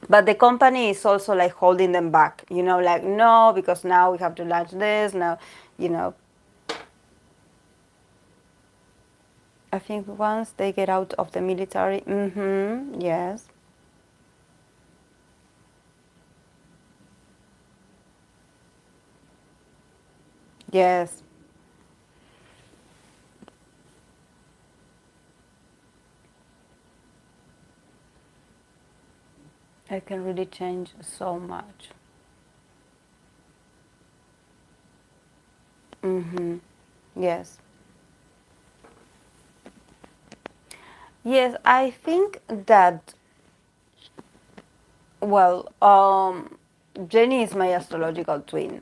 But the company is also like holding them back, like, no, because now we have to launch this, now, I think once they get out of the military, yes. Yes. It can really change so much. Mm-hmm. Yes. Yes, I think that, well, Jenny is my astrological twin.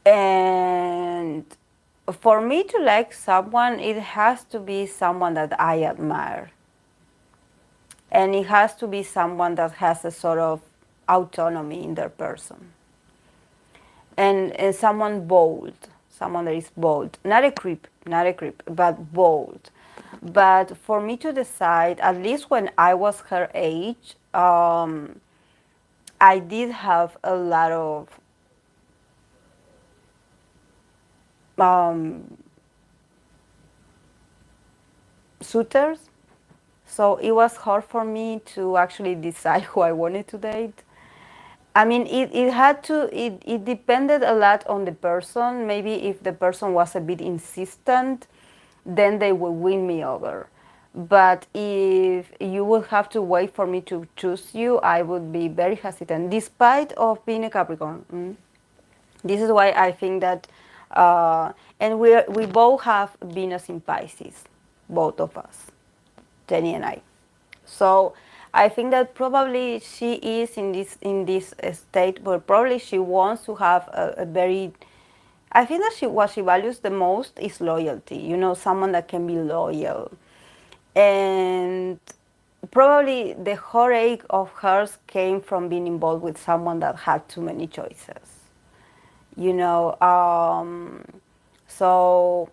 And for me to like someone, it has to be someone that I admire. And it has to be someone that has a sort of autonomy in their person. And someone bold, someone that is bold. Not a creep, but bold. But for me to decide, at least when I was her age, I did have a lot of um, suitors. So it was hard for me to actually decide who I wanted to date. I mean, it depended a lot on the person. Maybe if the person was a bit insistent, then they would win me over. But if you would have to wait for me to choose you, I would be very hesitant, despite of being a Capricorn. This is why I think that, and we both have Venus in Pisces, both of us, Jenny and I. So I think that probably she is in this state where probably she wants to have a very. I think that what she values the most is loyalty. Someone that can be loyal, and probably the heartache of hers came from being involved with someone that had too many choices. You know, so,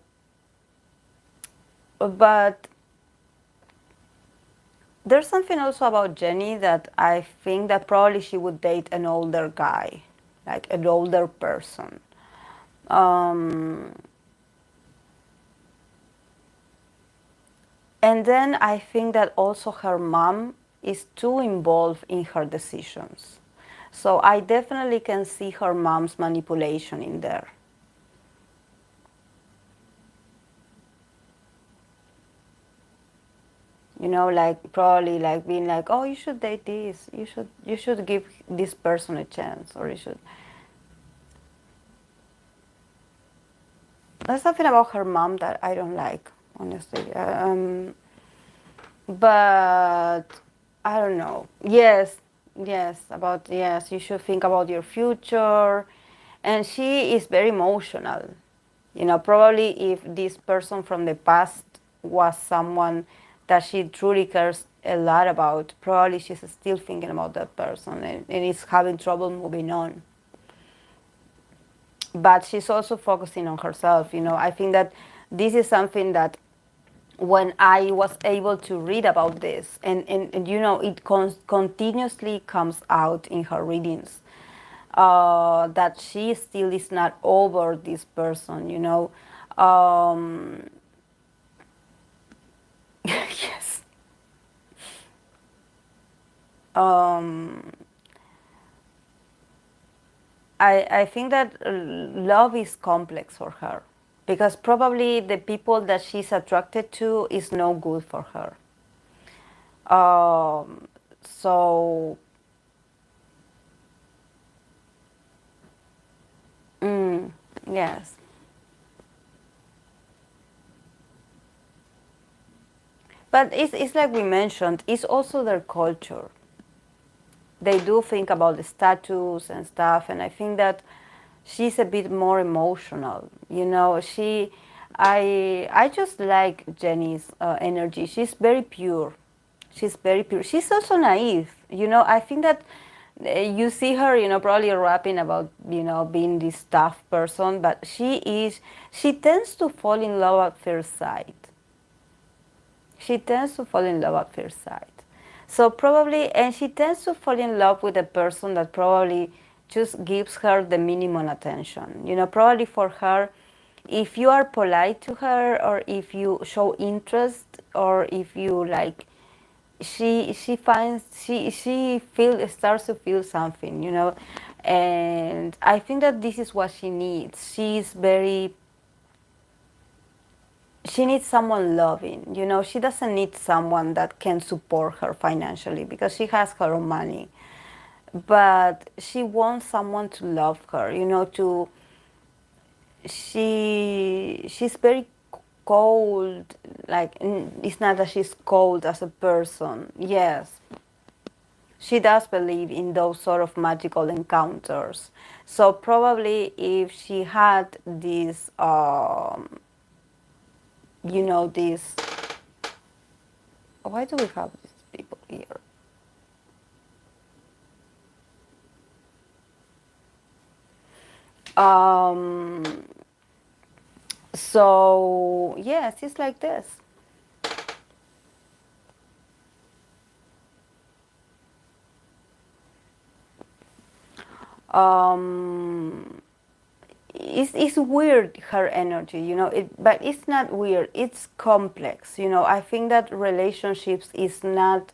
but there's something also about Jenny that I think that probably she would date an older guy, like an older person. Um, and then I think that also her mom is too involved in her decisions. So I definitely can see her mom's manipulation in there. Like probably like being like, oh, you should date this, you should give this person a chance, or you should. There's something about her mom that I don't like, honestly. But I don't know. Yes, you should think about your future. And she is very emotional. Probably if this person from the past was someone that she truly cares a lot about, probably she's still thinking about that person and is having trouble moving on. But she's also focusing on herself. I think that this is something that when I was able to read about this, and it continuously comes out in her readings, that she still is not over this person. Yes. Um, I think that love is complex for her because probably the people that she's attracted to is no good for her. So, yes. But it's like we mentioned, it's also their culture. They do think about the status and stuff, and I think that she's a bit more emotional. I just like Jenny's energy. She's very pure. She's very pure. She's also naive. I think that you see her, probably rapping about, being this tough person, but she tends to fall in love at first sight. She tends to fall in love at first sight. So probably, and she tends to fall in love with a person that probably just gives her the minimum attention. Probably for her, if you are polite to her, or if you show interest, or if you like, she finds she starts to feel something. And I think that this is what she needs. She needs someone loving. She doesn't need someone that can support her financially because she has her own money. but she wants someone to love her, to she's very cold. Like, it's not that she's cold as a person. Yes, she does believe in those sort of magical encounters. So probably if she had this, this. Why do we have these people here? Um, so yes, it's like this. Um, it's weird, her energy, but it's not weird, it's complex. I think that relationships is not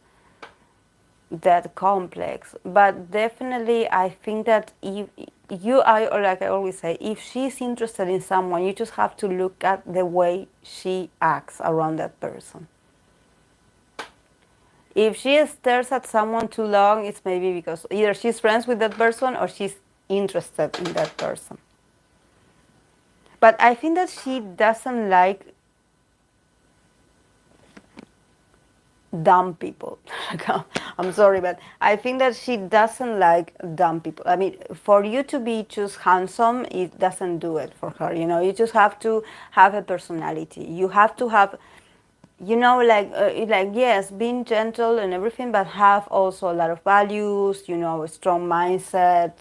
that complex, but definitely I think that if you are, like I always say, if she's interested in someone, you just have to look at the way she acts around that person. If she stares at someone too long, it's maybe because either she's friends with that person or she's interested in that person. But I think that she doesn't like dumb people. I'm sorry, but I think that she doesn't like dumb people. I mean, for you to be just handsome, it doesn't do it for her. You just have to have a personality. You have to have, like yes, being gentle and everything, but have also a lot of values. A strong mindset.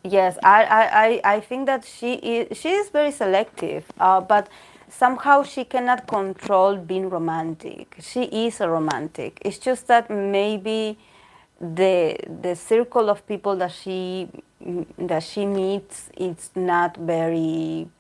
Yes, I think that she is very selective, but somehow she cannot control being romantic. She is a romantic. It's just that maybe the circle of people that she meets, it's not very.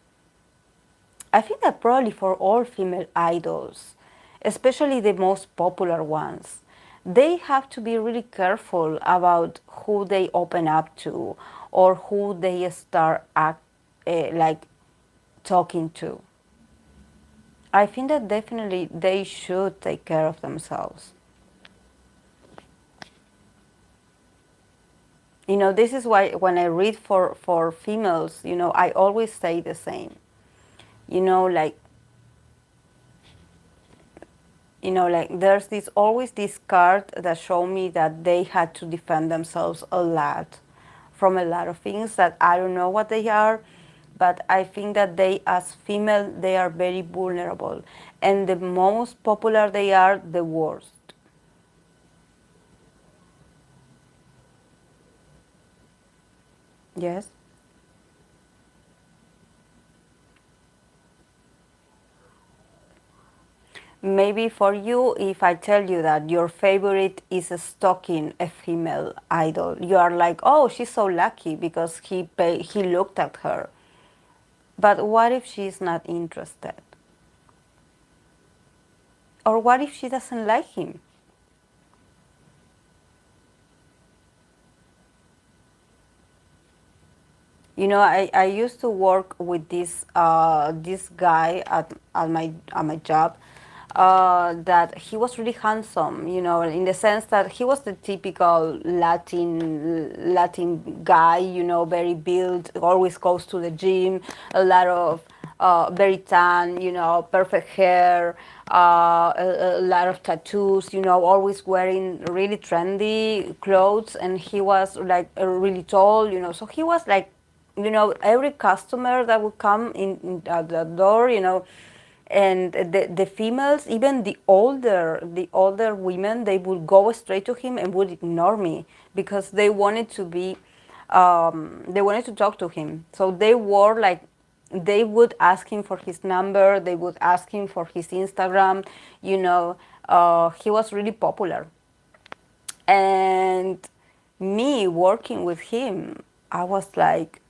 I think that probably for all female idols, especially the most popular ones, they have to be really careful about who they open up to or who they start like talking to. I think that definitely they should take care of themselves. This is why when I read for females, I always say the same. Like, there's always this card that show me that they had to defend themselves a lot from a lot of things that I don't know what they are, but I think that they, as female, they are very vulnerable, and the most popular they are, the worst. Yes. Maybe for you, if I tell you that your favorite is stalking a female idol, you are like, oh, she's so lucky because he looked at her. But what if she's not interested? Or what if she doesn't like him? I used to work with this guy at my job. That he was really handsome, in the sense that he was the typical Latin guy, very built, always goes to the gym, a lot of very tan, perfect hair, a lot of tattoos, always wearing really trendy clothes, and he was like really tall, so he was like, every customer that would come in at the door, and the females, even the older women, they would go straight to him and would ignore me because they wanted to talk to him. So they would ask him for his number, they would ask him for his Instagram. He was really popular, and me working with him, I was like,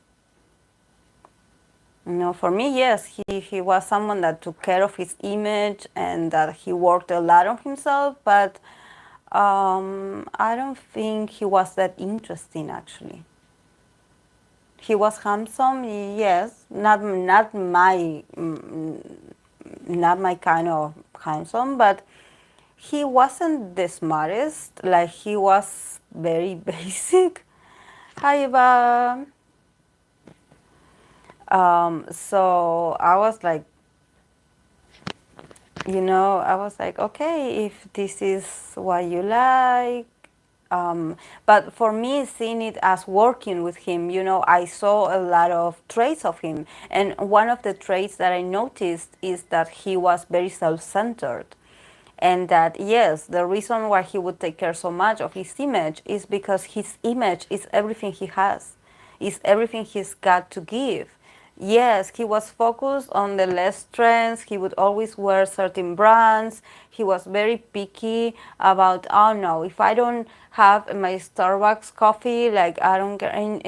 for me, yes, he was someone that took care of his image and that he worked a lot on himself, but I don't think he was that interesting, actually. He was handsome, yes, not my kind of handsome, but he wasn't the smartest, like he was very basic. Hi, Eva. So I was like, I was like, okay, if this is what you like. But for me, seeing it as working with him, I saw a lot of traits of him. And one of the traits that I noticed is that he was very self-centered. And that, yes, the reason why he would take care so much of his image is because his image is everything he has, is everything he's got to give. Yes, he was focused on the less trends. He would always wear certain brands. He was very picky about, oh no, if I don't have my Starbucks coffee, like I don't care. And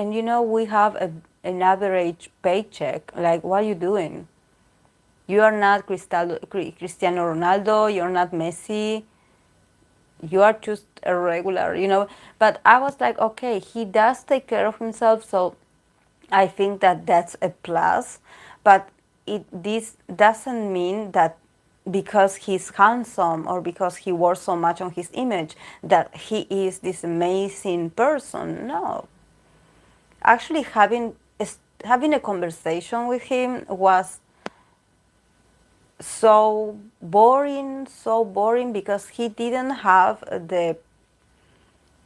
we have an average paycheck. Like, what are you doing? You are not Cristiano Ronaldo. You're not Messi. You are just a regular. But I was like, okay, he does take care of himself, so I think that that's a plus. But this doesn't mean that because he's handsome or because he works so much on his image that he is this amazing person. No. Actually, having a conversation with him was so boring because he didn't have the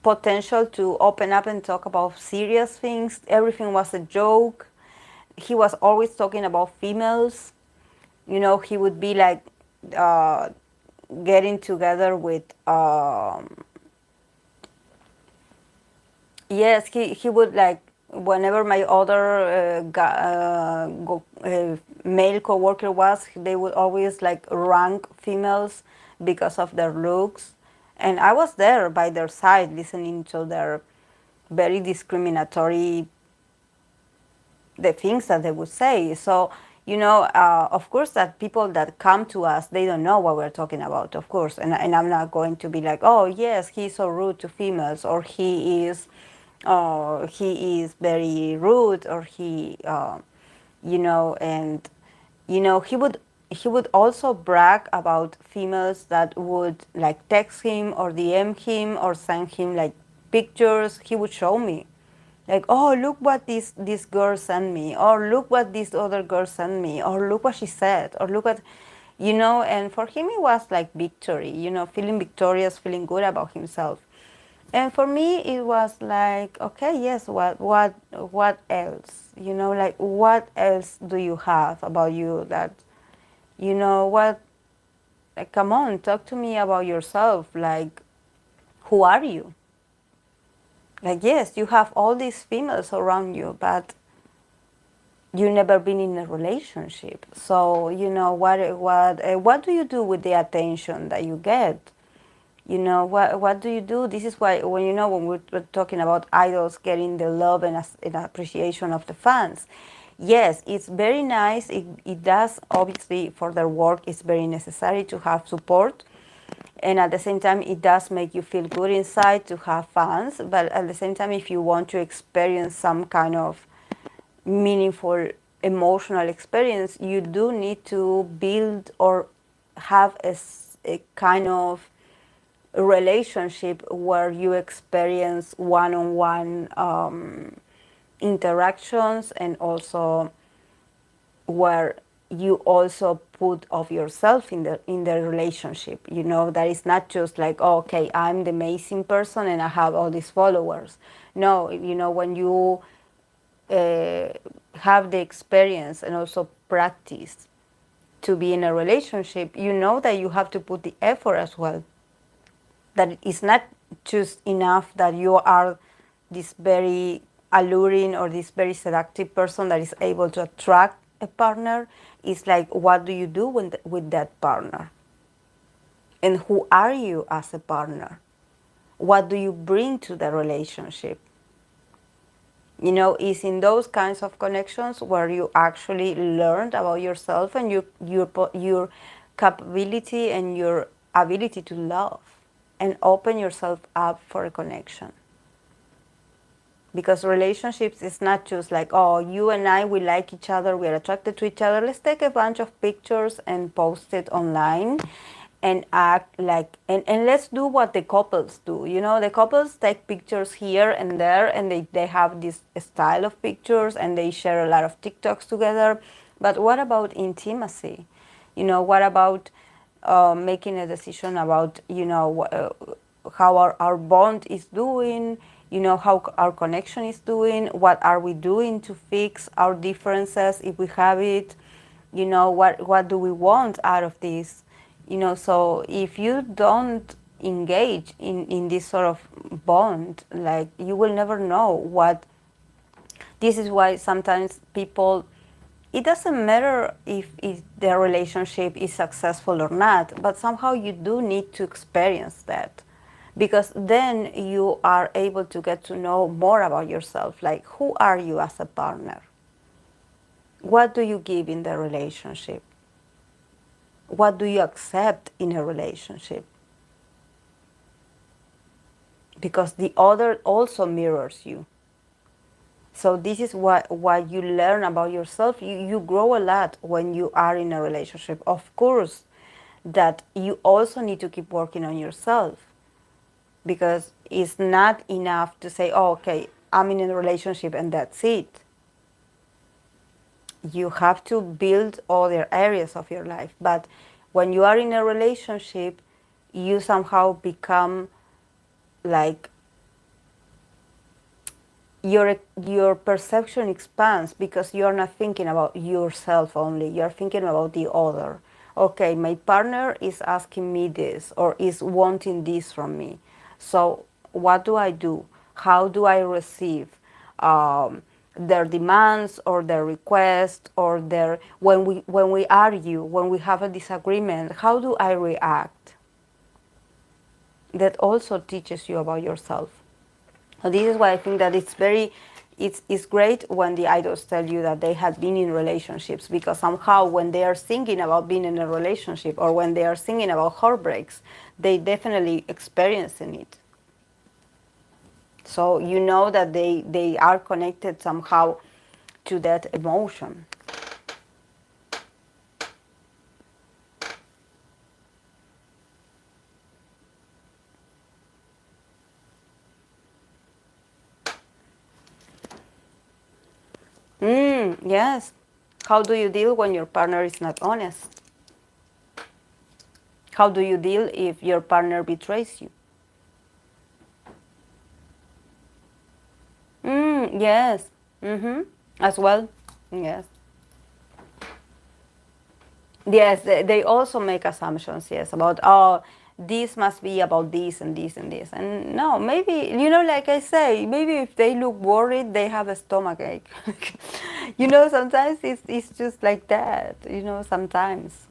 potential to open up and talk about serious things. Everything was a joke. He was always talking about females. He would be like uh, getting together with yes, he would like whenever my other male coworker was, they would always like rank females because of their looks, and I was there by their side listening to their very discriminatory the things that they would say. So, of course, that people that come to us, they don't know what we're talking about, of course. And I'm not going to be like, oh, yes, he's so rude to females, or he is very rude, or and, he would also brag about females that would like text him or DM him or send him like pictures. He would show me like, oh, look what this girl sent me, or look what this other girl sent me, or look what she said, or look at, and for him it was like victory, feeling victorious, feeling good about himself. And for me it was like, okay, yes, what else, like what else do you have about you that, what, like, come on, talk to me about yourself, like, who are you? Like, yes, you have all these females around you, but you never been in a relationship. So, what do you do with the attention that you get? What do you do? This is why when we're talking about idols getting the love and appreciation of the fans. Yes, it's very nice. It does, obviously, for their work, it's very necessary to have support. And at the same time, it does make you feel good inside to have fans. But at the same time, if you want to experience some kind of meaningful emotional experience, you do need to build or have a kind of relationship where you experience one-on-one interactions, and also where you also put of yourself in the relationship, that is not just like, oh, okay, I'm the amazing person and I have all these followers. No, when you have the experience and also practice to be in a relationship, that you have to put the effort as well. That it's not just enough that you are this very alluring or this very seductive person that is able to attract a partner. It's like, what do you do with that partner? And who are you as a partner? What do you bring to the relationship? It's in those kinds of connections where you actually learned about yourself and your capability and your ability to love, and open yourself up for a connection. Because relationships is not just like, oh, you and I, we like each other, we are attracted to each other, let's take a bunch of pictures and post it online, and act like, and let's do what the couples do. The couples take pictures here and there, and they have this style of pictures, and they share a lot of TikToks together. But what about intimacy? What about making a decision about, how our bond is doing, how our connection is doing, what are we doing to fix our differences if we have it, what do we want out of this? So if you don't engage in this sort of bond, like, you will never know what. This is why sometimes people, it doesn't matter if their relationship is successful or not, but somehow you do need to experience that, because then you are able to get to know more about yourself. Like, who are you as a partner? What do you give in the relationship? What do you accept in a relationship? Because the other also mirrors you. So this is what you learn about yourself. You grow a lot when you are in a relationship. Of course, that you also need to keep working on yourself, because it's not enough to say, oh, okay, I'm in a relationship and that's it. You have to build other areas of your life. But when you are in a relationship, you somehow become like, your perception expands, because you're not thinking about yourself only, you're thinking about the other. Okay, my partner is asking me this, or is wanting this from me, so what do I do? How do I receive their demands or their requests, or their, when we argue, when we have a disagreement, how do I react? That also teaches you about yourself. So this is why I think that it's great when the idols tell you that they have been in relationships, because somehow when they are thinking about being in a relationship, or when they are thinking about heartbreaks, they definitely experiencing it. So you know that they are connected somehow to that emotion. Yes. How do you deal when your partner is not honest? How do you deal if your partner betrays you? Yes. As well. Yes. Yes, they also make assumptions, yes, about, oh, this must be about this and this and this. And no, maybe, like I say, maybe if they look worried, they have a stomach ache. Sometimes it's just like that, sometimes.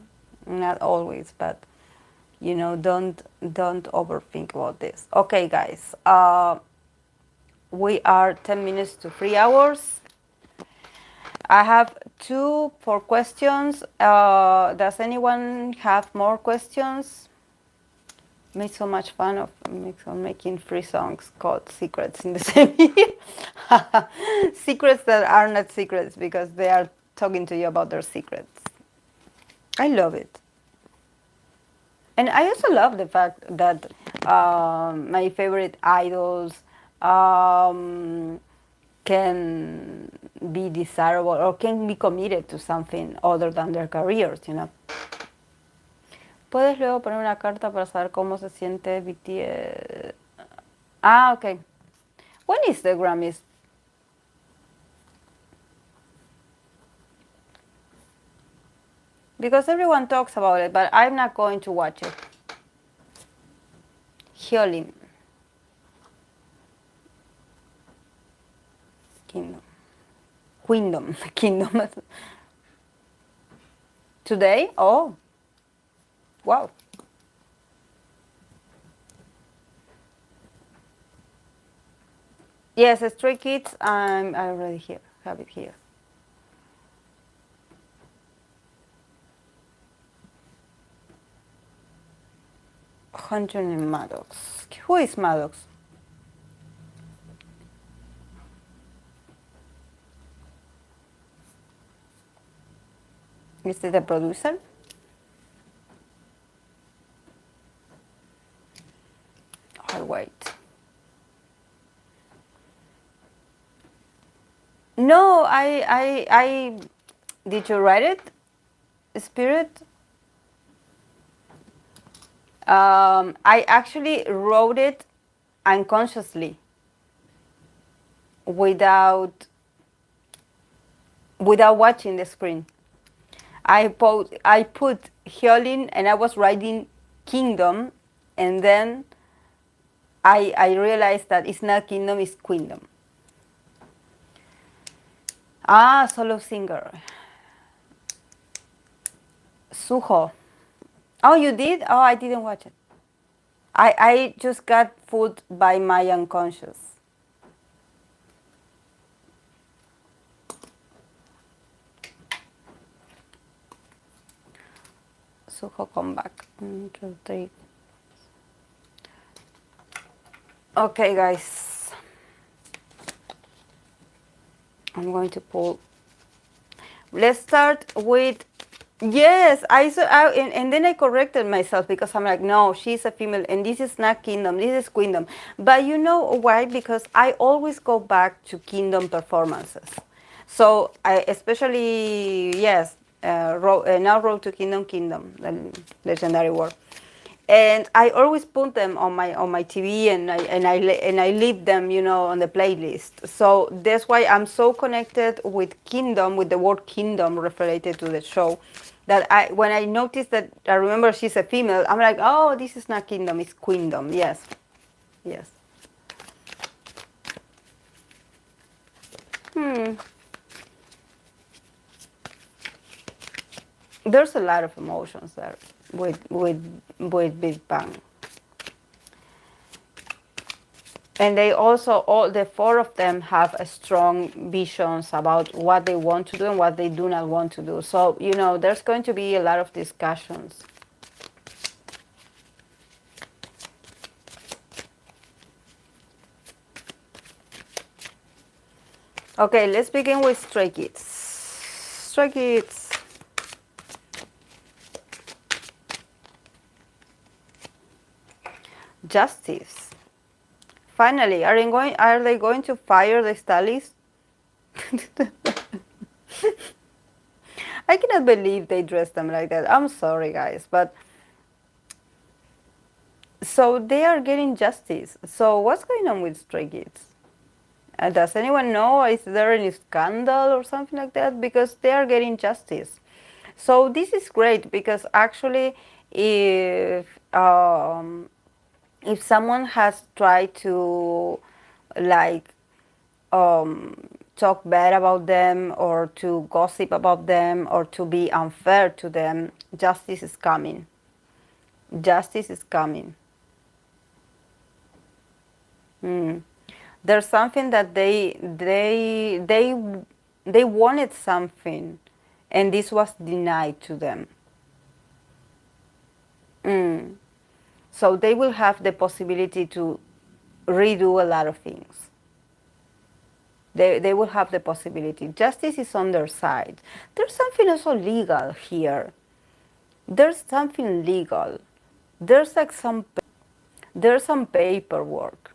Not always, but, don't overthink about this. Okay, guys, we are 10 minutes to 3 hours. I have 4 questions. Does anyone have more questions? Made so much fun of making 3 songs called Secrets in the same year. Secrets that are not secrets, because they are talking to you about their secrets. I love it. And I also love the fact that my favorite idols can be desirable, or can be committed to something other than their careers. Puedes luego poner una carta para saber cómo se siente BTS. Ah, okay. When is the Grammys? Because everyone talks about it, but I'm not going to watch it. Hyolyn. Kingdom. Today? Oh. Wow. Yes, Stray Kids, I already have it here. Hunter and Maddox. Who is Maddox? Is it the producer? I did you write it, Spirit? I actually wrote it unconsciously, without watching the screen. I put Hyolyn, and I was writing kingdom, and then I realized that it's not kingdom, it's queendom. Ah, solo singer. Suho. Oh, you did? Oh, I didn't watch it. I just got fooled by my unconscious. Suho, come back. 1, 2, 3. Okay, guys. I'm going to pull. Let's start with. Yes, I saw, and then I corrected myself because I'm like, no, she's a female, and this is not kingdom, this is queendom. But you know why? Because I always go back to kingdom performances. So I especially, yes, now Road to Kingdom, the legendary work. And I always put them on my TV, and I leave them, on the playlist. So that's why I'm so connected with Kingdom, with the word Kingdom related to the show, that when I noticed that, I remember she's a female, I'm like, oh, this is not Kingdom, it's Queendom. Yes, yes. There's a lot of emotions there with Big Bang. And they also, all the 4 of them have a strong visions about what they want to do and what they do not want to do. So, there's going to be a lot of discussions. Okay, let's begin with Stray Kids. Stray Kids. Justice. Finally, are they going to fire the stylist? I cannot believe they dressed them like that. I'm sorry, guys, but so they are getting justice. So what's going on with Stray Kids? Does anyone know? Is there any scandal or something like that? Because they are getting justice. So this is great, because actually, if someone has tried to, like, talk bad about them, or to gossip about them, or to be unfair to them, justice is coming. Justice is coming. There's something that they wanted something, and this was denied to them. So they will have the possibility to redo a lot of things. They will have the possibility. Justice is on their side. There's something also legal here. There's something legal. There's like there's some paperwork.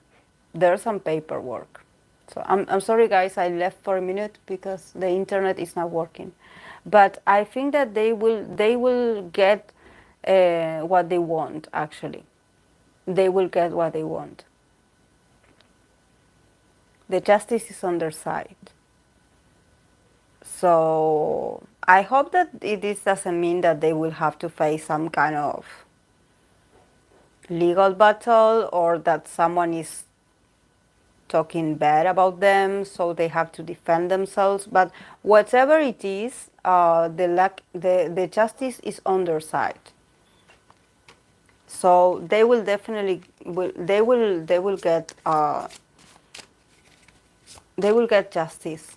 There's some paperwork. So I'm sorry, guys, I left for a minute because the internet is not working. But I think that they will get what they want, actually. They will get what they want. The justice is on their side. So I hope that this doesn't mean that they will have to face some kind of legal battle, or that someone is talking bad about them, so they have to defend themselves. But whatever it is, the justice is on their side. So they will definitely they will get justice.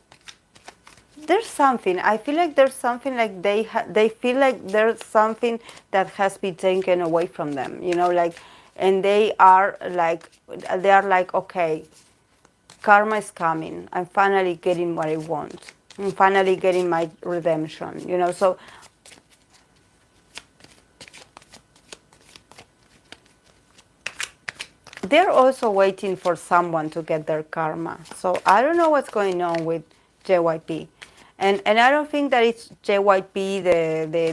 There's something. I feel like there's something, like they feel like there's something that has been taken away from them. And they are like, okay, karma is coming. I'm finally getting what I want. I'm finally getting my redemption. So they're also waiting for someone to get their karma. So I don't know what's going on with JYP. And I don't think that it's JYP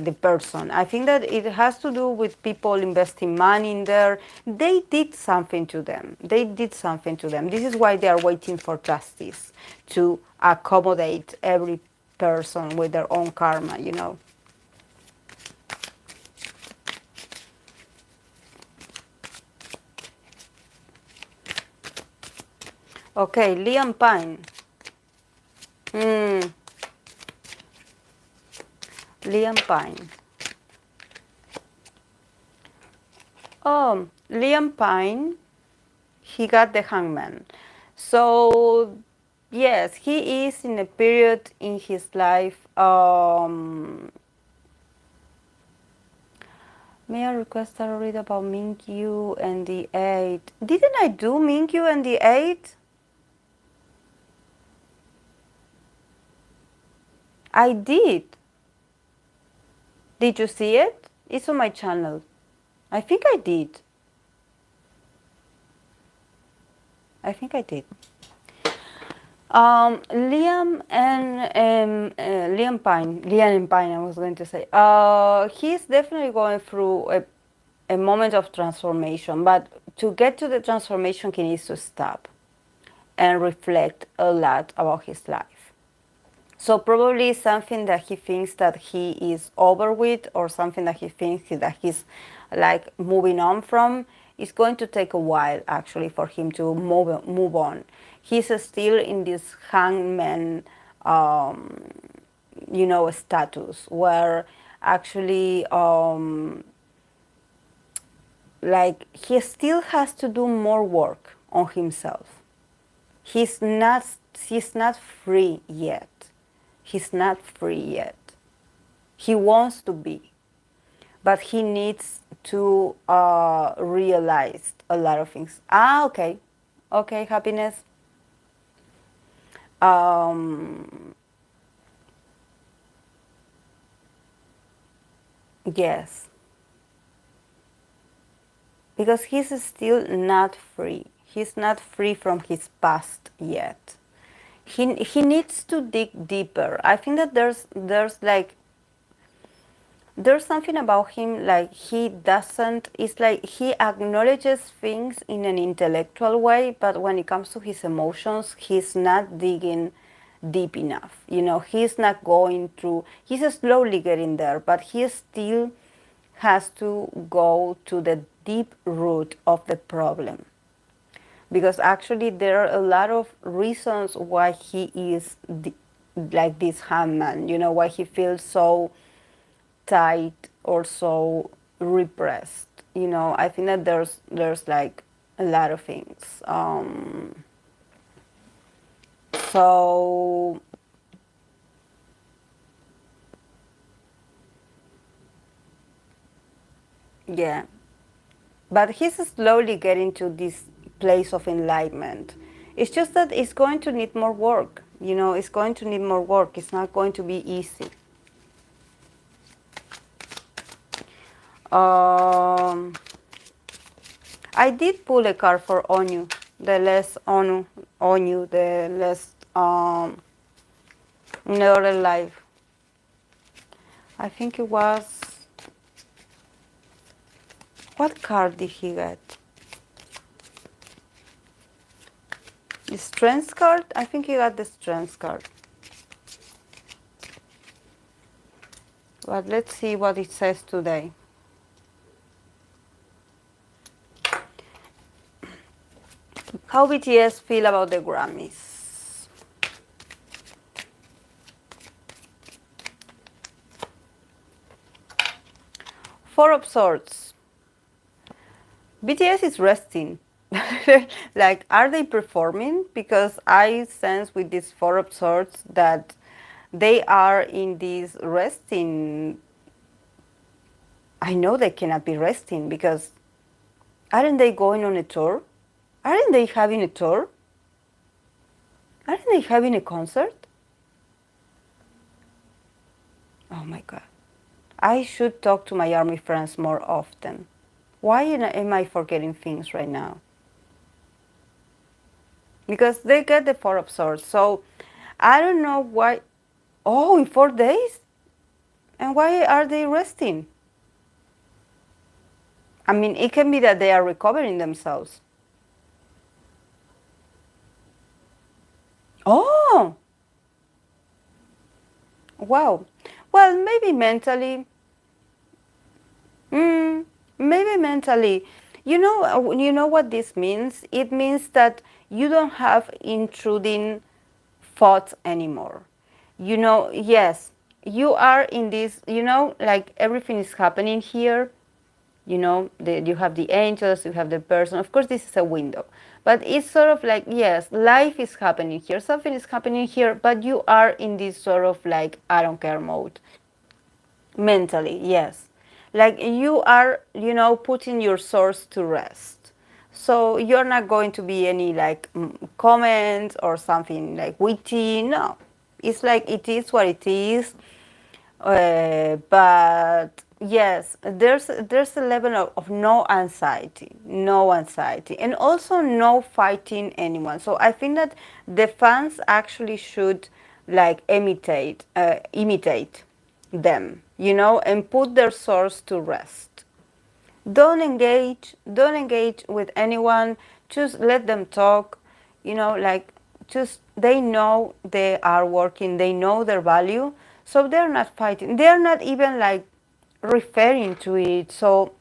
the person. I think that it has to do with people investing money in there. They did something to them. They did something to them. This is why they are waiting for justice to accommodate every person with their own karma, you know. Okay, Liam Pine. Liam Pine. Oh, Liam Pine, he got the hangman. So, yes, he is in a period in his life. May I request a read about Mingyu and the 8? Didn't I do Mingyu and the 8? I did. Did you see it? It's on my channel. I think I did. I think I did. Liam Pine, I was going to say. He's definitely going through a moment of transformation, but to get to the transformation, he needs to stop and reflect a lot about his life. So probably something that he thinks that he is over with, or something that he thinks that he's like moving on from, is going to take a while actually for him to move on. He's still in this hangman, you know, status where actually, like he still has to do more work on himself. He's not free yet. He's not free yet. He wants to be, but he needs to realize a lot of things. Okay. Okay, happiness. Yes. Because he's still not free. He's not free from his past yet. He needs to dig deeper. I think that there's something about him, like he doesn't, it's like he acknowledges things in an intellectual way, but when it comes to his emotions, he's not digging deep enough. You know, he's not going through, he's slowly getting there, but he still has to go to the deep root of the problem. Because actually there are a lot of reasons why he is like this hangman, you know, why he feels so tight or so repressed. You know, I think that there's like a lot of things. So yeah, but he's slowly getting to this place of enlightenment. It's just that it's going to need more work. You know, it's going to need more work. It's not going to be easy. I did pull a card for Onyu, the less Onyu, the less another life. I think it was, what card did he get? The Strength card? I think he got the Strength card. But let's see what it says today. How BTS feel about the Grammys? Four of Swords. BTS is resting. Like, are they performing? Because I sense with this Four of Swords that they are in this resting. I know they cannot be resting because aren't they going on a tour? Aren't they having a tour? Aren't they having a concert? Oh my God. I should talk to my army friends more often. Why am I forgetting things right now? Because they get the Four of Swords. So I don't know why. Oh, in 4 days? And why are they resting? I mean, it can be that they are recovering themselves. Oh, wow. Well, maybe mentally. Mm, maybe mentally. You know what this means? It means that you don't have intruding thoughts anymore. Yes, you are in this, like everything is happening here. You have the angels, you have the person. Of course, this is a window, but it's sort of like, yes, life is happening here, something is happening here, but you are in this sort of like, I don't care mode. Mentally, yes. Like you are, putting your source to rest. So you're not going to be any like comments or something like witty. No, it's like it is what it is. But yes, there's a level of no anxiety, and also no fighting anyone. So I think that the fans actually should like imitate them, and put their source to rest. Don't engage with anyone. Just let them talk. Like, just they know they are working, they know their value, so they're not fighting, they're not even like referring to it. So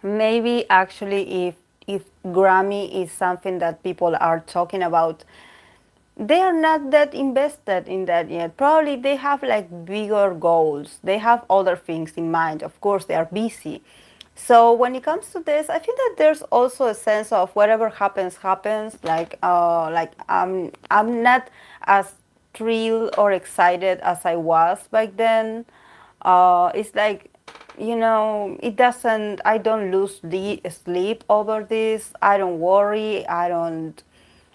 maybe actually, if Grammy is something that people are talking about, they are not that invested in that yet. Probably they have like bigger goals. They have other things in mind. Of course, they are busy. So when it comes to this, I think that there's also a sense of whatever happens, happens. Like I'm not as thrilled or excited as I was back then. It's like, it doesn't. I don't lose the sleep over this. I don't worry. I don't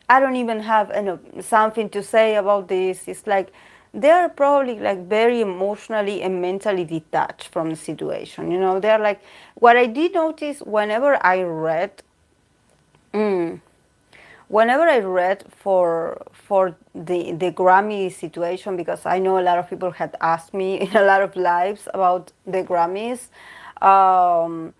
even have something to say about this. It's like they're probably like very emotionally and mentally detached from the situation. They're like, what I did notice mm, whenever I read for the Grammy situation, because I know a lot of people had asked me in a lot of lives about the Grammys. Um,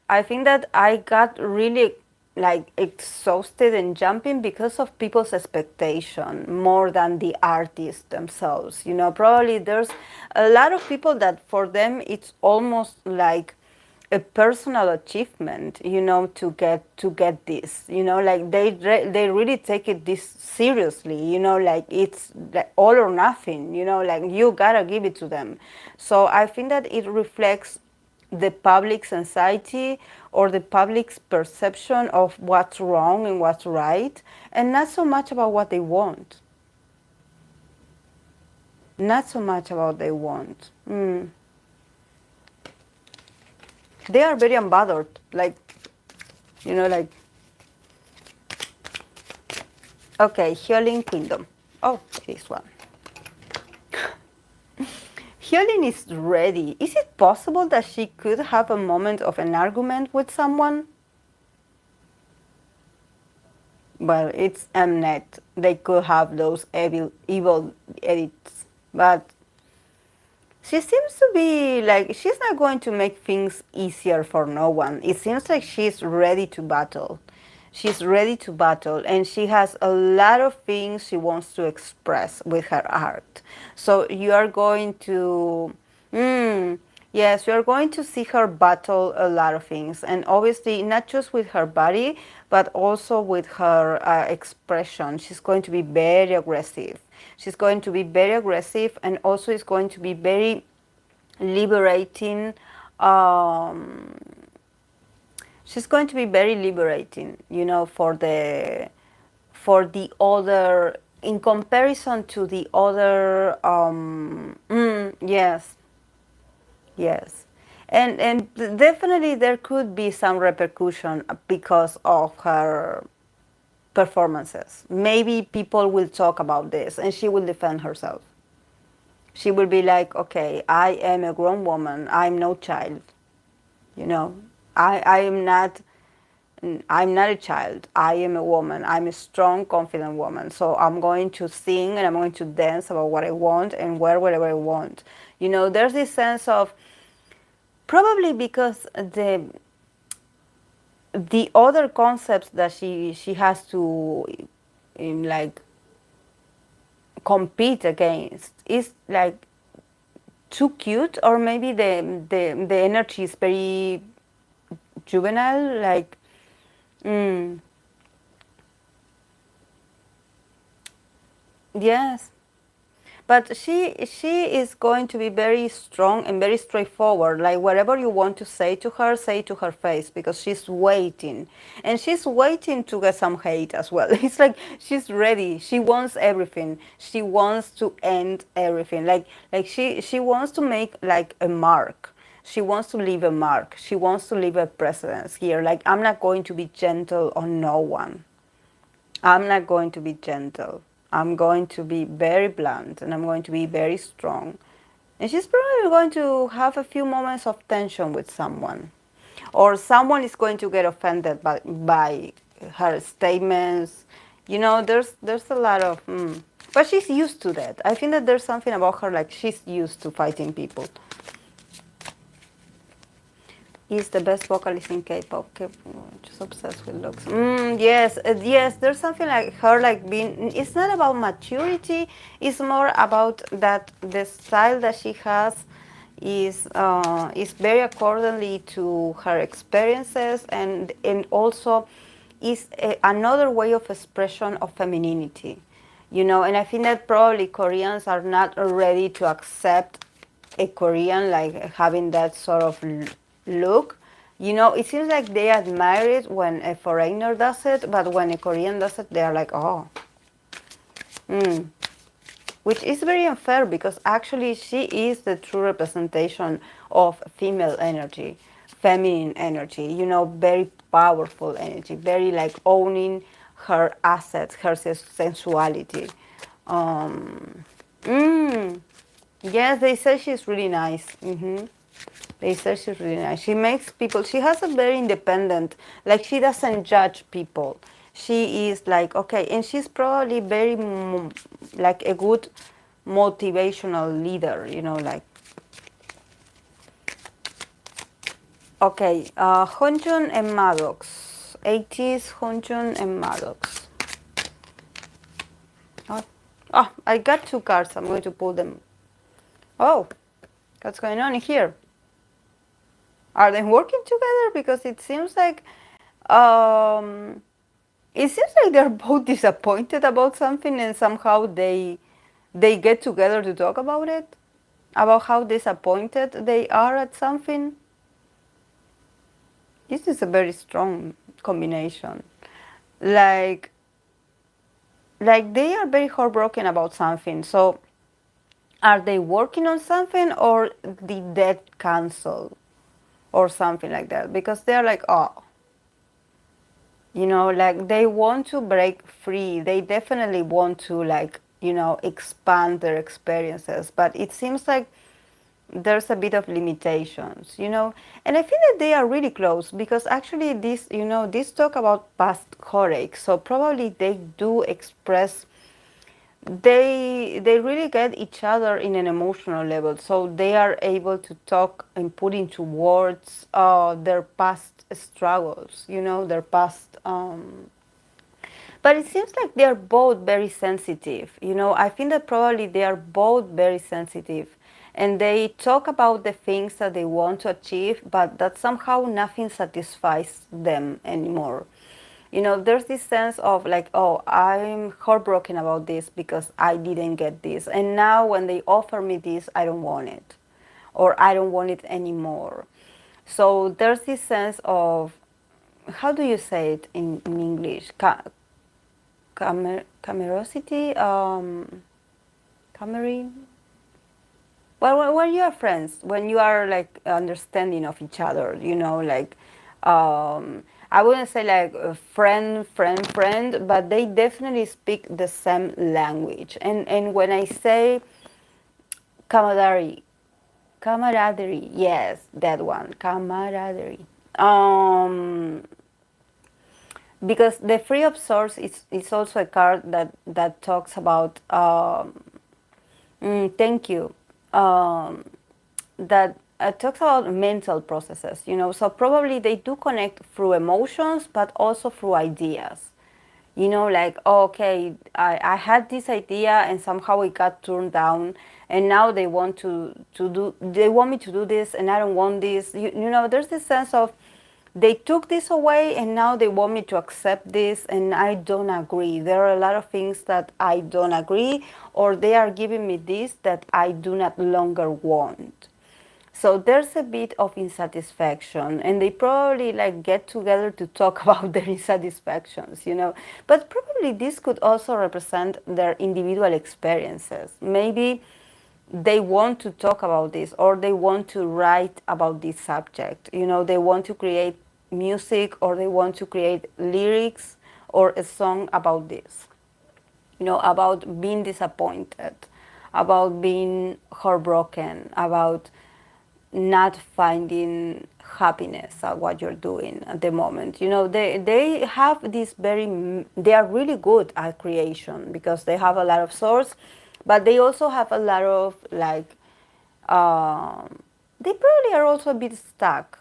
I think that I got really like exhausted and jumping because of people's expectation more than the artists themselves. Probably there's a lot of people that for them it's almost like a personal achievement, to get this, like they really take it this seriously, like it's like all or nothing, like you gotta give it to them. So I think that it reflects the public's anxiety or the public's perception of what's wrong and what's right, and not so much about what they want. Not so much about they want. They are very unbothered, like, okay, Healing Kingdom. Oh, this one. Healing is ready. Is it possible that she could have a moment of an argument with someone? Well, it's Mnet. They could have those evil edits. But she seems to be like, she's not going to make things easier for no one. It seems like she's ready to battle. She's ready to battle, and she has a lot of things she wants to express with her art. So you are going to, yes, you are going to see her battle a lot of things, and obviously not just with her body, but also with her expression. She's going to be very aggressive. She's going to be very aggressive, and also is going to be very liberating. Um, she's going to be very liberating, for the other, in comparison to the other. Yes, yes, and definitely there could be some repercussion because of her performances. Maybe people will talk about this, and she will defend herself. She will be like, okay, I am a grown woman. I'm no child. You know, I am not. I'm not a child. I am a woman. I'm a strong, confident woman. So I'm going to sing and I'm going to dance about what I want and wear whatever I want. There's this sense of, probably because the other concepts that she has to like compete against is like too cute, or maybe the energy is very juvenile, like yes. But she is going to be very strong and very straightforward. Like whatever you want to say to her face, because she's waiting, and she's waiting to get some hate as well. It's like she's ready. She wants everything. She wants to end everything. Like she wants to make like a mark. She wants to leave a mark. She wants to leave a precedence here. Like, I'm not going to be gentle on no one. I'm not going to be gentle. I'm going to be very blunt, and I'm going to be very strong. And she's probably going to have a few moments of tension with someone. Or someone is going to get offended by her statements. There's a lot of. But she's used to that. I think that there's something about her, like she's used to fighting people. Is the best vocalist in K-pop. Just obsessed with looks. Yes, yes. There's something like her, like being. It's not about maturity. It's more about that the style that she has is very accordingly to her experiences, and also is another way of expression of femininity. And I think that probably Koreans are not ready to accept a Korean like having that sort of look. It seems like they admire it when a foreigner does it, but when a Korean does it, they are like, oh. Which is very unfair, because actually she is the true representation of female energy, feminine energy, very powerful energy, very like owning her assets, her sensuality. Um, mm, yes, they say she's really nice. They say she's really nice. She makes people, she has a very independent, like she doesn't judge people. She is like, okay, and she's probably very, like a good motivational leader, like. Okay, Hyunjun and Maddox. 80s Hyunjun and Maddox. Oh, I got two cards. I'm going to pull them. Oh, what's going on here? Are they working together? Because um, it seems like they're both disappointed about something, and somehow they get together to talk about it, about how disappointed they are at something. This is a very strong combination. Like they are very heartbroken about something. So are they working on something, or did that cancel or something like that? Because they're like, oh, like they want to break free. They definitely want to, like, expand their experiences. But it seems like there's a bit of limitations, and I feel that they are really close, because actually this talk about past heartache, so probably they do express, they really get each other in an emotional level, so they are able to talk and put into words their past struggles, their past but it seems like they are both very sensitive. I think that probably they are both very sensitive, and they talk about the things that they want to achieve, but that somehow nothing satisfies them anymore. There's this sense of like, oh, I'm heartbroken about this because I didn't get this, and now when they offer me this, I don't want it, or I don't want it anymore. So there's this sense of, how do you say it in English? Camerosity, camerine. Well, when you are friends, when you are like understanding of each other, like, I wouldn't say like a friend, but they definitely speak the same language. And when I say camaraderie, yes, that one, camaraderie. Um, because the Free of Swords is also a card that talks about thank you, that talks about mental processes, you know. So probably they do connect through emotions, but also through ideas. You know, like, oh, okay, I had this idea and somehow it got turned down, and now they want they want me to do this and I don't want this. You know, there's this sense of they took this away and now they want me to accept this and I don't agree. There are a lot of things that I don't agree, or they are giving me this that I do not longer want. So there's a bit of insatisfaction, and they probably like get together to talk about their insatisfactions, you know. But probably this could also represent their individual experiences. Maybe they want to talk about this, or they want to write about this subject. You know, they want to create music, or they want to create lyrics or a song about this. You know, about being disappointed, about being heartbroken, about not finding happiness at what you're doing at the moment. You know, they have this they are really good at creation because they have a lot of source, but they also have a lot of like, they probably are also a bit stuck.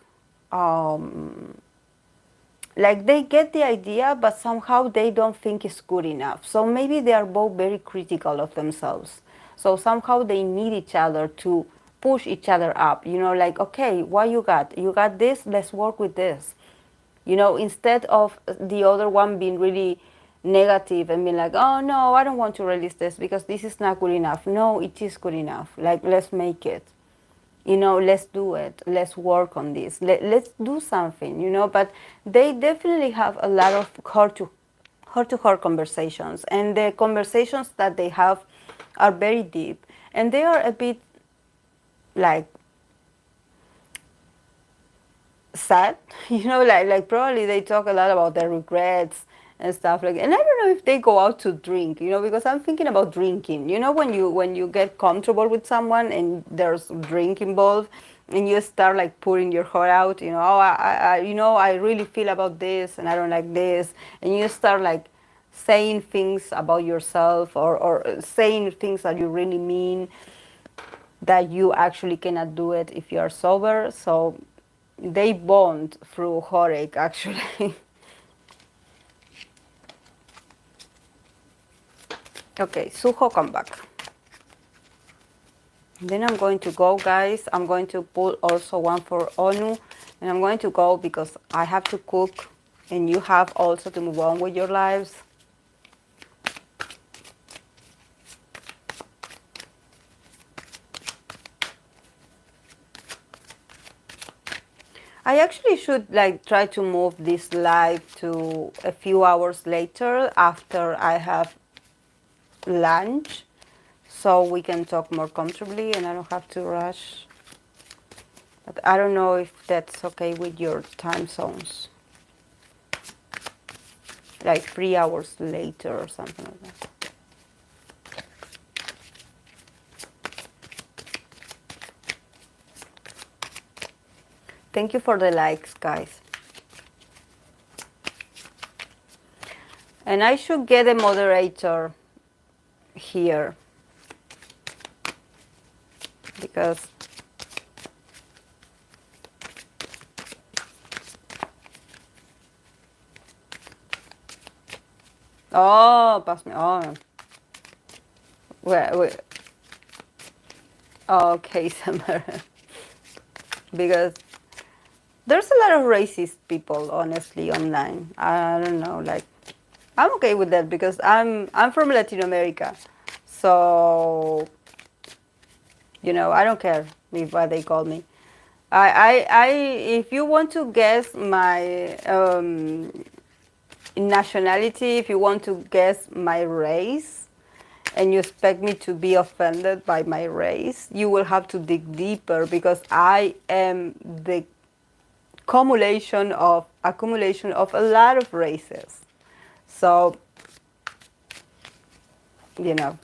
Like they get the idea, but somehow they don't think it's good enough. So maybe they are both very critical of themselves. So somehow they need each other to push each other up. You know, like, okay, what you got? You got this, let's work with this. You know, instead of the other one being really negative and being like, oh no, I don't want to release this because this is not good enough. No, it is good enough. Like, let's make it. You know, let's do it. Let's work on this. Let's do something, you know. But they definitely have a lot of heart conversations. And the conversations that they have are very deep. And they are a bit like sad, you know, like probably they talk a lot about their regrets and stuff like. And I don't know if they go out to drink, you know, because I'm thinking about drinking. You know, when you get comfortable with someone and there's drink involved, and you start like pouring your heart out, you know, oh, you know, I really feel about this and I don't like this, and you start like saying things about yourself, or saying things that you really mean, that you actually cannot do it if you are sober. So they bond through heartache, actually. Okay, Suho, come back. Then I'm going to go, guys. I'm going to pull also one for Onu. And I'm going to go because I have to cook. And you have also to move on with your lives. I actually should like try to move this live to a few hours later after I have lunch, so we can talk more comfortably and I don't have to rush. But I don't know if that's okay with your time zones. Like 3 hours later or something like that. Thank you for the likes, guys. And I should get a moderator here because oh, pass me on. Wait. Okay, Summer. Because there's a lot of racist people, honestly, online. I don't know, like, I'm okay with that because I'm from Latin America, so you know, I don't care if what they call me. If you want to guess my nationality, if you want to guess my race, and you expect me to be offended by my race, you will have to dig deeper because I am the accumulation of a lot of races. So, you know,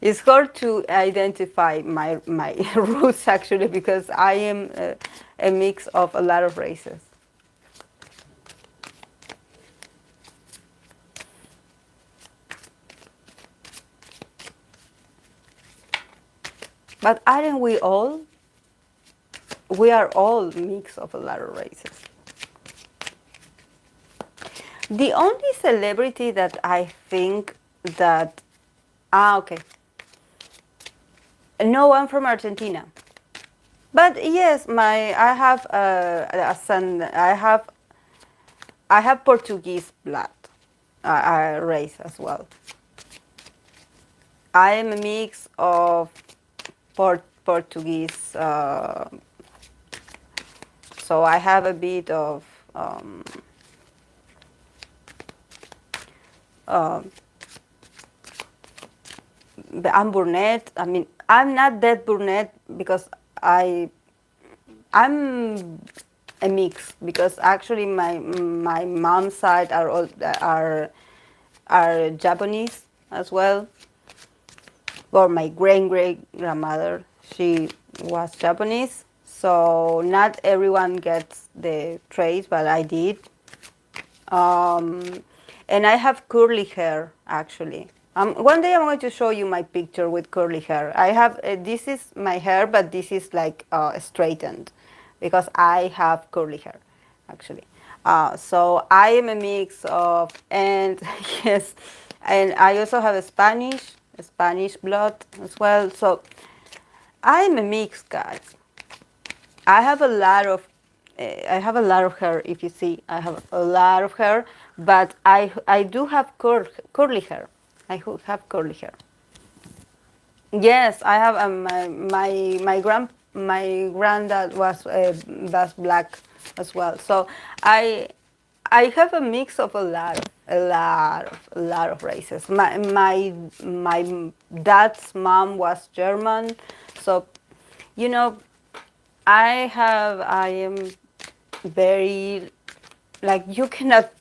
it's hard to identify my roots actually because I am a mix of a lot of races. But aren't we all? We are all mix of a lot of races. The only celebrity that I think that okay. No, I'm from Argentina. But yes, my I have a son. I have Portuguese blood, race as well. I am a mix of Portuguese, so I have a bit of uh, I'm brunette. I mean, I'm not that brunette because I I'm a mix because actually my mom's side are Japanese as well. Or my great grandmother, she was Japanese. So not everyone gets the traits, but I did. Um, and I have curly hair actually. One day I'm going to show you my picture with curly hair. I have this is my hair, but this is like straightened because I have curly hair actually. So I am a mix of and yes, and I also have a Spanish blood as well. So I'm a mix, guys. I have a lot of I have a lot of hair. If you see, I have a lot of hair, but I do have curly hair. Have curly hair. Yes, I have my granddad was black as well. So I I have a mix of a lot of races. My dad's mom was German, so you know I am very like you cannot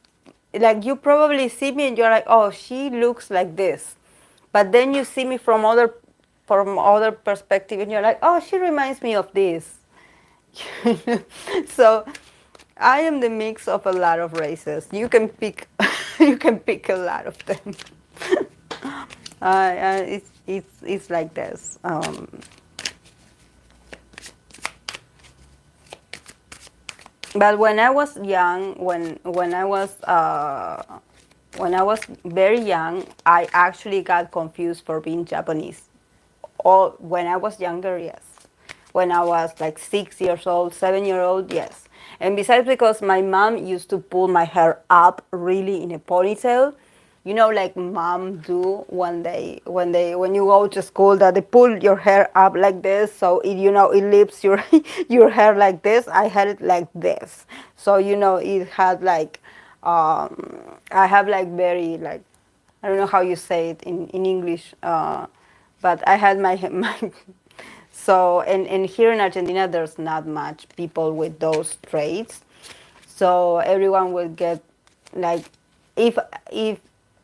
like you probably see me and you're like, oh, she looks like this, but then you see me from other perspective and you're like, oh, she reminds me of this. So I am the mix of a lot of races. You can pick you can pick a lot of them. It's like this. But when I was young, when I was very young, I actually got confused for being Japanese. Or when I was younger, yes. When I was like 6 years old, 7 year old, yes. And besides, because my mom used to pull my hair up really in a ponytail, you know, like mom do when you go to school, that they pull your hair up like this, so it leaves your your hair like this. I had it like this, so it had like I have like very like I don't know how you say it in English, but I had my so and here in Argentina there's not much people with those traits, so everyone will get like if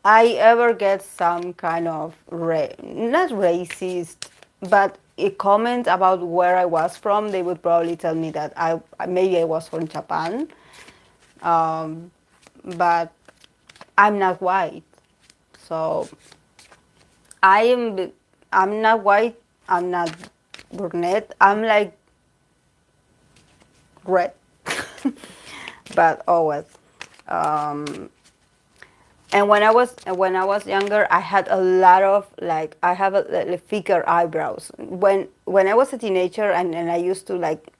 I ever get some kind of not racist, but a comment about where I was from, they would probably tell me that maybe I was from Japan, um, but I'm not white, so I am I'm not white, I'm not brunette, I'm like red, but always. Um, and when I was younger, I had a lot of like I have a thicker eyebrows. When I was a teenager and I used to like,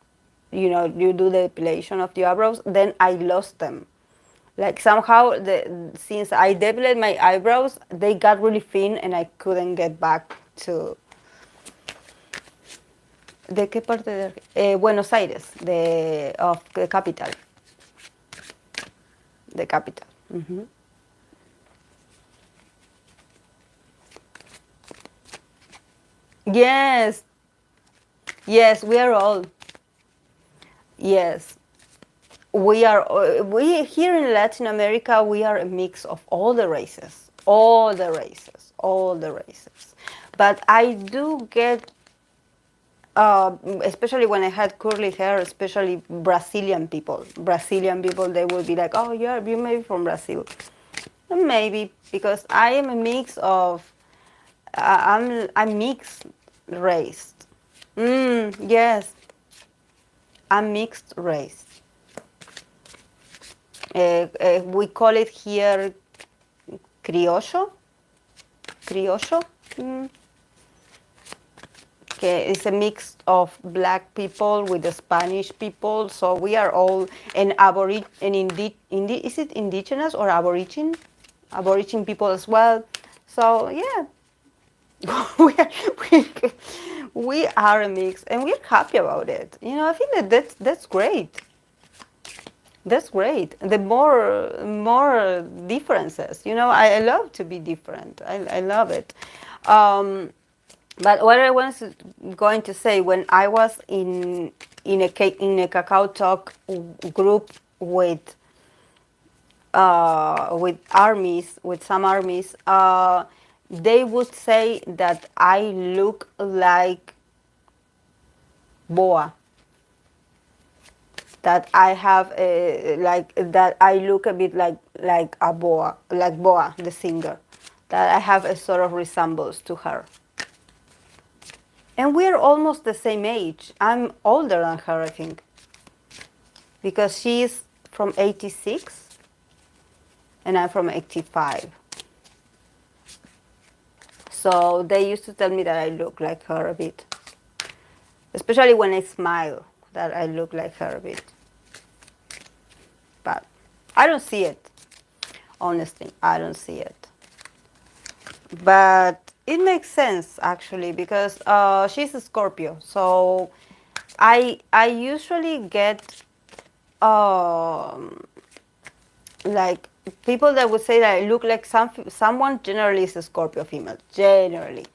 you do the depilation of the eyebrows, then I lost them. Like somehow since I depilate my eyebrows, they got really thin and I couldn't get back to. ¿De qué parte de Buenos Aires, of the capital. The capital. Mm-hmm. Yes, yes, we are all. Yes, we are. We here in Latin America, we are a mix of all the races, all the races, all the races. But I do get, especially when I had curly hair, especially Brazilian people. Brazilian people, they will be like, "Oh, you may be from Brazil." Maybe because I am a mix of. I'm mixed race. Yes, a mixed race. We call it here criollo. Criollo. Mm. Okay, it's a mix of black people with the Spanish people. So we are all an is it indigenous or aborigine? Aborigine people as well. So yeah, we are, we, we are a mix, and we're happy about it. I think that's great. That's great. The more differences. I love to be different. I love it. Um, but what I was going to say, when I was in a cacao talk group with armies, with some armies, they would say that I look like boa. That I have like that I look a bit like a boa, like Boa, the singer. That I have a sort of resemblance to her. And we're almost the same age. I'm older than her, I think, because she's from '86 and I'm from '85. So they used to tell me that I look like her a bit, especially when I smile, that I look like her a bit. But I don't see it. Honestly, I don't see it. But it makes sense actually, because she's a Scorpio. So I usually get like people that would say that I look like someone. Generally is a Scorpio female. Generally,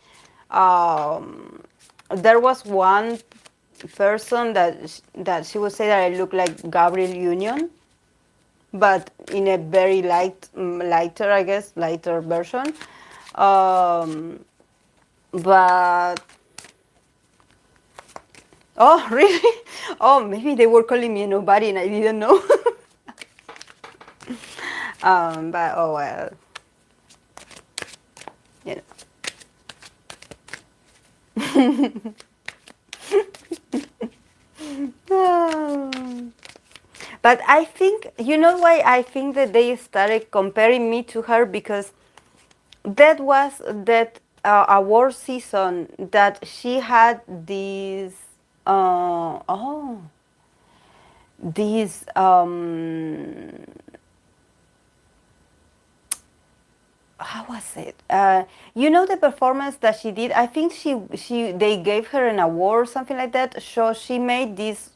there was one person that she would say that I look like Gabriel Union, but in a very lighter, I guess, lighter version. Um, but oh, really? Oh, maybe they were calling me a nobody and I didn't know. But oh well, you know. But I think, why I think that they started comparing me to her, because that was that award season that she had these these how was it? The performance that she did. I think they gave her an award or something like that. So she made this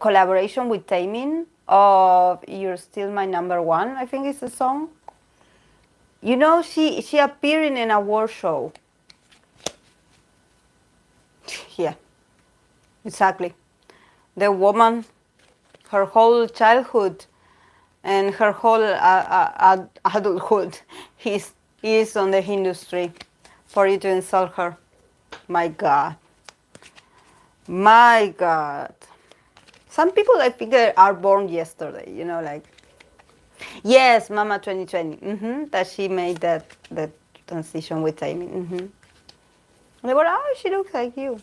collaboration with Taemin of "You're Still My Number One." I think it's the song. She appeared in an award show. Yeah, exactly. The woman, her whole childhood and her whole adulthood is on the industry for you to insult her. My God. My God. Some people, I think, are born yesterday, like, yes, Mama 2020, that she made that transition with Amy. They were, oh, she looks like you.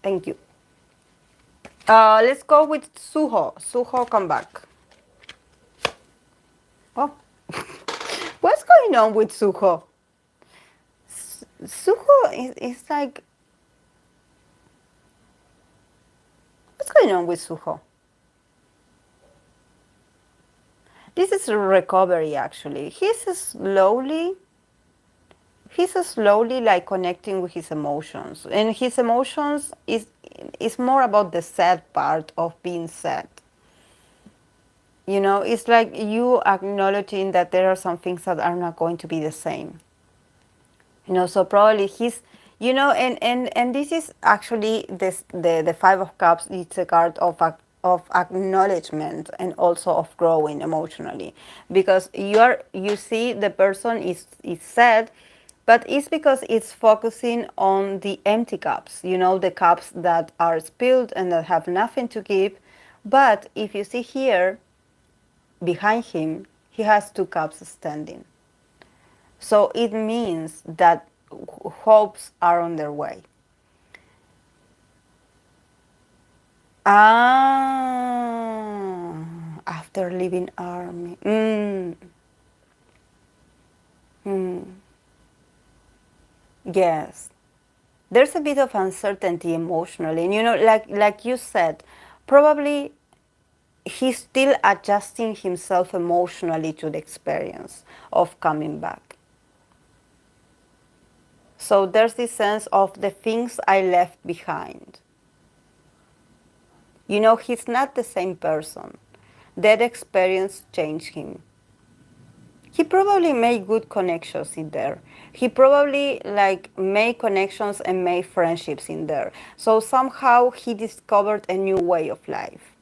Thank you. Let's go with Suho. Suho, come back. Oh, what's going on with Suho? Suho is like, what's going on with Suho? This is recovery, actually. He's slowly like connecting with his emotions, and his emotions is more about the sad part of being sad. It's like you acknowledging that there are some things that are not going to be the same. So probably he's, and this is actually the Five of Cups. It's a card of acknowledgement and also of growing emotionally, because you see the person is sad, but it's because it's focusing on the empty cups, the cups that are spilled and that have nothing to give. But if you see here, behind him, he has two cups standing. So it means that hopes are on their way. Ah, after leaving army. Yes. There's a bit of uncertainty emotionally. And like you said, probably he's still adjusting himself emotionally to the experience of coming back. So there's this sense of the things I left behind. He's not the same person. That experience changed him. He probably made good connections in there. He probably made connections and made friendships in there. So somehow he discovered a new way of life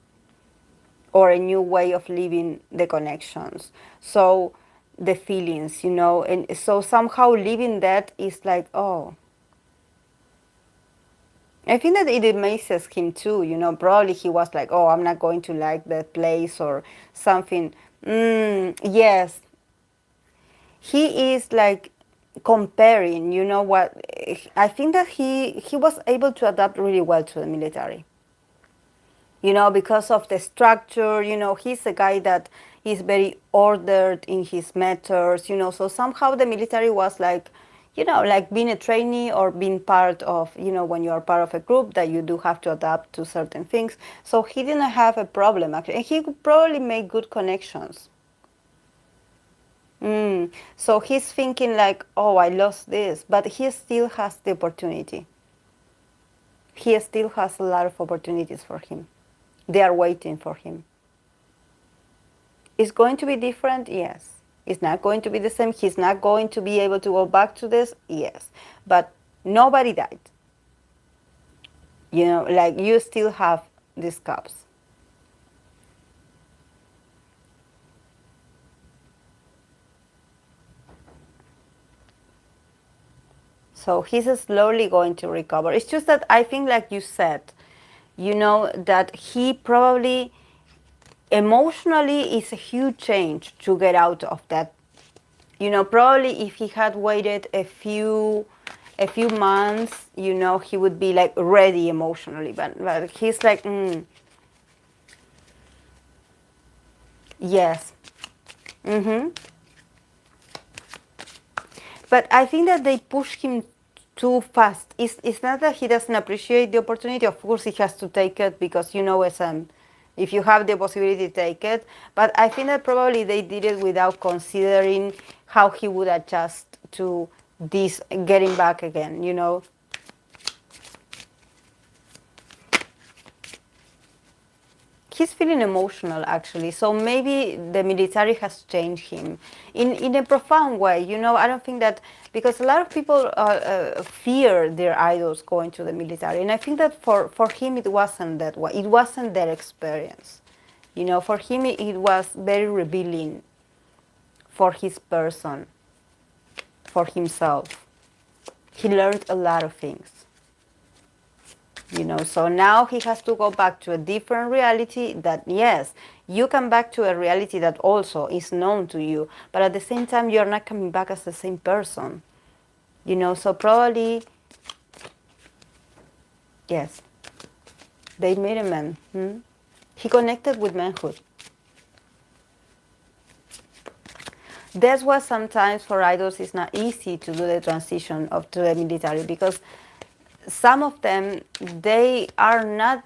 or a new way of living the connections. So the feelings, and so somehow living that is like, oh, I think that it amazes him too, probably he was like, oh, I'm not going to like that place or something. Yes, he is like comparing, what, I think that he was able to adapt really well to the military. Because of the structure, he's a guy that is very ordered in his methods, so somehow the military was like, like being a trainee or being part of, when you are part of a group that you do have to adapt to certain things. So he didn't have a problem actually, and he could probably make good connections. So he's thinking like, oh, I lost this, but he still has the opportunity. He still has a lot of opportunities for him. They are waiting for him. It's going to be different, yes. It's not going to be the same. He's not going to be able to go back to this, yes. But nobody died. Like you still have these cups. So he's slowly going to recover. It's just that I think, like you said, that he probably emotionally is a huge change to get out of that. Probably if he had waited a few months, he would be like ready emotionally. But he's like, yes. But I think that they push him too fast. It's not that he doesn't appreciate the opportunity. Of course, he has to take it because, if you have the possibility, take it. But I think that probably they did it without considering how he would adjust to this getting back again. He's feeling emotional actually, so maybe the military has changed him in a profound way. I don't think that, because a lot of people fear their idols going to the military, and I think that for him it wasn't that way. It wasn't their experience. For him it was very revealing for his person, for himself. He learned a lot of things. So now he has to go back to a different reality that, yes, you come back to a reality that also is known to you, but at the same time you're not coming back as the same person. So probably, yes, they made a man. He connected with manhood. That's why sometimes for idols it's not easy to do the transition to the military, because some of them, they are not,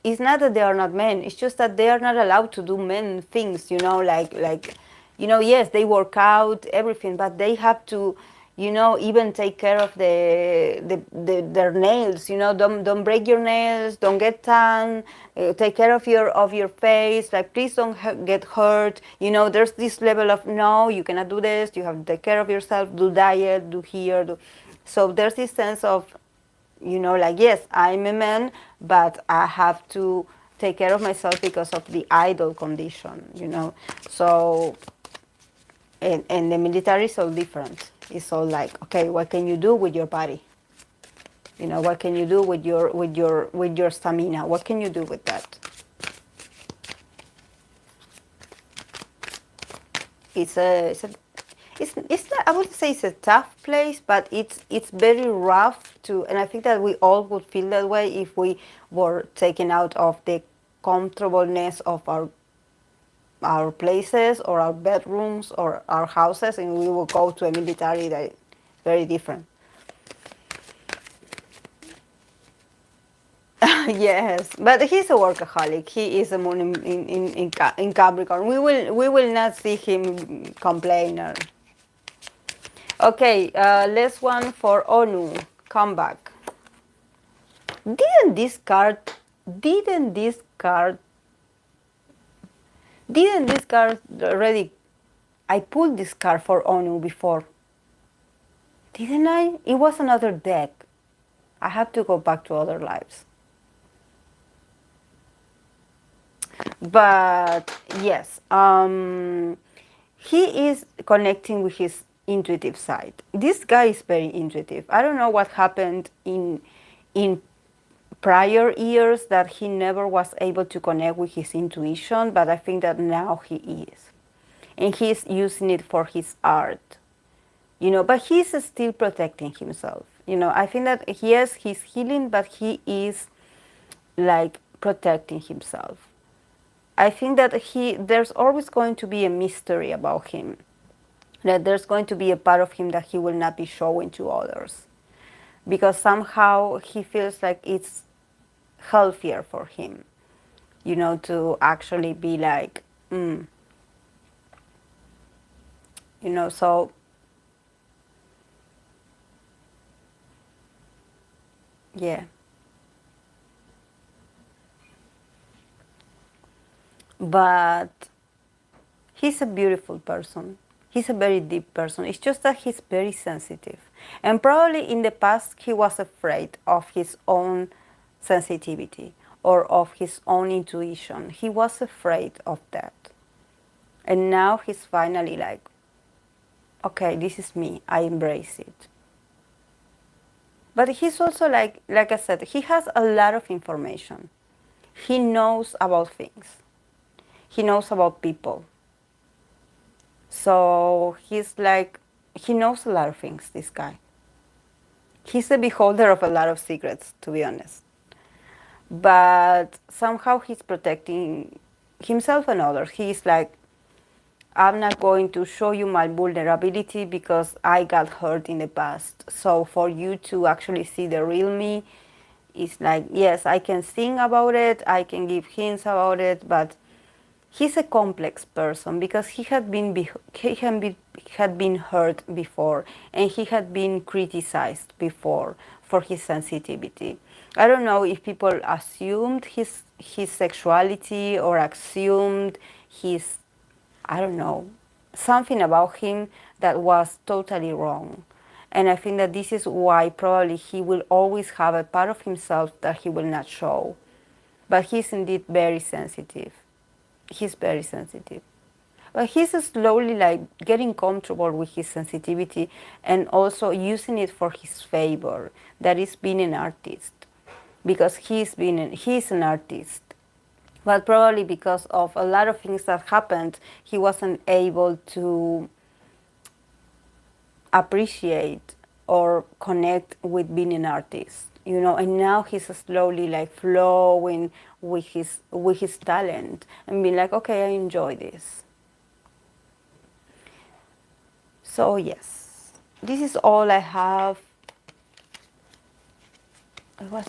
it's not that they are not men, it's just that they are not allowed to do men things, yes, they work out, everything, but they have to, even take care of their nails, don't break your nails, don't get tan, take care of your face, like please don't get hurt, there's this level of, no, you cannot do this, you have to take care of yourself, do diet, do here, so there's this sense of, yes, I'm a man, but I have to take care of myself because of the idol condition. So, and the military is all different. It's all like, okay, what can you do with your body? What can you do with your stamina? What can you do with that? It's a it's not, I wouldn't say it's a tough place, but it's very rough to, and I think that we all would feel that way if we were taken out of the comfortableness of our places or our bedrooms or our houses, and we will go to a military that is very different. Yes, but he's a workaholic. He is a moon in Capricorn. We will not see him complain. Okay, last one for Onu. Come back. Didn't this card? Didn't this card? Didn't this card already? I pulled this card for Onu before. Didn't I? It was another deck. I have to go back to other lives. But yes, he is connecting with his intuitive side. This guy is very intuitive. I don't know what happened in prior years that he never was able to connect with his intuition, but I think that now he is. And he's using it for his art. But he's still protecting himself. I think that yes, he's healing, but he is like protecting himself. I think that there's always going to be a mystery about him. That there's going to be a part of him that he will not be showing to others. Because somehow he feels like it's healthier for him, to actually be like, so, yeah. But he's a beautiful person. He's a very deep person. It's just that he's very sensitive. And probably in the past, he was afraid of his own sensitivity or of his own intuition. He was afraid of that. And now he's finally like, okay, this is me. I embrace it. But he's also like I said, he has a lot of information. He knows about things. He knows about people. So he's like, he knows a lot of things, this guy. He's a beholder of a lot of secrets, to be honest. But somehow he's protecting himself and others. He's like, I'm not going to show you my vulnerability because I got hurt in the past. So for you to actually see the real me, it's like, yes, I can sing about it, I can give hints about it, but he's a complex person because he had been hurt before, and he had been criticized before for his sensitivity. I don't know if people assumed his sexuality or assumed his, I don't know, something about him that was totally wrong. And I think that this is why probably he will always have a part of himself that he will not show. But he's indeed very sensitive. He's very sensitive. But he's slowly like getting comfortable with his sensitivity and also using it for his favor. That is being an artist. Because he's an artist. But probably because of a lot of things that happened, he wasn't able to appreciate or connect with being an artist, and now he's slowly like flowing with his talent and being like, okay, I enjoy this. So yes, this is all I have. I was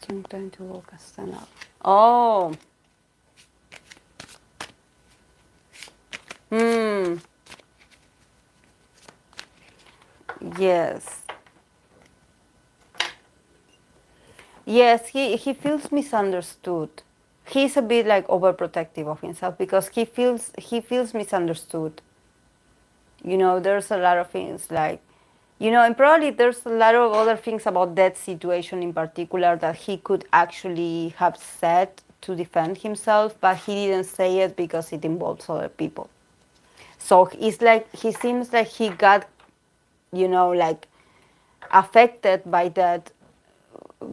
trying to walk a stand up. Oh. Yes. Yes, he feels misunderstood. He's a bit like overprotective of himself because he feels misunderstood. There's a lot of things like, and probably there's a lot of other things about that situation in particular that he could actually have said to defend himself, but he didn't say it because it involves other people. So it's like he seems like he got, like affected by that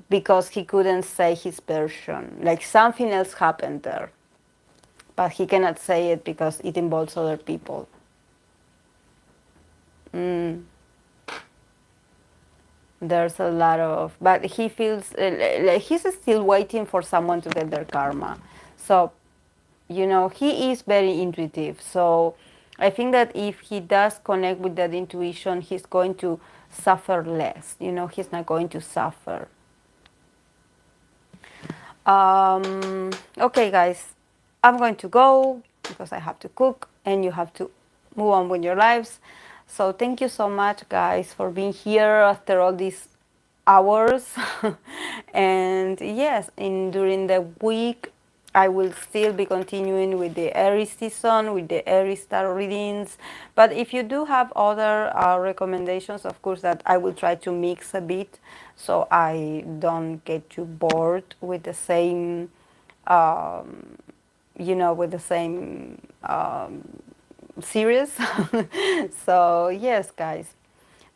because he couldn't say his version. Like something else happened there, but he cannot say it because it involves other people. Mm. There's a lot of, but he feels like he's still waiting for someone to get their karma. So, you know, he is very intuitive. So I think that if he does connect with that intuition, he's going to suffer less. You know, he's not going to suffer. Okay, guys, I'm going to go because I have to cook and you have to move on with your lives. So thank you so much, guys, for being here after all these hours. And yes, during the week, I will still be continuing with the Aries season, with the Aries star readings. But if you do have other recommendations, of course, that I will try to mix a bit so I don't get too bored with the same, um, you know, with the same series. So, yes, guys.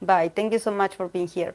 Bye. Thank you so much for being here.